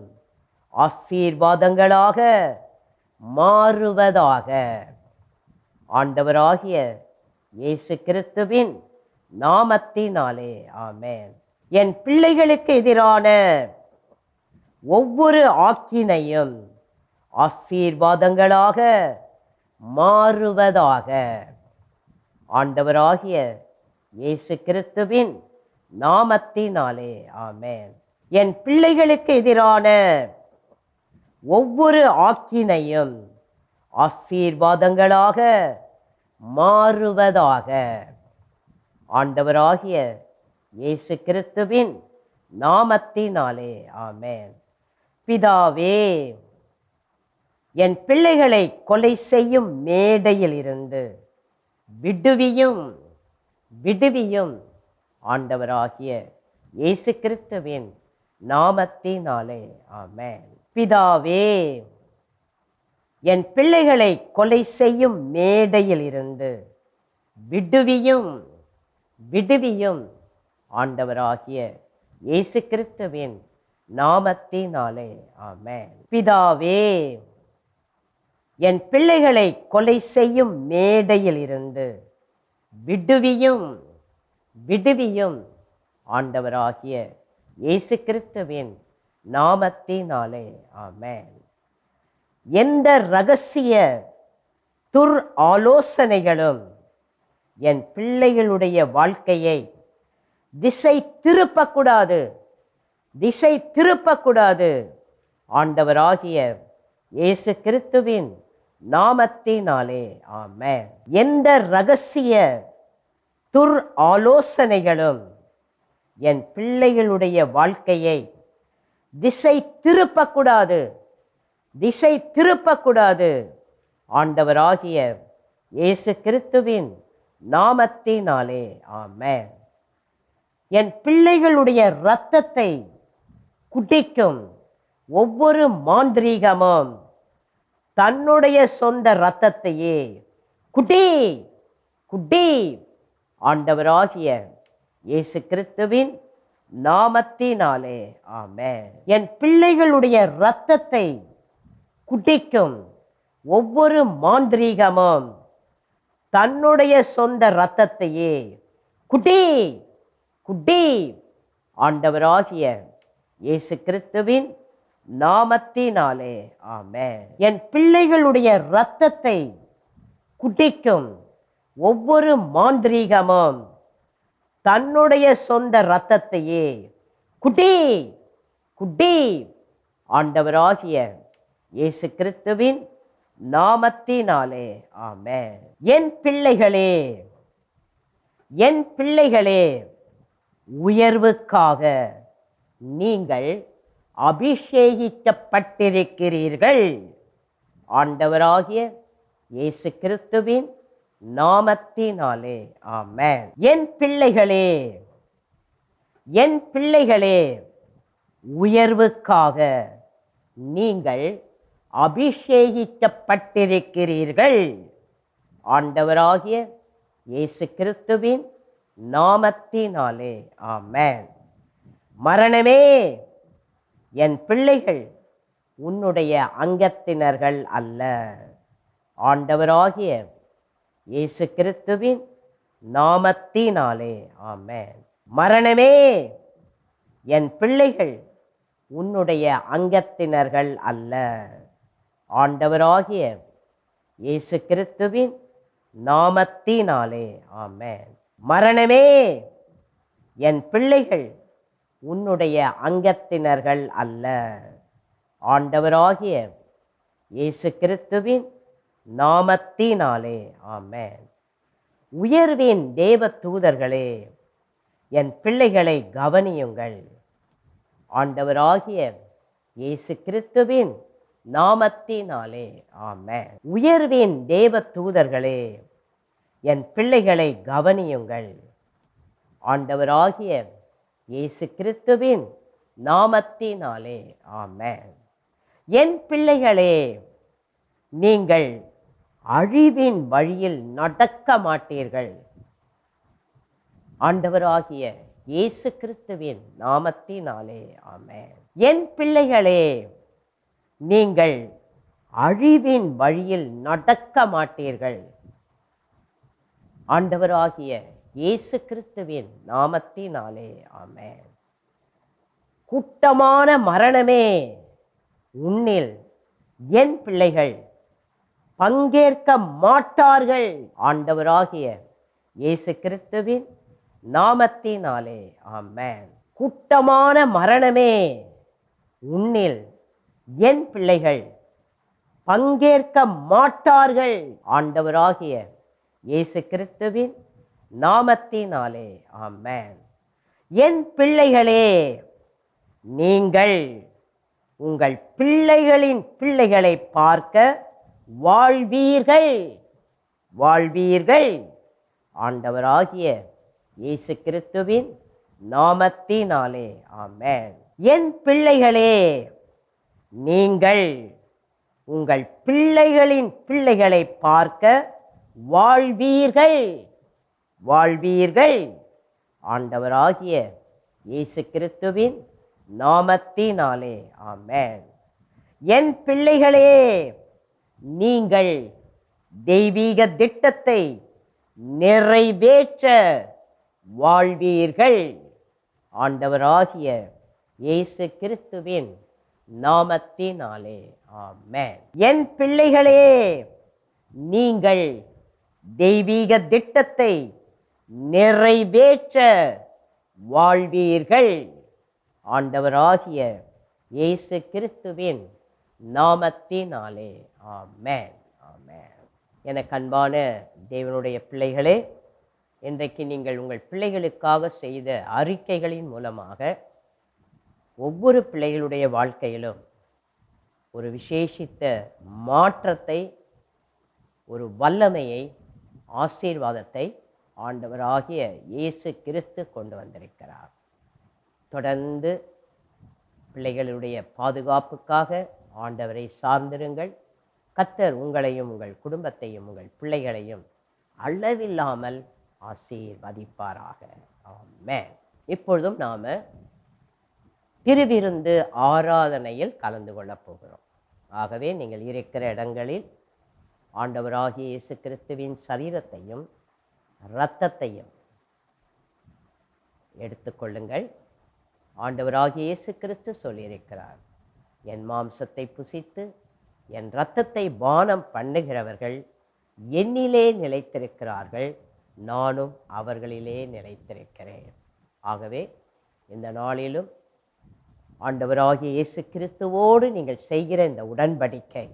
ஆசீர்வாதங்களாக மாறுவதாக. ஆண்டவராகிய இயேசு கிறிஸ்துவின் நாமத்தினாலே ஆமென். என் பிள்ளைகளுக்கு எதிரான ஒவ்வொரு ஆக்கினையும் ஆசீர்வாதங்களாக மாறுவதாக. ஆண்டவராகிய இயேசு கிறிஸ்துவின் நாமத்தினாலே ஆமென். என் பிள்ளைகளுக்கு எதிரான ஒவ்வொரு ஆக்கினையும் ஆசீர்வாதங்களாக மாறுவதாக. ஆண்டவராகிய இயேசு கிறிஸ்துவின் நாமத்தினாலே ஆமென். பிதாவே, என் பிள்ளைகளை கொலை செய்யும் மேடையில் இருந்து விடுவியும். ஆண்டவராகிய இயேசு கிறிஸ்துவின் நாமத்தினாலே ஆமென். பிதாவே, என் பிள்ளைகளை கொலை செய்யும் மேடையில் இருந்து விடுவியும். ஆண்டவராகிய இயேசு கிறிஸ்துவின் நாமத்தினாலே ஆமென். பிதாவே, என் பிள்ளைகளை கொலை செய்யும் மேடையில் இருந்து விடுவியும். ஆண்டவராகிய இயேசு கிறிஸ்துவின் நாமத்தினாலே ஆமென். எந்த இரகசிய ஆலோசனைகளும் என் பிள்ளைகளுடைய வாழ்க்கையை திசை திருப்பக்கூடாது. ஆண்டவராகிய இயேசு கிறிஸ்துவின் நாமத்தினாலே ஆமென். எந்த இரகசிய ஆலோசனைகளும் என் பிள்ளைகளுடைய வாழ்க்கையை திசை திருப்பக்கூடாது. ஆண்டவராகிய இயேசு கிறிஸ்துவின் நாமத்தினாலே. ஆமென். என் பிள்ளைகளுடைய இரத்தத்தை குடிக்கும் ஒவ்வொரு மாந்திரீகமும் தன்னுடைய சொந்த இரத்தத்தையே குடி குடி ஆண்டவராகிய இயேசு கிறிஸ்துவின் நாமத்தினாலே. ஆமென். என் பிள்ளைகளுடைய இரத்தத்தை குடிக்கும் ஒவ்வொரு மாந்திரீகமும் தன்னுடைய சொந்த இரத்தத்தையே குடி குடி ஆண்டவராகிய இயேசு கிறிஸ்துவின் நாமத்தினாலே. ஆமென். என் பிள்ளைகளுடைய இரத்தத்தை குடிக்கும் ஒவ்வொரு மாந்திரீகமும் தன்னுடைய சொந்த இரத்தத்தையே குடி குடி ஆண்டவராகிய இயேசு கிறிஸ்துவின் நாமத்தினாலே. ஆமென். என் பிள்ளைகளே, என் பிள்ளைகளே, உயர்வுக்காக நீங்கள் அபிஷேகிக்கப்பட்டிருக்கிறீர்கள். ஆண்டவராகிய இயேசு கிறிஸ்துவின் நாமத்தினாலே. ஆமென். என் பிள்ளைகளே, என் பிள்ளைகளே, உயர்வுக்காக நீங்கள் அபிஷேகிக்கப்பட்டிருக்கிறீர்கள். ஆண்டவராகிய இயேசு கிறிஸ்துவின் நாமத்தினாலே. ஆமென். மரணமே, என் பிள்ளைகள் உன்னுடைய அங்கத்தினர்கள் அல்ல. ஆண்டவராகிய இயேசு கிறிஸ்துவின் நாமத்தினாலே. ஆமென். மரணமே, என் பிள்ளைகள் உன்னுடைய அங்கத்தினர்கள் அல்ல. ஆண்டவராகிய இயேசு கிறிஸ்துவின் நாமத்தினாலே. ஆமென். மரணமே, என் பிள்ளைகள் உன்னுடைய அங்கத்தினர்கள் அல்ல. ஆண்டவராகிய இயேசு கிறிஸ்துவின் நாமத்தினாலே. ஆமென். உயர்வின் தேவ தூதர்களே, என் பிள்ளைகளை கவனியுங்கள். ஆண்டவராகிய இயேசு கிறிஸ்துவின் நாமத்தினாலே. ஆமென். உயர்வின் தேவ தூதர்களே, என் பிள்ளைகளை கவனியுங்கள். ஆண்டவராகிய இயேசு கிறிஸ்துவின் நாமத்தினாலே. ஆமென். என் பிள்ளைகளே, நீங்கள் அழிவின் வழியில் நடக்க மாட்டீர்கள். ஆண்டவராகிய இயேசு கிறிஸ்துவின் நாமத்தினாலே. ஆமென். என் பிள்ளைகளே, நீங்கள் அழிவின் வழியில் நடக்க மாட்டீர்கள். ஆண்டவராகிய இயேசு கிறிஸ்துவின் நாமத்தினாலே. ஆமென். கூட்டமான மரணமே, உன்னில் என் பிள்ளைகள் பங்கேற்க மாட்டார்கள். ஆண்டவராகிய இயேசு கிறிஸ்துவின் நாமத்தினாலே. ஆமென். கூட்டமான மரணமே, உன்னில் என் பிள்ளைகள் பங்கேற்க மாட்டார்கள். ஆண்டவராகிய இயேசு கிறிஸ்துவின் நாமத்தினாலே. ஆமென். என் பிள்ளைகளே, நீங்கள் உங்கள் பிள்ளைகளின் பிள்ளைகளை பார்க்க வாழ்வீர்கள், வாழ்வீர்கள். ஆண்டவராகிய இயேசு கிறிஸ்துவின் நாமத்தினாலே. ஆமென். என் பிள்ளைகளே, நீங்கள் உங்கள் பிள்ளைகளின் பிள்ளைகளை பார்க்க வாழ்வீர்கள், வாழ்வீர்கள். ஆண்டவராகிய இயேசு கிறிஸ்துவின் நாமத்தினாலே. ஆமென். என் பிள்ளைகளே, நீங்கள் தெய்வீக திட்டத்தை நிறைவேற்ற வாழ்வீர்கள். ஆண்டவராகிய இயேசு கிறிஸ்துவின் நாமத்தினாலே. ஆமென். என் பிள்ளைகளே, நீங்கள் தெய்வீக திட்டத்தை நிறைவேற்ற வாழ்வீர்கள். ஆண்டவராகிய இயேசு கிறிஸ்துவின் நாமத்தினாலே. ஆமென். ஆமென். எனக்கு அன்பான தேவனுடைய பிள்ளைகளே, இன்றைக்கு நீங்கள் உங்கள் பிள்ளைகளுக்காக செய்த அறிக்கைகளின் மூலமாக ஒவ்வொரு பிள்ளைகளுடைய வாழ்க்கையிலும் ஒரு விசேஷித்த மாற்றத்தை, ஒரு வல்லமையை, ஆசீர்வாதத்தை ஆண்டவராகிய இயேசு கிறிஸ்து கொண்டு வந்திருக்கிறார். தொடர்ந்து பிள்ளைகளுடைய பாதுகாப்புக்காக ஆண்டவரை சார்ந்திருங்கள். கர்த்தர் உங்களையும் உங்கள் குடும்பத்தையும் உங்கள் பிள்ளைகளையும் அளவில்லாமல் ஆசீர்வதிப்பாராக. ஆமென். இப்பொழுதும் நாம் திருவிருந்து ஆராதனையில் கலந்து கொள்ளப் போகிறோம். ஆகவே நீங்கள் இருக்கிற இடங்களில் ஆண்டவராகிய இயேசு கிறிஸ்துவின் சரீரத்தையும் இரத்தத்தையும் எடுத்துக்கொள்ளுங்கள். ஆண்டவராகிய இயேசு கிறிஸ்து சொல்லியிருக்கிறார், என் மாம்சத்தை புசித்து என் இரத்தத்தை பானம் பண்ணுகிறவர்கள் என்னிலே நிலைத்திருக்கிறார்கள், நானும் அவர்களிலே நிலைத்திருக்கிறேன். ஆகவே இந்த நாளிலும் ஆண்டவராகிய இயேசு கிறிஸ்துவோடு நீங்கள் செய்கிற இந்த உடன்படிக்கை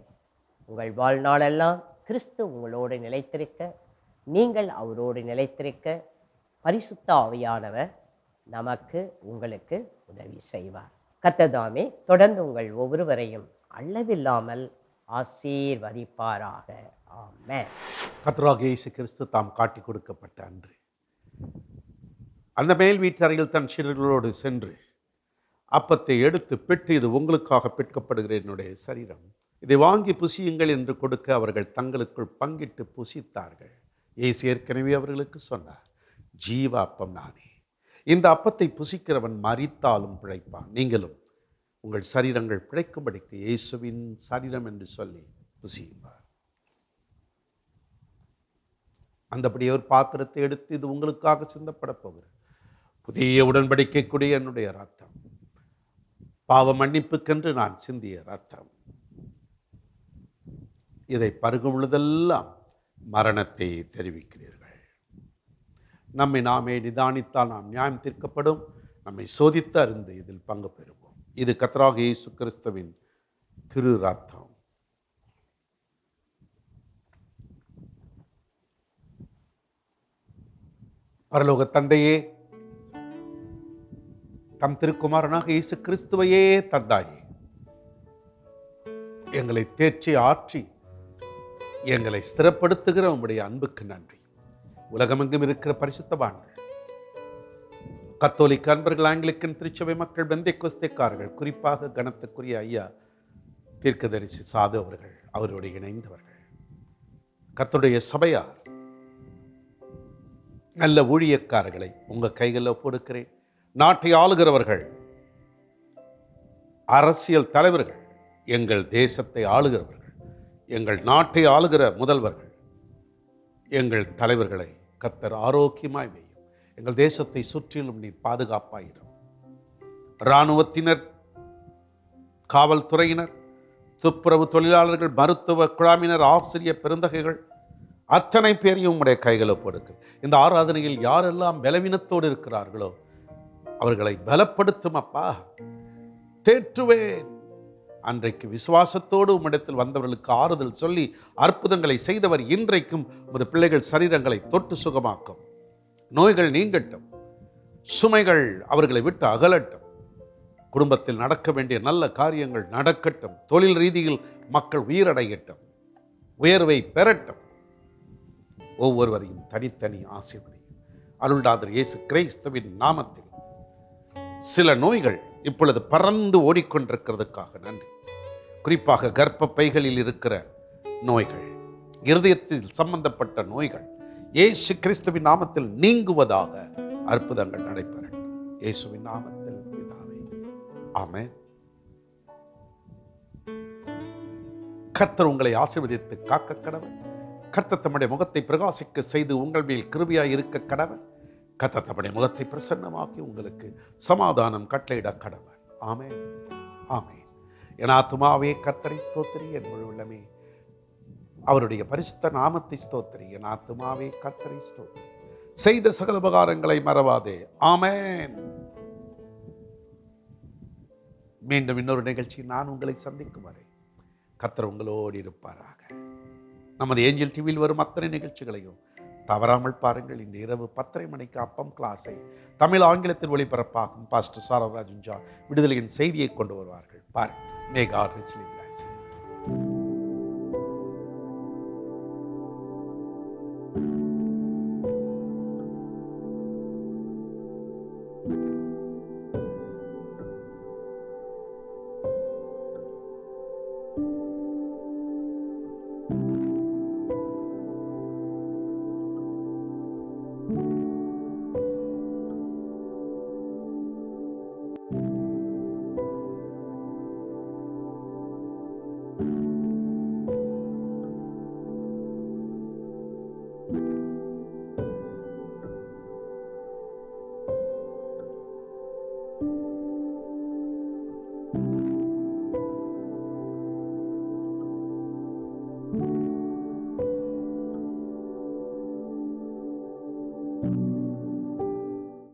உங்கள் வாழ்நாளெல்லாம் கிறிஸ்து உங்களோடு நிலைத்திருக்க, நீங்கள் அவரோடு நிலைத்திருக்க பரிசுத்த ஆவியானவர் நமக்கு உங்களுக்கு உதவி செய்வார். கர்த்தர் தொடர்ந்து உங்கள் ஒவ்வொருவரையும் அளவில்லாமல் ஆசீர்வதிப்பாராக. ஆமென். கர்த்தராகிய இயேசு கிறிஸ்து தாம் காட்டி கொடுக்கப்பட்ட அன்று அந்த மேல் வீட்டறையில் தன் சீடர்களோடு சென்று அப்பத்தை எடுத்து பெற்று, இது உங்களுக்காக பெற்கப்படுகிற என்னுடைய சரீரம், இதை வாங்கி புசியுங்கள் என்று கொடுக்க அவர்கள் தங்களுக்குள் பங்கிட்டு புசித்தார்கள். இயேசு ஏற்கனவே அவர்களுக்கு சொன்னார், ஜீவ அப்பம் நானே, இந்த அப்பத்தை புசிக்கிறவன் மரித்தாலும் பிழைப்பான், நீங்களும் உங்கள் சரீரங்கள் பிழைக்கும்படிக்கு இயேசுவின் சரீரம் என்று சொல்லி புசியுவார். அந்தபடி ஒரு பாத்திரத்தை எடுத்து, இது உங்களுக்காக சிந்தப்பட போகிற புதிய உடன்படிக்கைக்குரிய என்னுடைய ரத்தம், பாவ மன்னிப்புக்கென்று நான் சிந்திய ரத்தம், இதை பருகும் பொழுதெல்லாம் மரணத்தை தெரிவிக்கிறீர்கள். நம்மை நாமே நிதானித்தால் நாம் நியாயம் தீர்க்கப்படும், நம்மை சோதித்து அறிந்து இதில் பங்கு பெறுவோம். இது கர்த்தராகிய இயேசு கிறிஸ்துவின் திரு ரத்தம். பரலோக தந்தையே, தம் திருக்குமாரனாக இயேசு கிறிஸ்துவையே தந்தாயே, எங்களை தேற்றி ஆற்றி எங்களை ஸ்திரப்படுத்துகிற உம்முடைய அன்புக்கு நன்றி. உலகமெங்கும் இருக்கிற பரிசுத்தவான்கள், கத்தோலிக்க அன்பர்கள், ஆங்கிலிக்கன் திருச்சபை மக்கள், பெந்தேகோஸ்தேக்காரர்கள், குறிப்பாக கனத்துக்குரிய ஐயா தீர்க்கதரிசி சாது அவர்கள், அவரோடு இணைந்தவர்கள், கர்த்தருடைய சபையார், நல்ல ஊழியக்காரர்களை உங்கள் கைகளில் ஒப்புக்கொடுக்கிறேன். நாட்டை ஆளுகிறவர்கள், அரசியல் தலைவர்கள், எங்கள் தேசத்தை ஆளுகிறவர்கள், எங்கள் நாட்டை ஆளுகிற முதல்வர்கள், எங்கள் தலைவர்களை கர்த்தர் ஆரோக்கியமாய் வையும். எங்கள் தேசத்தை சுற்றிலும் நீ பாதுகாப்பாயிரும். இராணுவத்தினர், காவல்துறையினர், துப்புரவு தொழிலாளர்கள், மருத்துவ குழாமினர், ஆசிரியர் பெருந்தகைகள், அத்தனை பேரையும் உடைய கைகளை போடுக்கு. இந்த ஆராதனையில் யாரெல்லாம் பலவீனத்தோடு இருக்கிறார்களோ அவர்களை பலப்படுத்தும் அப்பா. தேற்றுவேன். அன்றைக்கு விசுவாசத்தோடு உம்மிடத்தில் வந்தவர்களுக்கு ஆறுதல் சொல்லி அற்புதங்களை செய்தவர் இன்றைக்கும் உமது பிள்ளைகள் சரீரங்களை தொட்டு சுகமாக்கும். நோய்கள் நீங்கட்டும், சுமைகள் அவர்களை விட்டு அகலட்டும், குடும்பத்தில் நடக்க வேண்டிய நல்ல காரியங்கள் நடக்கட்டும், தொழில் ரீதியில் மக்கள் உயிரடையட்டும், உயர்வை பெறட்டும், ஒவ்வொருவரையும் தனித்தனி ஆசீர்வதியும். அருள்நாதர் இயேசு கிறிஸ்துவின் நாமத்தில் சில நோய்கள் இப்பொழுது பறந்து ஓடிக்கொண்டிருக்கிறதுக்காக நன்றி. குறிப்பாக கர்ப்பப்பைகளில் இருக்கிற நோய்கள், இருதயத்தில் சம்பந்தப்பட்ட நோய்கள் இயேசு கிறிஸ்துவின் நாமத்தில் நீங்குவதாக அற்புதங்கள் நடைபெறட்டும். இயேசுவின் நாமத்தில் பிதாவே, ஆமென். கர்த்தர் உங்களை ஆசீர்வதித்து காக்க கடவர். கர்த்தர் தம்முடைய முகத்தை பிரகாசிக்க செய்து உங்கள் மேல் கிருபையாய் இருக்க கடவர். கர்த்தர் தம்முடைய முகத்தை பிரசன்னமாக்கி உங்களுக்கு சமாதானம் கட்டளையிட கடவர். ஆமென், ஆமென். என் ஆத்துமாவே கர்த்தரை ஸ்தோத்திரி, என் முழு உள்ளமே அவருடைய பரிசுத்த நாமத்தை ஸ்தோத்திரி. என் ஆத்துமாவே கர்த்தரை ஸ்தோத்திரி, செய்த சகல உபகாரங்களை மறவாதே. ஆமென். மீண்டும் இன்னொரு நிகழ்ச்சி நான் உங்களை சந்திக்கும் வரை கர்த்தர் உங்களோடு இருப்பாராக. நமது ஏஞ்சல் டிவியில் வரும் அத்தனை நிகழ்ச்சிகளையும் தவறாமல் பாருங்கள். இந்த இரவு 10:30 மணிக்கு அப்பம் கிளாஸை தமிழ் ஆங்கிலத்தில் ஒளிபரப்பாகும் பாஸ்டர் சாரராஜன் ஜான் விடுதலையின் செய்தியை கொண்டு வருவார்கள். பாருங்கள். May God richly bless you. Amen.